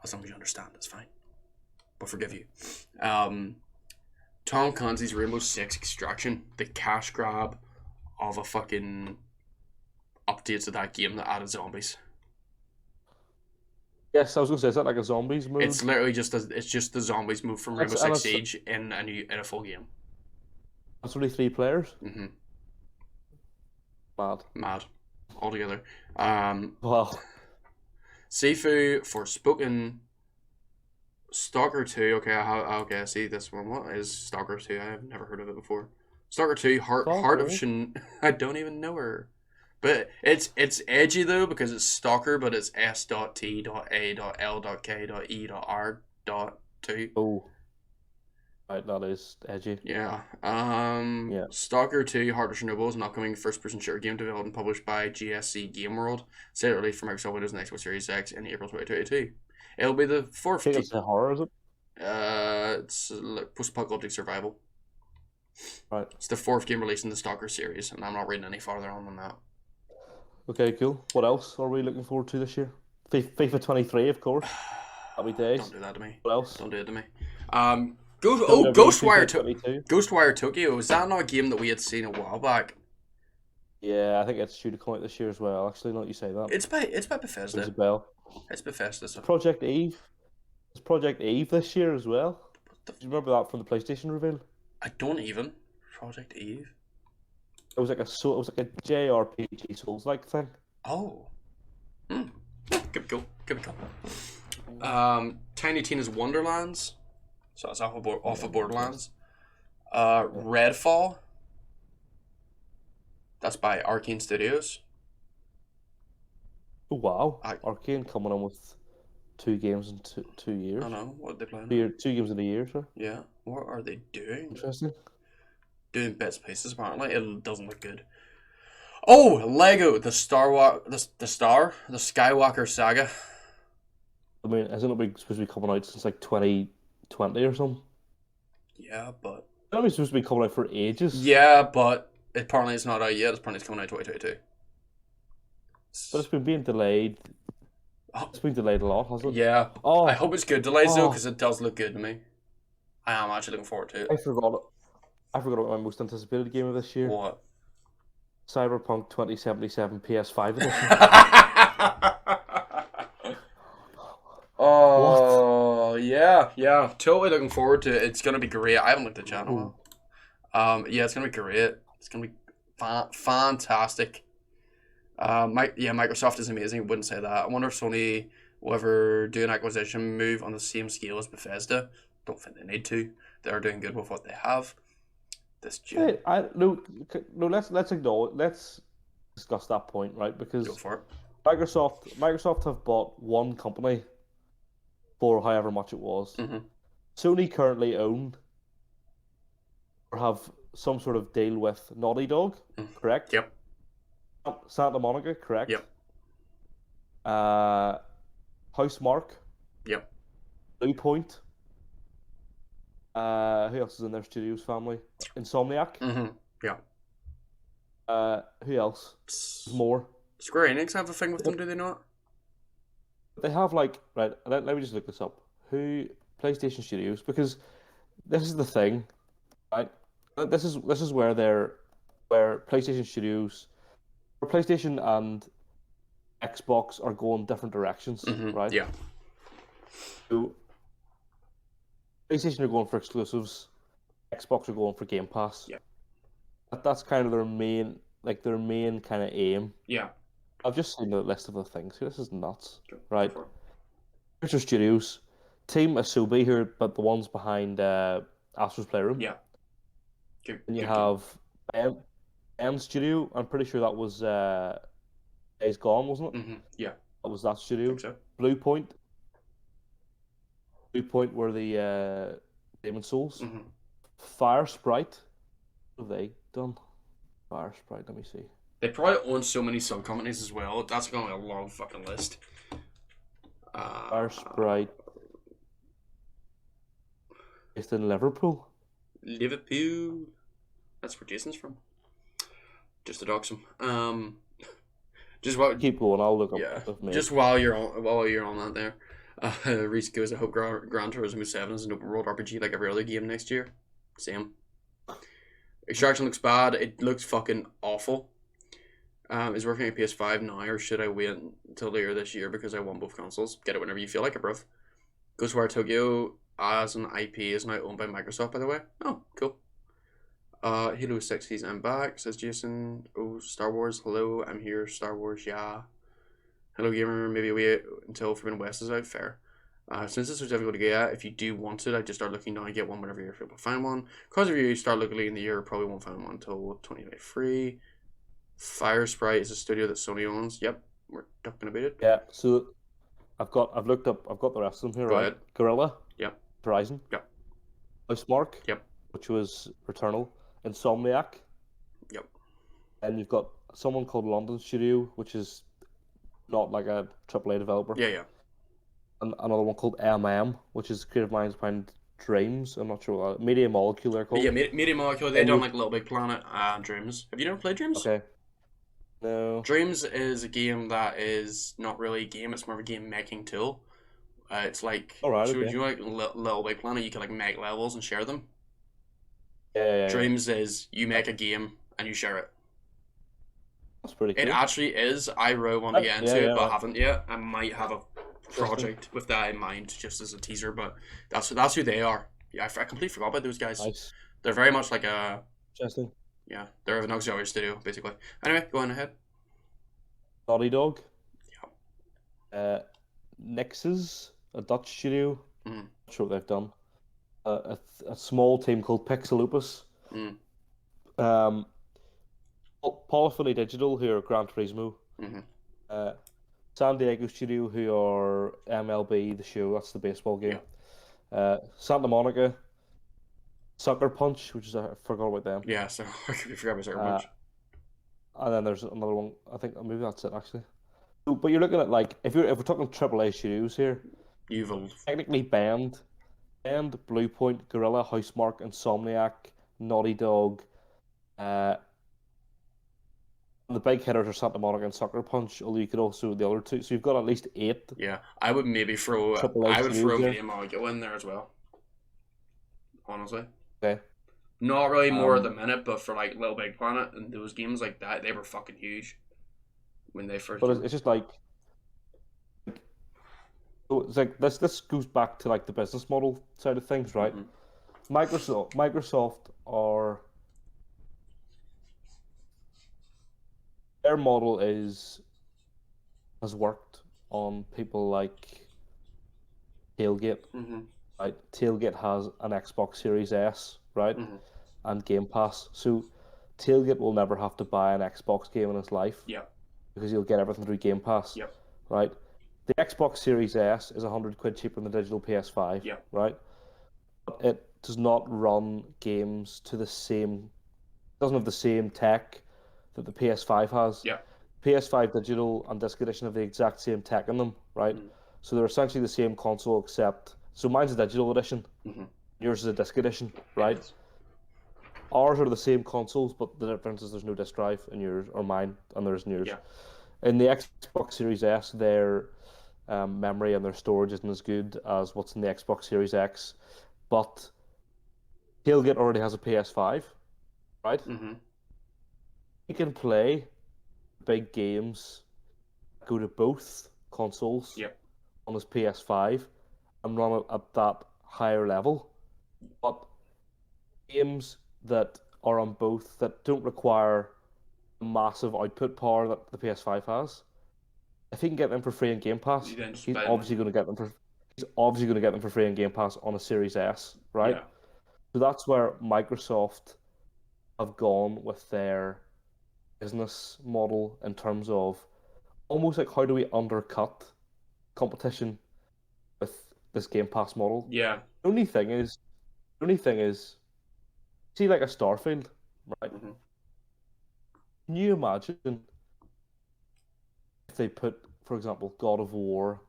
As long as you understand, that's fine. We'll forgive you. Tom Clancy's Rainbow Six Extraction, the cash grab of a fucking update to that game that added zombies. Yes, I was gonna say, is that like a zombies mode? It's literally just the zombies move from Rainbow Six Siege in a full game. That's only 3 players. Mm-hmm. Mad. Altogether. Well, Sifu Forspoken. Stalker 2. Okay, I see this one. What is Stalker 2? I have never heard of it before. Stalker 2, Heart of Shin. I don't even know her. But it's edgy though because it's Stalker, but it's S.T.A.L.K.E.R.2. Oh, right, that is edgy. Yeah. Yeah. Stalker 2, Heart of Chernobyl is an upcoming first-person shooter game developed and published by GSC Game World. Set released for Microsoft Windows and Xbox Series X in April 2022. It'll be the fourth. I think it's a horror, is it? It's post-apocalyptic survival. Right. It's the 4th game released in the Stalker series, and I'm not reading any farther on than that. Okay, cool. What else are we looking forward to this year? FIFA 23, of course. Happy days. Don't do that to me. What else? Don't do it to me. Ghostwire Tokyo. Is that not a game that we had seen a while back? Yeah, I think it's due to come out this year as well. Actually, not you say that. It's by Bethesda. Rings a bell. It's Bethesda. So. Project Eve. It's Project Eve this year as well. Do you remember that from the PlayStation reveal? I don't even. Project Eve. It was like a JRPG Souls-like thing. Oh. Could be cool. Tiny Tina's Wonderlands. So it's off of Borderlands. Redfall. That's by Arcane Studios. Oh, wow. Arcane coming on with 2 games in 2 years. I don't know. What are they playing? 2 games in a year, sir. Yeah. What are they doing? Interesting. Doing bits and pieces, apparently. It doesn't look good. Oh, Lego, the Skywalker Saga. I mean, isn't it supposed to be coming out since like 2020 or something? Yeah, but... I know it's supposed to be coming out for ages. Yeah, but apparently it's not out yet. Apparently it's coming out 2022. But it's been being delayed. It's been delayed a lot, hasn't it? Yeah. Oh, I hope it's good delays though, because it does look good to me. I am actually looking forward to it. I forgot about my most anticipated game of this year. What? Cyberpunk 2077 PS5 edition. Oh, yeah. Totally looking forward to it. It's going to be great. I haven't looked at chat in a while. Yeah, it's going to be great. It's going to be fantastic. Microsoft is amazing. I wouldn't say that. I wonder if Sony will ever do an acquisition move on the same scale as Bethesda. Don't think they need to. They're doing good with what they have. Let's discuss that point, right? Because go for it. Microsoft have bought one company for however much it was. Mm-hmm. Sony currently own or have some sort of deal with Naughty Dog, correct? Yep. Santa Monica, correct? Yep. Housemark. Yep. Blue Point. Who else is in their studios family? Insomniac. Mm-hmm. Yeah. Who else? More. Square Enix have a thing with them, do they not? They have right. Let me just look this up. Who PlayStation Studios? Because this is the thing, right? This is where PlayStation Studios, or PlayStation and Xbox are going different directions, right? Yeah. So PlayStation are going for exclusives. Xbox are going for Game Pass. Yeah. That's kind of their main kind of aim. Yeah. I've just seen the list of the things. This is nuts, right? Picture Studios, Team Asobi here, but the ones behind Astro's Playroom. Yeah. And you have M Studio. I'm pretty sure that was Days Gone, wasn't it? Mm-hmm. Yeah. That was that studio. I think so. Blue Point were the Demon Souls. Mm-hmm. Fire Sprite. What have they done? Fire Sprite, let me see. They probably own so many sub companies as well. That's going to be a long fucking list. Fire Sprite. Based in Liverpool. Liverpool. That's where Jason's from. Just to dox him. Keep going. I'll look up. Yeah. Stuff, mate. Just while you're on that there, Reese goes. I hope Gran Turismo 7 is an open world RPG like every other game next year. Same. Extraction looks bad. It looks fucking awful. Is working on PS5 now, or should I wait until later this year because I want both consoles? Get it whenever you feel like it, bruv. Ghostwire Tokyo as an IP is now owned by Microsoft, by the way. Oh, cool. Halo 6 season, I'm back, says Jason. Oh, Star Wars, hello, I'm here. Star Wars, yeah. Hello, gamer. Maybe wait until Forbidden West is out. Fair. Since this was difficult to get, if you do want it, I just start looking now and get one whenever you're able to find one. Because if you start looking late in the year, probably won't find one until 2023. Fire Sprite is a studio that Sony owns. Yep, we're talking about it. Yeah, so I've got the rest of them here, Go right? ahead. Gorilla. Yep. Horizon. Yep. Housemark. Yep. Which was Returnal. Insomniac. Yep. And you've got someone called London Studio, which is not like a AAA developer. Yeah. And another one called which is Creative Minds Behind Dreams. I'm not sure what that. Media Molecule they're called. Yeah, Media Molecule. They done like Little Big Planet and Dreams. Have you never played Dreams? Okay. No. Dreams is a game that is not really a game. It's more of a game making tool. It's like, you like Little Big Planet, you can like make levels and share them. Yeah. Dreams is you make a game and you share it. That's pretty cool. It actually is. I really want to get into it, but haven't yet. I might have a project with that in mind, just as a teaser. But that's who they are. Yeah, I completely forgot about those guys. Nice. They're very much like a Interesting. yeah. They're an auxiliary studio basically. Anyway, go on ahead. Naughty Dog. Yeah. Nix's, a Dutch studio. Mm. Not sure what they've done. A small team called Pixelopus. Mm. Polyphony Digital, who are Gran Turismo. Mm-hmm. San Diego Studio, who are MLB, the show. That's the baseball game. Yeah. Santa Monica, Sucker Punch, which is I forgot about them. Yeah, so I could forget about Sucker Punch. And then there's another one. I think maybe that's it actually. So, but you're looking at like if we're talking AAA studios here, technically Bend, Bluepoint, Gorilla, Housemarque, Insomniac, Naughty Dog, the big hitters are Santa Monica and Sucker Punch. Although you could also the other two, so you've got at least 8. Yeah, I would maybe throw Media Molecule in there as well. Honestly. Okay. Not really more at the minute, but for like Little Big Planet and those games like that, they were fucking huge when they first. But it's just like it's like this goes back to like the business model side of things, right? Mm-hmm. Microsoft are their model has worked on people like Tailgate. Mm-hmm. Right? Tailgate has an Xbox Series S, right? Mm-hmm. And Game Pass. So Tailgate will never have to buy an Xbox game in his life. Yeah. Because he'll get everything through Game Pass. Yep. Right? The Xbox Series S is £100 cheaper than the digital PS5. Yeah. Right? But it does not run games to the same doesn't have the same tech that the PS5 has. Yeah. PS5 digital and disc edition have the exact same tech in them, right? Mm. So they're essentially the same console except so mine's a digital edition, yours is a disc edition, right? Yes. Ours are the same consoles, but the difference is there's no disc drive in yours or mine, and there's in yours. Yeah. In the Xbox Series S, their memory and their storage isn't as good as what's in the Xbox Series X, but Tailgate already has a PS5, right? Mm-hmm. He can play big games, go to both consoles on his PS5 and run it at that higher level. But games that are on both that don't require massive output power that the PS5 has, if he can get them for free in Game Pass, he's obviously going to get them for free in Game Pass on a Series S, right? Yeah. So that's where Microsoft have gone with their business model in terms of almost like how do we undercut competition with this Game Pass model. Yeah. The only thing is, see like a Starfield, right? Mm-hmm. Can you imagine if they put, for example, God of War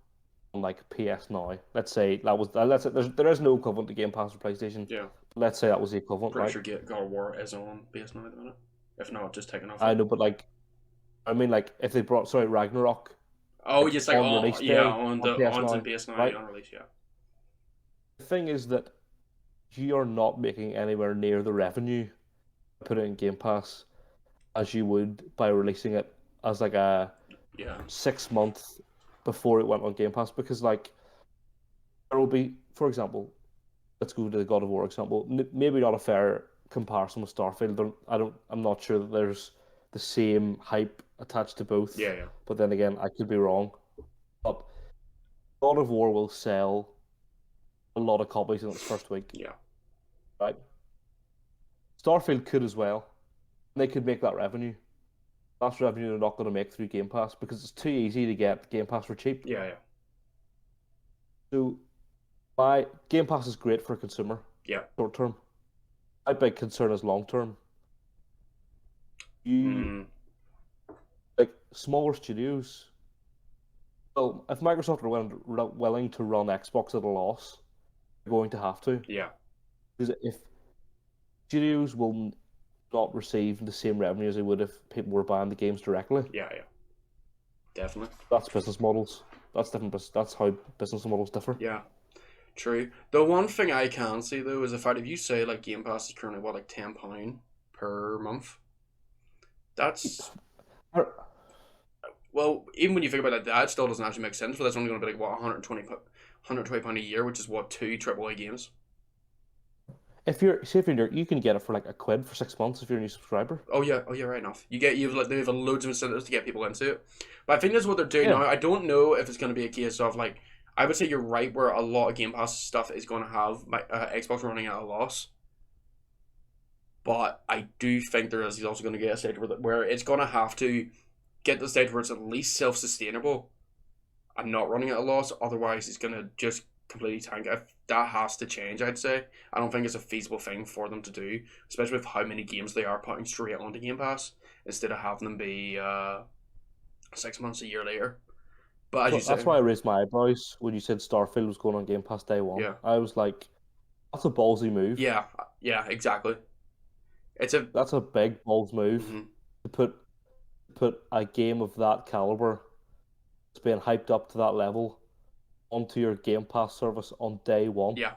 on like PS Now? Let's say there is no equivalent to Game Pass for PlayStation. Yeah. Let's say that was the equivalent. Pretty sure God of War is on PS Now at the minute. If not, just taking off. I know, but like, I mean, like if they brought Ragnarok. Oh, yes, like on release day, on PS Now right? On release, yeah. The thing is that you are not making anywhere near the revenue put it in Game Pass as you would by releasing it as like a 6 month before it went on Game Pass, because like there will be, for example, let's go to the God of War example, maybe not a fair comparison with Starfield. I'm not sure that there's the same hype attached to both. Yeah. But then again, I could be wrong. But God of War will sell a lot of copies in its first week. Yeah. Right? Starfield could as well. They could make that revenue. That's revenue they're not going to make through Game Pass because it's too easy to get Game Pass for cheap. Yeah. So, Game Pass is great for a consumer. Yeah. Short term. My big concern is long term. Like smaller studios. Well, if Microsoft are willing to run Xbox at a loss, they're going to have to. Yeah. Because if studios will not receive the same revenue as they would if people were buying the games directly. Yeah. Definitely. That's business models. That's different. That's how business models differ. Yeah. True. The one thing I can see though is the fact if you say like Game Pass is currently like £10 per month, that's well, even when you think about that still doesn't actually make sense. But that's only going to be like what £120 a year, which is what 2 AAA games. if you're you can get it for like £1 for 6 months if you're a new subscriber. Oh yeah, right enough. They have loads of incentives to get people into it. But I think that's what they're doing Yeah. now. I don't know if it's going to be a case of like I would say you're right where a lot of Game Pass stuff is going to have Xbox running at a loss. But I do think there is also going to get a stage where it's going to have to get to the stage where it's at least self-sustainable and not running at a loss. Otherwise, it's going to just completely tank. That has to change, I'd say. I don't think it's a feasible thing for them to do, especially with how many games they are putting straight onto Game Pass instead of having them be 6 months, a year later. But as you said, that's why I raised my eyebrows when you said Starfield was going on Game Pass day one. Yeah. I was like, that's a ballsy move. Yeah, exactly. That's a big balls move to put a game of that caliber, it's being hyped up to that level, onto your Game Pass service on day one. Yeah,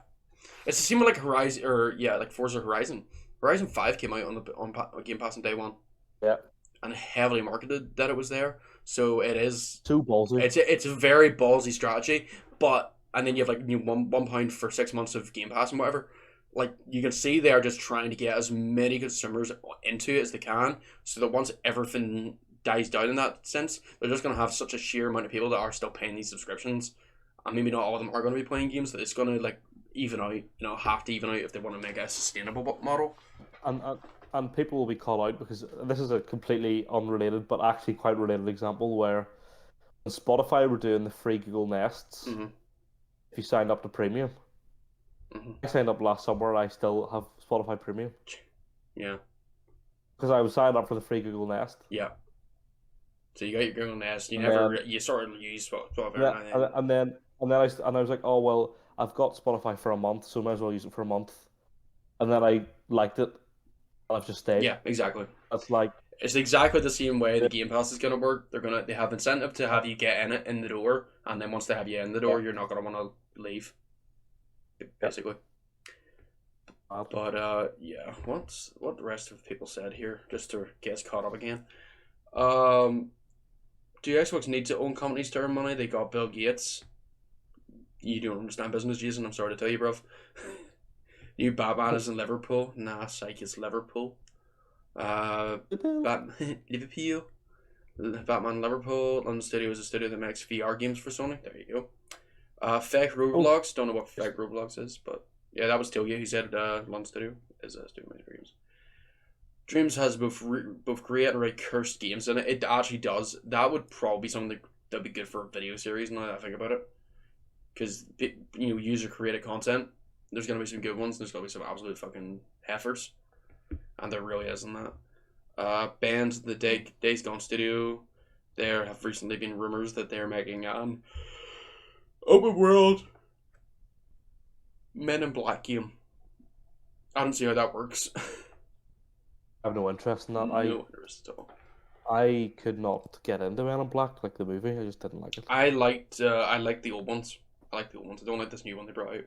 it's the same with like Horizon like Forza Horizon. Horizon 5 came out on Game Pass on day one. Yeah, and heavily marketed that it was there. So it is too ballsy. It's a very ballsy strategy, and then you have like £1 for 6 months of Game Pass and whatever. Like you can see they are just trying to get as many consumers into it as they can, so that once everything dies down in that sense, they're just gonna have such a sheer amount of people that are still paying these subscriptions, and maybe not all of them are going to be playing games. That it's gonna like even out, have to even out if they want to make a sustainable model. And people will be called out because this is a completely unrelated but actually quite related example where when Spotify were doing the free Google Nests, if you signed up to Premium, I signed up last summer and I still have Spotify Premium. Yeah. Because I was signed up for the free Google Nest. Yeah. So you got your Google Nest. You sort of use Spotify. Yeah, and then I was like, oh well, I've got Spotify for a month, so I might as well use it for a month. And then I liked it. I've just stayed. Yeah, exactly. That's like it's exactly the same way the Game Pass is gonna work. They have incentive to have you get in the door, and then once they have you in the door, you're not gonna want to leave. Basically. But yeah, what the rest of people said here, just to get us caught up again. Do Xbox need to own companies to earn money? They got Bill Gates. You don't understand business, Jason. I'm sorry to tell you, bruv. New Batman is in Liverpool. Nah, psych, it's Liverpool. Liverpool. Batman Liverpool. London Studio is a studio that makes VR games for Sony. There you go. Fake Roblox. Don't know what Fake Roblox is, but yeah, that was Tilgia. He said London Studio is a studio making games. Dreams has both great and really cursed games in it. It actually does. That would probably be something that'd be good for a video series now that I think about it. Because, user created content. There's going to be some good ones. There's going to be some absolute fucking heifers. And there really is in that. Band, the Days Gone Studio. There have recently been rumors that they're making an open world Men in Black game. I don't see how that works. I have no interest in that. No interest at all. I could not get into Men in Black, like the movie. I just didn't like it. I liked the old ones. I don't like this new one they brought out.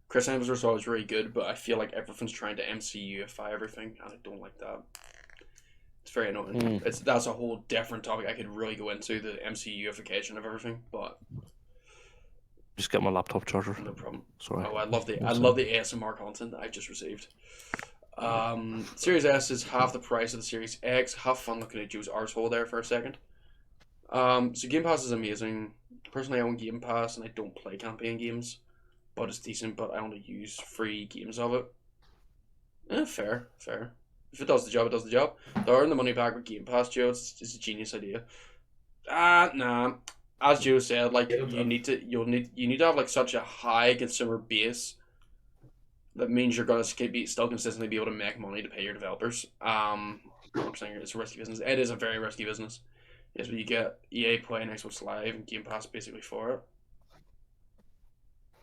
Chris Hemsworth was really good, but I feel like everyone's trying to MCUify everything, and I don't like that. It's very annoying. That's a whole different topic. I could really go into the MCUification of everything, but just get my laptop charger. No problem. Sorry. Oh, I love the ASMR content that I just received. Series S is half the price of the Series X. Have fun looking at Joe's arsehole there for a second. So Game Pass is amazing. Personally, I own Game Pass and I don't play campaign games, but it's decent. But I only use free games of it. Fair. If it does the job, it does the job. To earn the money back with Game Pass, Joe, it's a genius idea. Nah. As Joe said, like you need to have like such a high consumer base. That means you're gonna still consistently be able to make money to pay your developers. I'm saying it's a risky business. It is a very risky business. Yes, but you get EA Play and Xbox Live and Game Pass basically for it.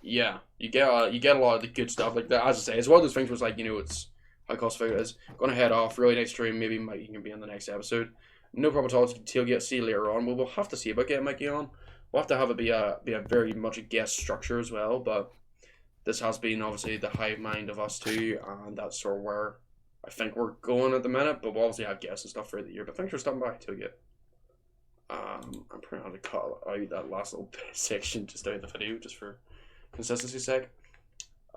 Yeah, you get a lot of the good stuff like that. As I say, it's one of those things where it's like it's high cost figure. It's gonna head off. Really nice stream. Maybe Mikey can be on the next episode. No problem at all. Tailgate see you later on. We'll have to see about getting Mikey on. We'll have to have it be a very much a guest structure as well, but. This has been obviously the hive mind of us two, and that's sort of where I think we're going at the minute. But we'll obviously have guests and stuff for the year. But thanks for stopping by, Tailgate. I'm pretty happy to cut out that last little section just out of the video, just for consistency's sake.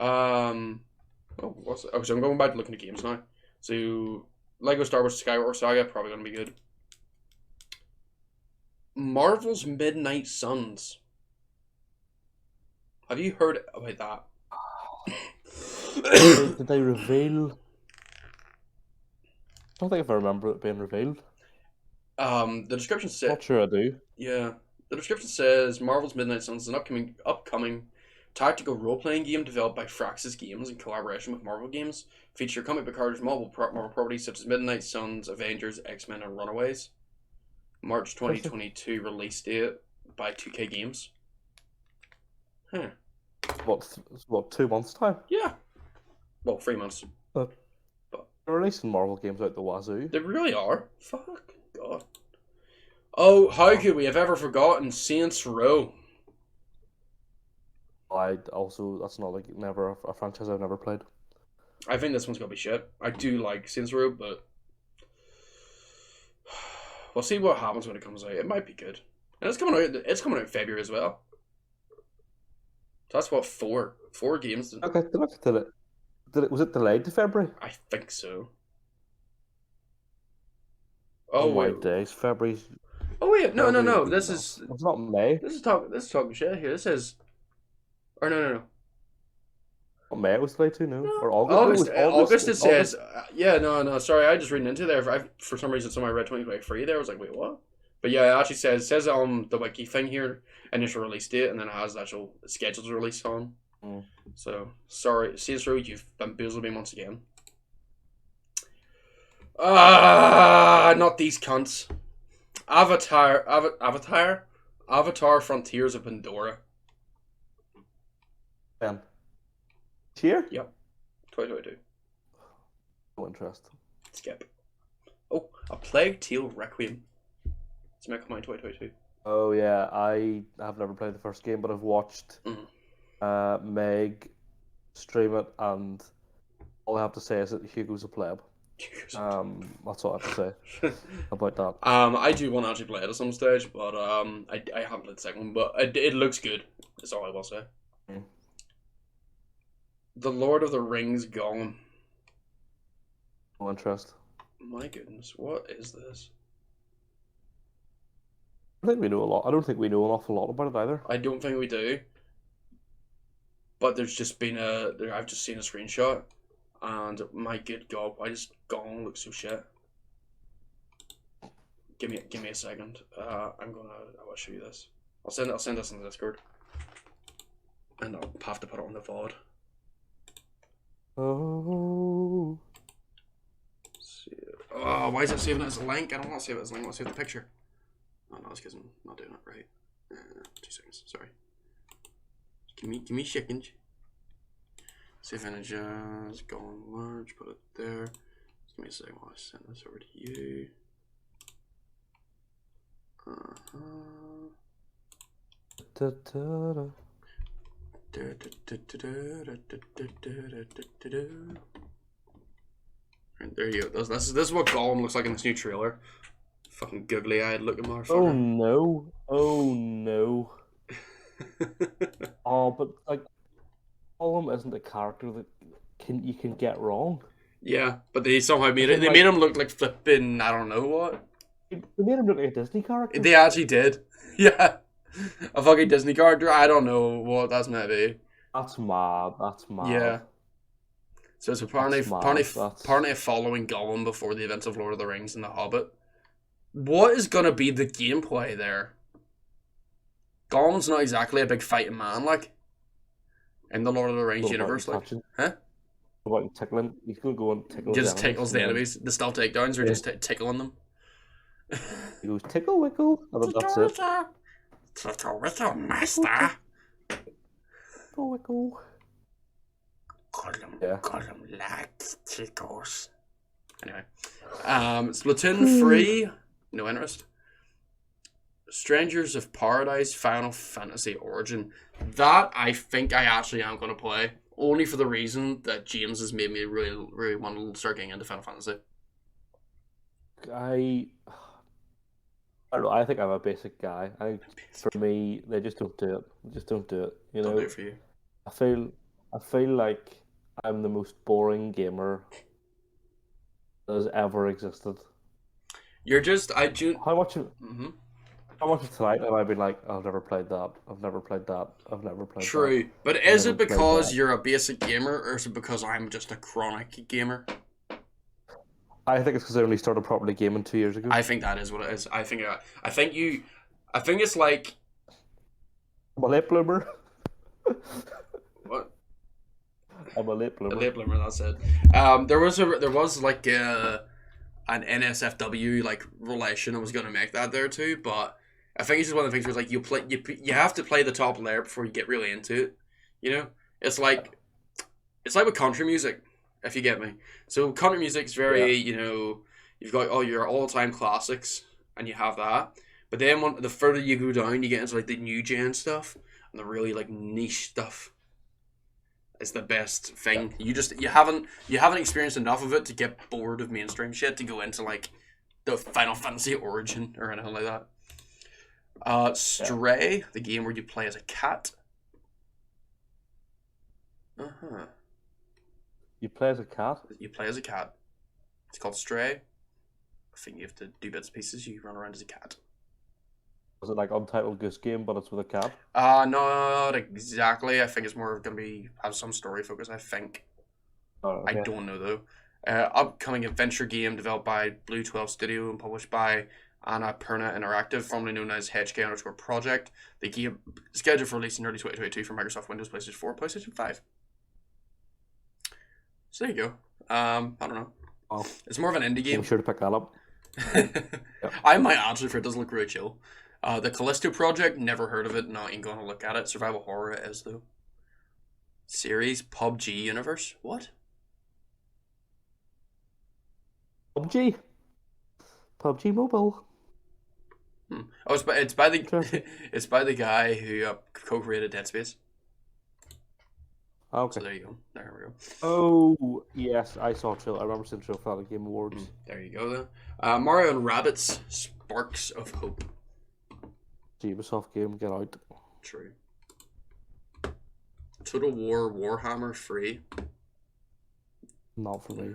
What's it? Oh, so I'm going back to looking at games now. So, Lego Star Wars Skywalker Saga, probably going to be good. Marvel's Midnight Suns. Have you heard about that? Did they reveal? I don't think if I remember it being revealed. The description says. Not sure I do. Yeah, the description says Marvel's Midnight Suns is an upcoming tactical role-playing game developed by Firaxis Games in collaboration with Marvel Games. Feature comic book characters, Marvel properties such as Midnight Suns, Avengers, X-Men, and Runaways. March 2022 release date by 2K Games. Huh. What 2 months time? Yeah. Well, 3 months. They're releasing Marvel games out the wazoo. They really are. Fuck. God. Oh, how could we have ever forgotten Saints Row? That's not like never a franchise I've never played. I think this one's gonna be shit. I do like Saints Row, but we'll see what happens when it comes out. It might be good, and it's coming out. It's coming out in February as well. So that's what four games. Okay, was it delayed to February? I think so. Oh my days, February. Oh wait, no. This is. It's not May. This is talking shit here. This is. Or no. May it was delayed too, no? Or August. August it says. Yeah, no. Sorry, I just reading into there. For some reason, somewhere I read 2023 there. I was like, wait, what? But yeah, it actually says on the wiki thing here, initial release date, and then it has the actual scheduled release on. Mm. So, sorry, Saints Row, you've bamboozled me once again. Not these cunts. Avatar Frontiers of Pandora. Ben. Here? Yep. 2022. No interest. Skip. Oh, A Plague Tale Requiem. It's meant to come out in 2022. Oh yeah, I have never played the first game, but I've watched Meg stream it, and all I have to say is that Hugo's a pleb. That's all I have to say about that. I do want to actually play it at some stage, but I haven't played the second one, but it looks good. That's all I will say. Mm. The Lord of the Rings Gollum. No interest. My goodness, what is this? I think we know a lot. I don't think we know an awful lot about it either. I don't think we do. But there's just been I've just seen a screenshot, and my good God, why does Gollum look so shit? Give me a second. I will show you this. I'll send this in the Discord, and I'll have to put it on the VOD. Oh. Oh, why is it saving it as a link? I don't want to save it as a link. I want to save the picture. Oh no, it's because I'm not doing it right. 2 seconds. Sorry. Give me seconds. Save images. Go on large. Put it there. Just give me a second while I send this over to you. And there you go. This is what Gollum looks like in this new trailer. Fucking googly-eyed looking motherfucker. Oh no. Oh, but like, Gollum isn't a character that you can get wrong. Yeah, but they somehow made it. They made him look like flipping. I don't know what. They made him look like a Disney character. They actually did. Yeah, a fucking Disney character. I don't know what that's meant to be. That's mad. Yeah. So it's apparently following Gollum before the events of Lord of the Rings and The Hobbit. What is gonna be the gameplay there? Gollum's not exactly a big fighting man, like in the Lord of the Rings universe, like, huh? What about tickling? He's gonna go and tickle. Just tickles the enemies. The stealth takedowns are just tickling them. He goes tickle wickle. That's it. Tickle wickle, master. Tickle wickle. Gollum likes tickles. Anyway, Splatoon 3, no interest. Strangers of Paradise Final Fantasy Origin. That I think I actually am going to play, only for the reason that James has made me really, really want to start getting into Final Fantasy. I don't know. I think I'm a basic guy. For me, they just don't do it. You know. Don't do it for you. I feel I feel like I'm the most boring gamer that has ever existed. You're just I do. How much of Mm-hmm. how much of tonight have I been like, I've never played that, I've never played that, I've never played that, True, but I've is never it played because that. you're a basic gamer, or is it because I'm just a chronic gamer? I think it's because I only started properly gaming 2 years ago. I think that is what it is. I think you. I think it's like I'm a late bloomer. what I'm a late a bloomer. late bloomer. That's it. There was like an NSFW like relation. I was gonna make that there too, but I think it's just one of the things where it's like you have to play the top layer before you get really into it. You know, it's like with country music, if you get me. So country music's very, you've got all your all time classics, and you have that. But then the further you go down, you get into like the new gen stuff and the really like niche stuff. It's the best thing. You haven't experienced enough of it to get bored of mainstream shit to go into like the Final Fantasy Origin or anything like that. Stray, the game where you play as a cat. Uh-huh. You play as a cat? You play as a cat. It's called Stray. I think you have to do bits and pieces. You run around as a cat. Is it like Untitled Goose Game, but it's with a cat? Not exactly. I think it's more going to have some story focus, I think. Oh, okay. I don't know, though. Upcoming adventure game developed by Blue 12 Studio and published by Annapurna Interactive, formerly known as HK_Project. The game scheduled for release in early 2022 for Microsoft Windows, PlayStation 4, PlayStation 5. So there you go. I don't know. Oh, It's more of an indie game. I'm sure to pick that up. I might actually, for it doesn't look really chill. The Callisto Project, never heard of it, not even gonna look at it. Survival horror it is, though. Series PUBG Universe? What? PUBG. PUBG Mobile. Oh, it's by the it's by the guy who co-created Dead Space. Okay. So there you go. There we go. Oh yes, I saw Trill. I remember seeing Trill for the Game Awards. There you go. Then Mario and Rabbids Sparks of Hope. Ubisoft game, get out. True. Total War Warhammer 3. Not for me.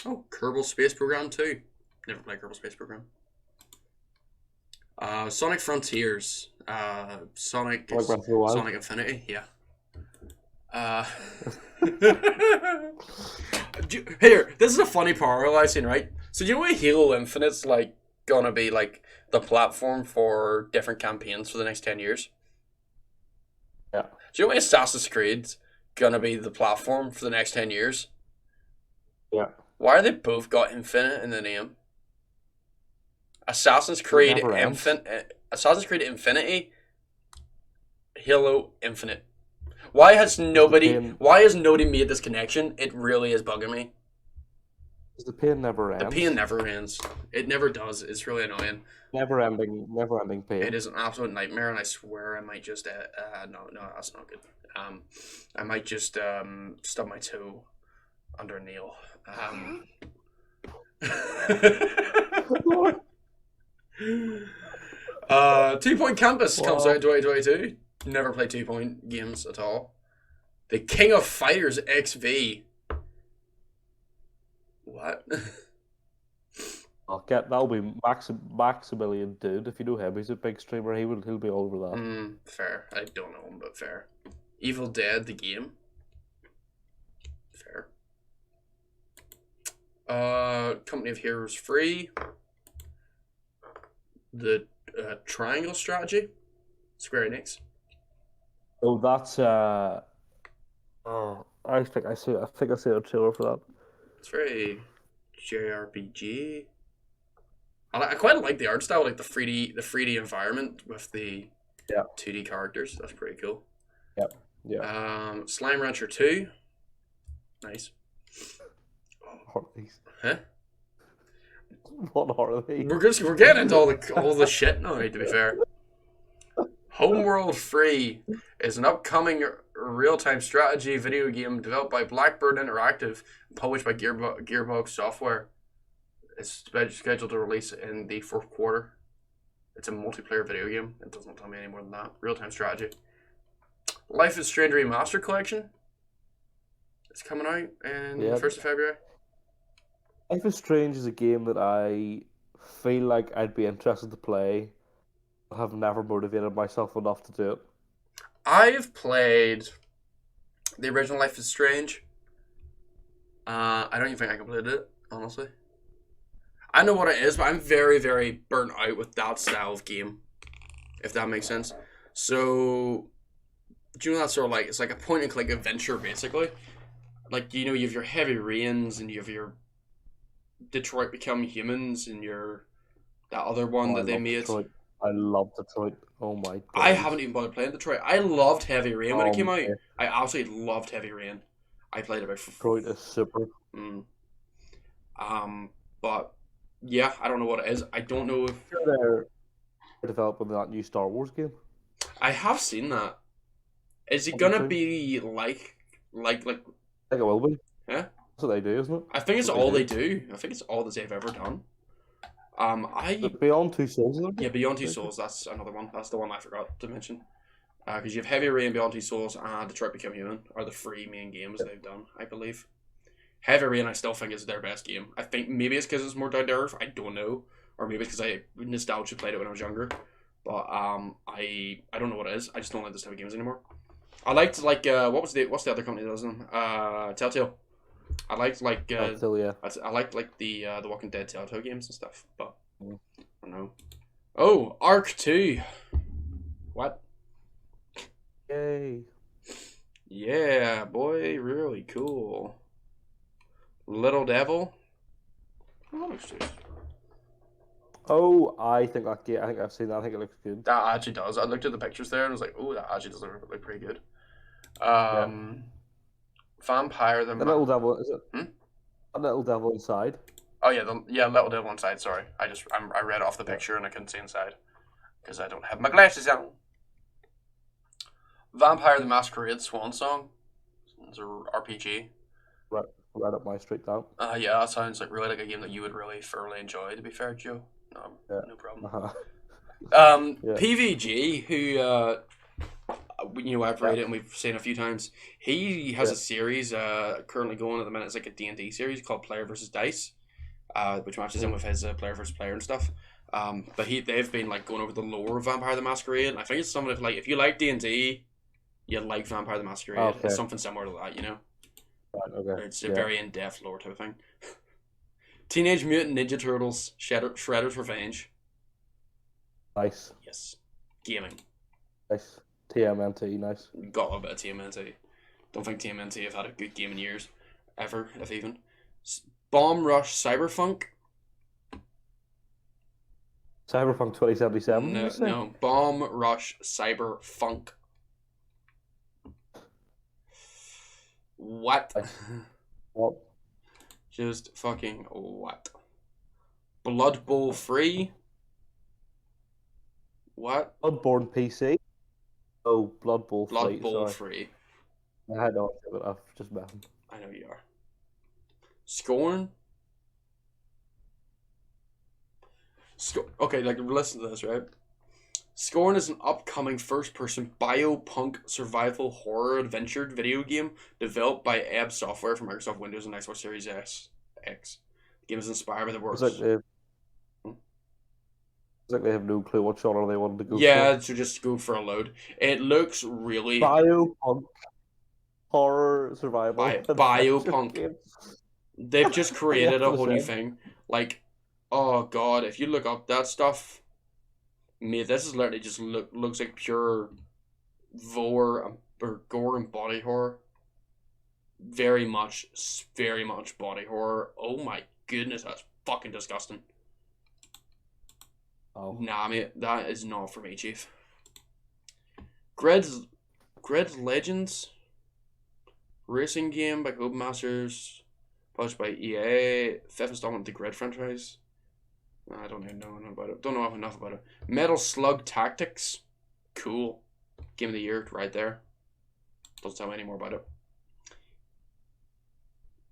Oh, Kerbal Space Program 2. Never played Kerbal Space Program. Sonic Frontiers. Sonic Infinity. Yeah. Here, this is a funny parallel I've seen, right? So you know what Halo Infinite's like gonna be like the platform for different campaigns for the next 10 years? Yeah. Do you know what Assassin's Creed's gonna be the platform for the next 10 years? Yeah. Why are they both got Infinite in the name? Assassin's Creed Infinity, Halo Infinite. Why has nobody made this connection? It really is bugging me. The pain never ends. The pain never ends. It never does. It's really annoying. Never ending pain. It is an absolute nightmare, and I swear I might just no, that's not good. I might just stub my toe under a nail. 2 Point Campus comes out in 2022. Never played 2 Point games at all. The King of Fighters XV. What? That'll be Maximilian Dude. If you know him, he's a big streamer. He'll be all over that. Fair. I don't know him, but fair. Evil Dead the game. Fair. Company of Heroes free. The Triangle Strategy. Square Enix. Oh, that's I think I see a trailer for that. It's very JRPG. I quite like the art style, like the 3D environment with the 2D characters. That's pretty cool. Yep. Yeah. Slime Rancher 2. Nice. What are these? Huh? What are they? We're getting into all the shit now, to be fair. Homeworld 3 is an upcoming real-time strategy video game developed by Blackbird Interactive and published by Gearbox Software. It's scheduled to release in the fourth quarter. It's a multiplayer video game. It doesn't tell me any more than that. Real-time strategy. Life is Strange Remastered Collection. It's coming out in Yeah. the 1st of February. Life is Strange is a game that I feel like I'd be interested to play. I have never motivated myself enough to do it. I've played the original Life is Strange. I don't even think I completed it, honestly. I know what it is, but I'm very, very burnt out with that style of game, if that makes sense. So, do you know that sort of like, it's like a point and click adventure, basically. Like, you have your Heavy Rains, and you have your Detroit Become Humans, and that other one that they made. Detroit. I love Detroit. Oh my god. I haven't even bothered playing Detroit. I loved Heavy Rain when it came out. Yeah. I absolutely loved Heavy Rain. I played about Detroit is super. But yeah, I don't know what it is. I don't know if They're developing that new Star Wars game. I have seen that. Is it gonna be like? I think it will be. Yeah, that's what they do, isn't it? I think it's all they do. I think it's all that they've ever done. Beyond Two Souls, isn't it? Yeah, Beyond Two Souls. That's another one. That's the one I forgot to mention. Because you have Heavy Rain, Beyond Two Souls, and Detroit Become Human are the three main games they've done, I believe. Heavy Rain, I still think is their best game. I think maybe it's because it's more down to earth. I don't know, or maybe it's because I nostalgia played it when I was younger. But I don't know what it is. I just don't like this type of games anymore. I liked what's the other company that does them? Telltale. I liked Telltale, yeah. I liked the Walking Dead Telltale games and stuff. But I don't know. Oh, Arc 2. What? Yay. Yeah, boy, really cool. Little Devil. Oh, I think I've seen that. I think it looks good. That actually does. I looked at the pictures there and was like, oh, that actually does look pretty good. Vampire the Little Devil, is it? Hmm? A Little Devil Inside. Oh yeah, Little Devil Inside. Sorry, I read off the picture and I couldn't see inside because I don't have my glasses on. Vampire the Masquerade Swan Song. It's a RPG. Right up my street, that. Yeah, that sounds really like a game that you would really thoroughly enjoy. To be fair, Joe. No problem. PVG, who I've read it and we've seen a few times. He has a series currently going at the minute. It's like a D&D series called Player vs. Dice, which matches in with his player versus player and stuff. But they've been like going over the lore of Vampire the Masquerade. And I think it's something like if you like D&D, you like Vampire the Masquerade. Okay. It's something similar to that, Right, okay. It's a very in-depth lore type of thing. Teenage Mutant Ninja Turtles Shredder's Revenge. Nice. Yes. Gaming. Nice. TMNT, nice. Got a bit of TMNT. Don't think TMNT have had a good game in years. Ever, if even. Bomb Rush Cyberpunk. Cyberpunk 2077? No. Bomb Rush Cyberpunk. What? What? Just fucking what? Blood Bowl 3? What? Bloodborne PC? Oh, Blood Bowl 3. Blood Bowl 3. I had no idea, but I've just met him. I know you are. Scorn? Okay, listen to this, right? Scorn is an upcoming first-person biopunk survival horror adventure video game developed by Ebb Software for Microsoft Windows and Xbox Series X. The game is inspired by the works. It's like they have no clue what genre they wanted to go for. Yeah, so just go for a load. It looks really... Biopunk horror survival. Biopunk. They've just created a whole new thing. Like, oh god, if you look up that stuff... Mate, this is literally just looks like pure gore and body horror. Very much body horror. Oh my goodness, that's fucking disgusting. Oh. Nah, mate, that is not for me, Chief. Grid's Legends racing game by Codemasters, published by EA, fifth installment of the Grid franchise. I don't even know about it. Don't know enough about it. Metal Slug Tactics. Cool. Game of the year right there. Doesn't tell me any more about it.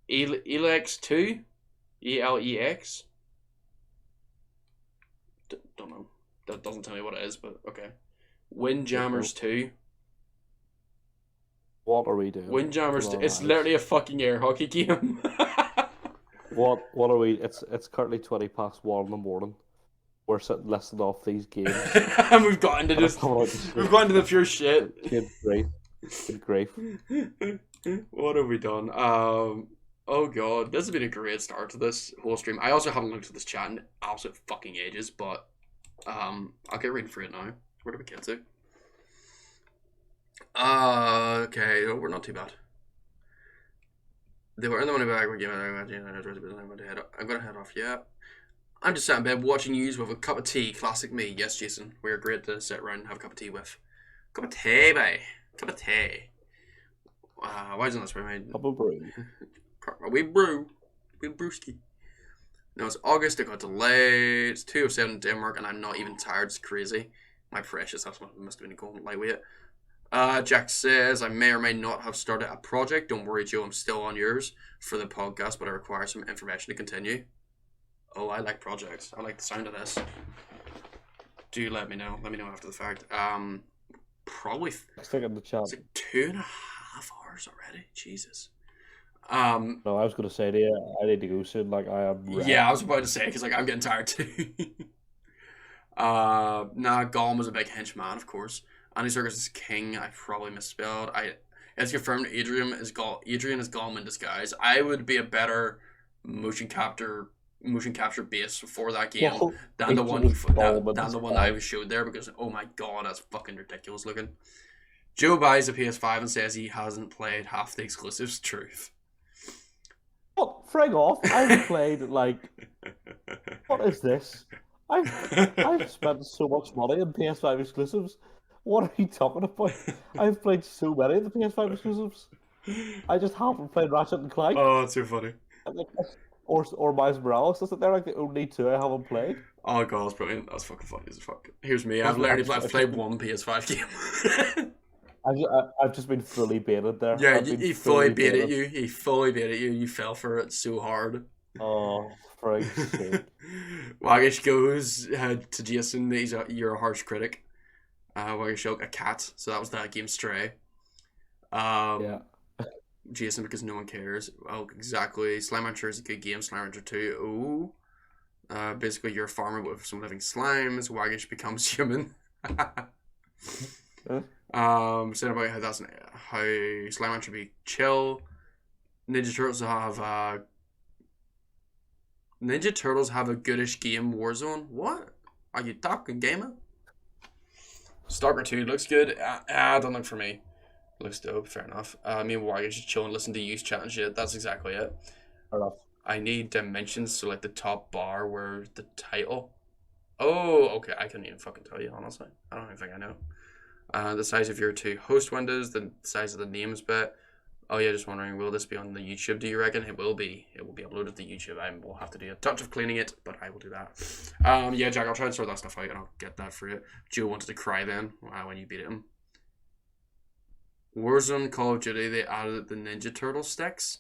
Elex 2. ELEX. Don't know. That doesn't tell me what it is, but okay. Windjammers 2. What are we doing? Windjammers. It's literally a fucking air hockey game. What are we? It's currently 1:20 in the morning. We're sitting listing off these games. And we've got into this. We've gone into the pure shit. Good grief. Good grief. What have we done? Oh god, this has been a great start to this whole stream. I also haven't looked at this chat in absolute fucking ages, but I'll get reading through it now. Where do we get to? Okay, we're not too bad. They were in the money bag. We're giving I'm gonna head off. Yeah, I'm just sat in bed watching news with a cup of tea. Classic me. Yes, Jason. We're great to sit around and have a cup of tea with. Cup of tea, babe. Cup of tea. Why isn't this right? Cup of brew. We brew. We brewski. Now it's August. It got delayed. It's 2:07 in Denmark, and I'm not even tired. It's crazy. My precious. That must have been going lightweight. Jack says, I may or may not have started a project. Don't worry, Joe, I'm still on yours for the podcast, but I require some information to continue. Oh, I like projects. I like the sound of this. Do let me know. Let me know after the fact. Probably Stick it in the chat. It's like 2.5 hours already. Jesus. No, I was going to say to you, I need to go soon. Like, I am ready. Yeah, I was about to say, because like I'm getting tired too. Gollum was a big henchman, of course. Andy Serkis is king. I probably misspelled. It's confirmed Adrian is Gollum in disguise. I would be a better motion capture base for that game than the one I was showed there, because oh my god, that's fucking ridiculous looking. Joe buys a PS5 and says he hasn't played half the exclusives. Truth. What? Frig off. I've played like. What is this? I've spent so much money on PS5 exclusives. What are you talking about? I've played so many of the PS5 exclusives. I just haven't played Ratchet and Clank. Oh, that's so funny. Or Miles Morales. Isn't there like the only two I haven't played? Oh god, that's brilliant. That's fucking funny as fuck. Here's me. I've played one PS5 game. I've just been fully baited there. Yeah, he fully baited you. He fully baited you. You fell for it so hard. Oh, for sake. Waggish goes to Jason. You're a harsh critic. Waggish a cat. So that was that game Stray. Yeah. Jason, because no one cares. Oh, exactly. Slime Rancher is a good game. Slime Rancher 2. Oh. Basically, you're a farmer with some living slimes. Waggish becomes human. Saying about how Slime Rancher be chill. Ninja Turtles have a goodish game. Warzone. What are you talking, gamer? Stalker 2 looks good. Don't look for me. Looks dope. Fair enough. Me and Waggish just chill and listen to youth chat and shit. That's exactly it. Fair enough. I need dimensions, so like the top bar where the title. Oh, okay. I couldn't even fucking tell you, honestly. I don't even think I know. The size of your two host windows, the size of the names bit. Oh yeah, just wondering, will this be on the YouTube, do you reckon? It will be. It will be uploaded to YouTube. I will have to do a touch of cleaning it, but I will do that. Yeah, Jack, I'll try and sort that stuff out and I'll get that for you. Joe wanted to cry then when you beat him. Warzone, Call of Duty, they added the Ninja Turtle sticks.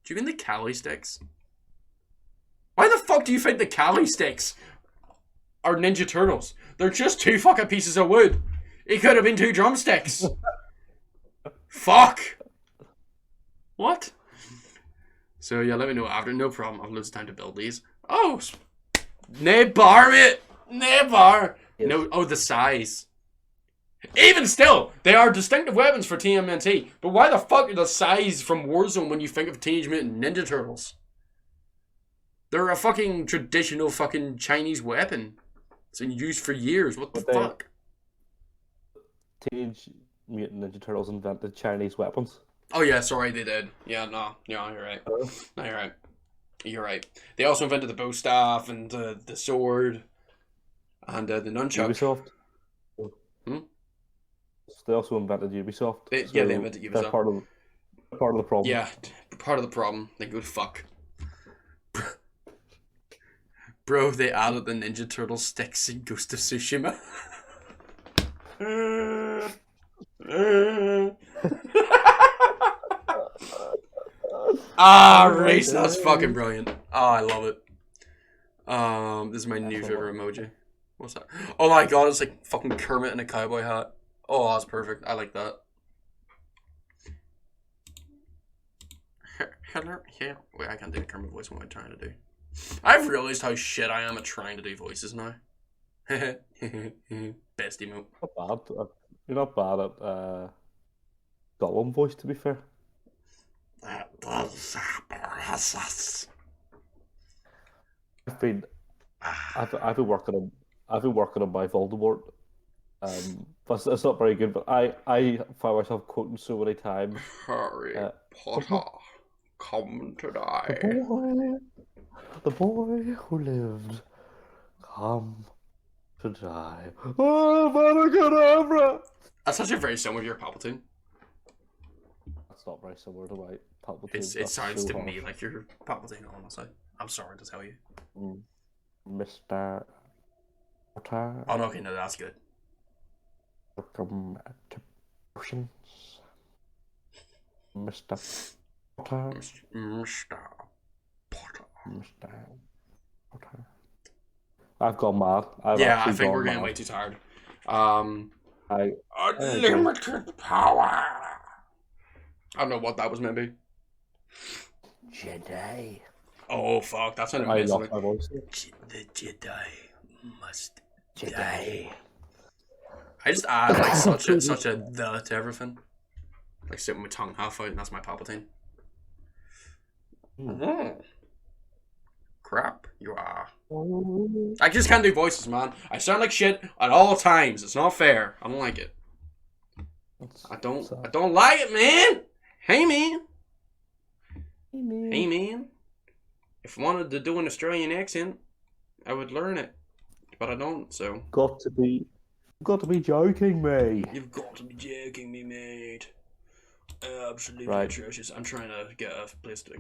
Do you mean the Cali sticks? Why the fuck do you think the Cali sticks are Ninja Turtles? They're just two fucking pieces of wood. It could have been two drumsticks. Fuck. What? So yeah, let me know after. No problem. I've loads of time to build these. Oh, nae bar, mate. Nae bar. Yes. No. Oh, the size. Even still, they are distinctive weapons for TMNT. But why the fuck are the size from Warzone when you think of Teenage Mutant Ninja Turtles? They're a fucking traditional fucking Chinese weapon. It's been used for years. What the fuck? Teenage Mutant Ninja Turtles invented Chinese weapons. Oh yeah, sorry, they did. Yeah, no, you're right. No, you're right. You're right. They also invented the bow staff and the sword and the nunchuck. Ubisoft. They also invented Ubisoft. They invented Ubisoft. They're part of the problem. Yeah, part of the problem. They go fuck. Bro, they added the Ninja Turtle sticks in Ghost of Tsushima. Race, that's fucking brilliant. Oh, I love it. This is my new favorite emoji. What's that? Oh my god, it's like fucking Kermit in a cowboy hat. Oh, that's perfect. I like that. hello, yeah. Wait, I can't do the Kermit voice. What am I trying to do? I've realised how shit I am at trying to do voices now. Best emote. Not bad. You're not bad at Gollum voice, to be fair. That was process. I've been working on my Voldemort. But it's not very good. But I find myself quoting so many times. Harry Potter, come to die. The boy who lived, come to die. Oh, Abracadabra! That's actually very similar to your Palpatine. That's not very similar to my Palpatine. It sounds to me like your Palpatine, honestly. I'm sorry to tell you. Mr. Potter. Oh, no, okay, no, that's good. Welcome to Potions. Mr. Potter. Mr. Potter. Mr. Potter. I've gone mad. I think we're getting way too tired. Unlimited power. I don't know what that was meant to be. Jedi. Oh fuck, that's an amazing. The Jedi must die. I just add like such a the to everything. Like sitting with my tongue half out, and that's my Palpatine. Crap, you are. I just can't do voices, man. I sound like shit at all times. It's not fair. I don't like it. I don't like it, man. Hey, man. Hey, man. If I wanted to do an Australian accent, I would learn it, but I don't. So got to be joking me. You've got to be joking me, mate. Absolutely atrocious. I'm trying to get a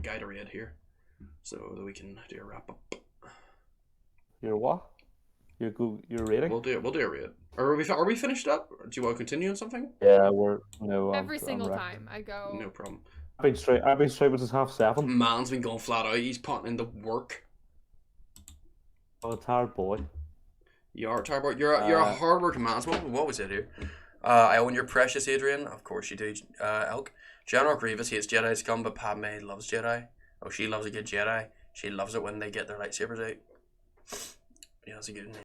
guy to read here, so that we can do a wrap up. Your what? Your rating? We'll do a read. Are we finished up? Or do you want to continue on something? Yeah, every single time I go. No problem. I've been straight since 7:30. Man's been going flat out. He's putting in the work. I'm a tired boy. You are a tired boy. You're a hard-working man. What was it here? I own your precious Adrian. Of course you do, Elk. General Grievous hates Jedi scum, but Padme loves Jedi. Oh, she loves a good Jedi. She loves it when they get their lightsabers out. Yeah, that's a good name.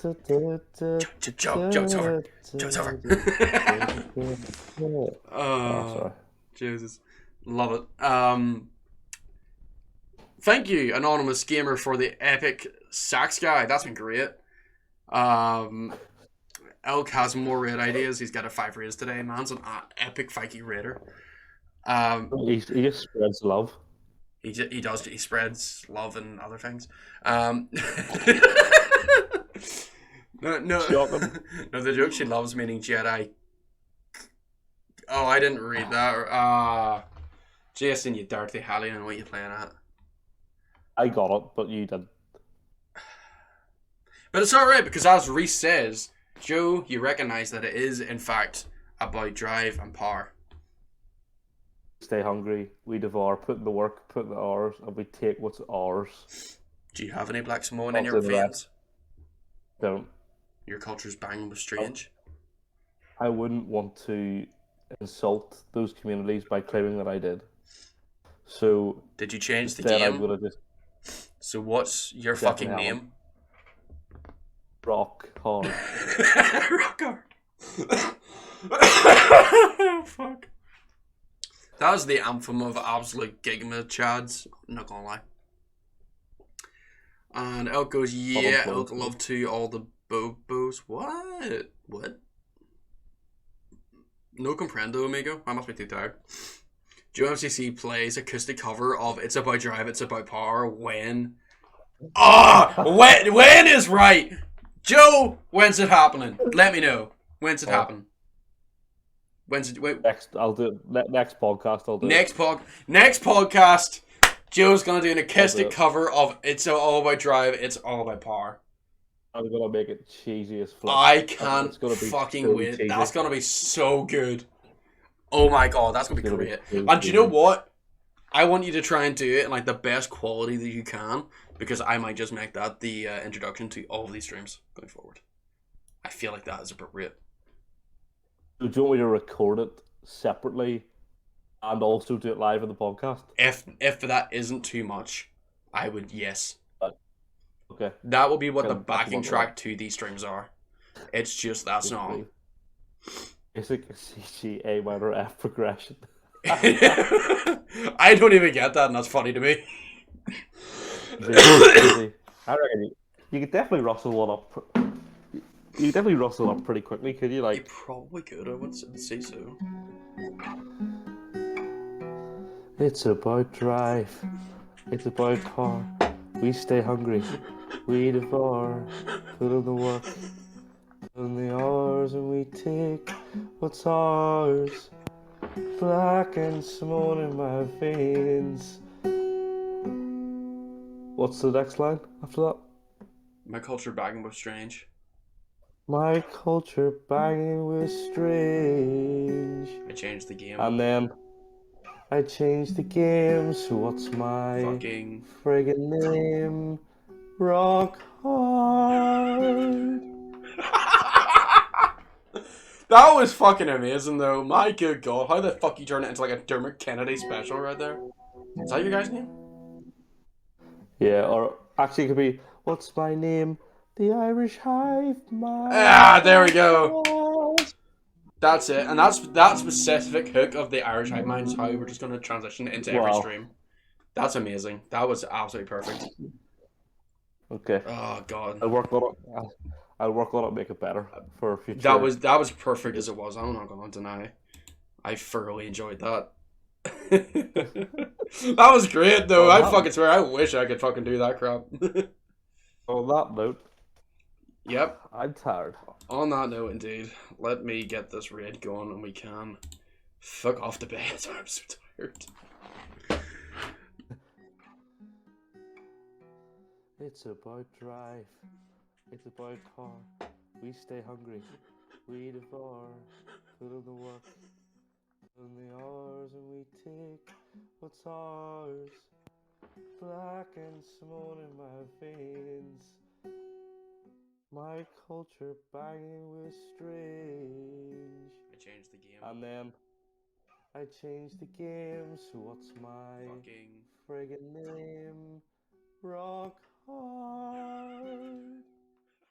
Joke's over. Joke's over. Sorry. Jesus. Love it. Thank you, Anonymous Gamer, for the epic sax guy. That's been great. Elk has more raid ideas. He's got a 5 raids today. Man's an epic Viking raider. He just spreads love. He does. He spreads love and other things. No, the joke she loves meaning Jedi. Oh, I didn't read that. Jason, you dirty Hallion, what are you playing at? I got it, but you didn't. But it's alright, because as Reese says, Joe, you recognise that it is, in fact, about drive and power. Stay hungry, we devour, put in the work, put in the hours, and we take what's ours. Do you have any Black Samoan in your veins? Don't. Your culture's banging with strange? I wouldn't want to insult those communities by claiming that I did. So... Did you change the game? I would have just... So what's your fucking name? Rock hard. Rock hard. Fuck. That was the anthem of absolute Gigma Chads. I'm not gonna lie. And Elk goes, yeah, Elk love to all the Bobos. What? No comprendo, amigo. I must be too tired. Joemccplays acoustic cover of It's About Drive, It's About Power when... when is right? Joe, when's it happening? Let me know. When's it happen? Next, I'll do it. Next podcast, I'll do next podcast, Joe's gonna do an acoustic cover of It's All About Drive, It's All About Power. I'm gonna make it cheesy as fuck. I can't fucking wait. Cheesy. That's gonna be so good. Oh my god, that's gonna be great. And do you know what? I want you to try and do it in like the best quality that you can, because I might just make that the introduction to all of these streams going forward. I feel like that is appropriate. Do you want me to record it separately and also do it live on the podcast? If that isn't too much, I would, yes. Okay. That will be what the backing track to these streams are. It's just that song. It's like a C, A minor, F progression. I don't even get that, and that's funny to me. I reckon you could definitely rustle one up. You could definitely rustle up pretty quickly, could you? Like, you probably could. I would say so. It's about drive. It's about power. We stay hungry. We devour. Put in the work. Put in the hours, and we take what's ours. Black and small in my veins. What's the next line after that? My culture bagging was strange. My culture bagging was strange. I changed the game. And then I changed the game, so what's my fucking friggin' name? Rock hard. That was fucking amazing though. My good god, how the fuck you turn it into like a Dermot Kennedy special right there? Is that your guy's name? Yeah, or actually it could be, what's my name? The Irish Hive Mind. Ah, there we go. That's it, and that specific hook of the Irish Hive Mind is how we're just going to transition into every stream. That's amazing. That was absolutely perfect. Okay. Oh god. I'll work on it, make it better for future. That was perfect as it was. I'm not going to deny. I thoroughly enjoyed that. That was great though. I fucking swear, I wish I could fucking do that crap. On that note. Yep. I'm tired. On that note, indeed, let me get this raid going and we can fuck off to bed. I'm so tired. It's about drive. It's about power. We stay hungry. We devour. Put in the work. Put in the hours, and we take what's ours. Black and small in my veins. My culture banging was strange. I changed the game. And then I changed the game, so what's my fucking friggin' name? Rock hard.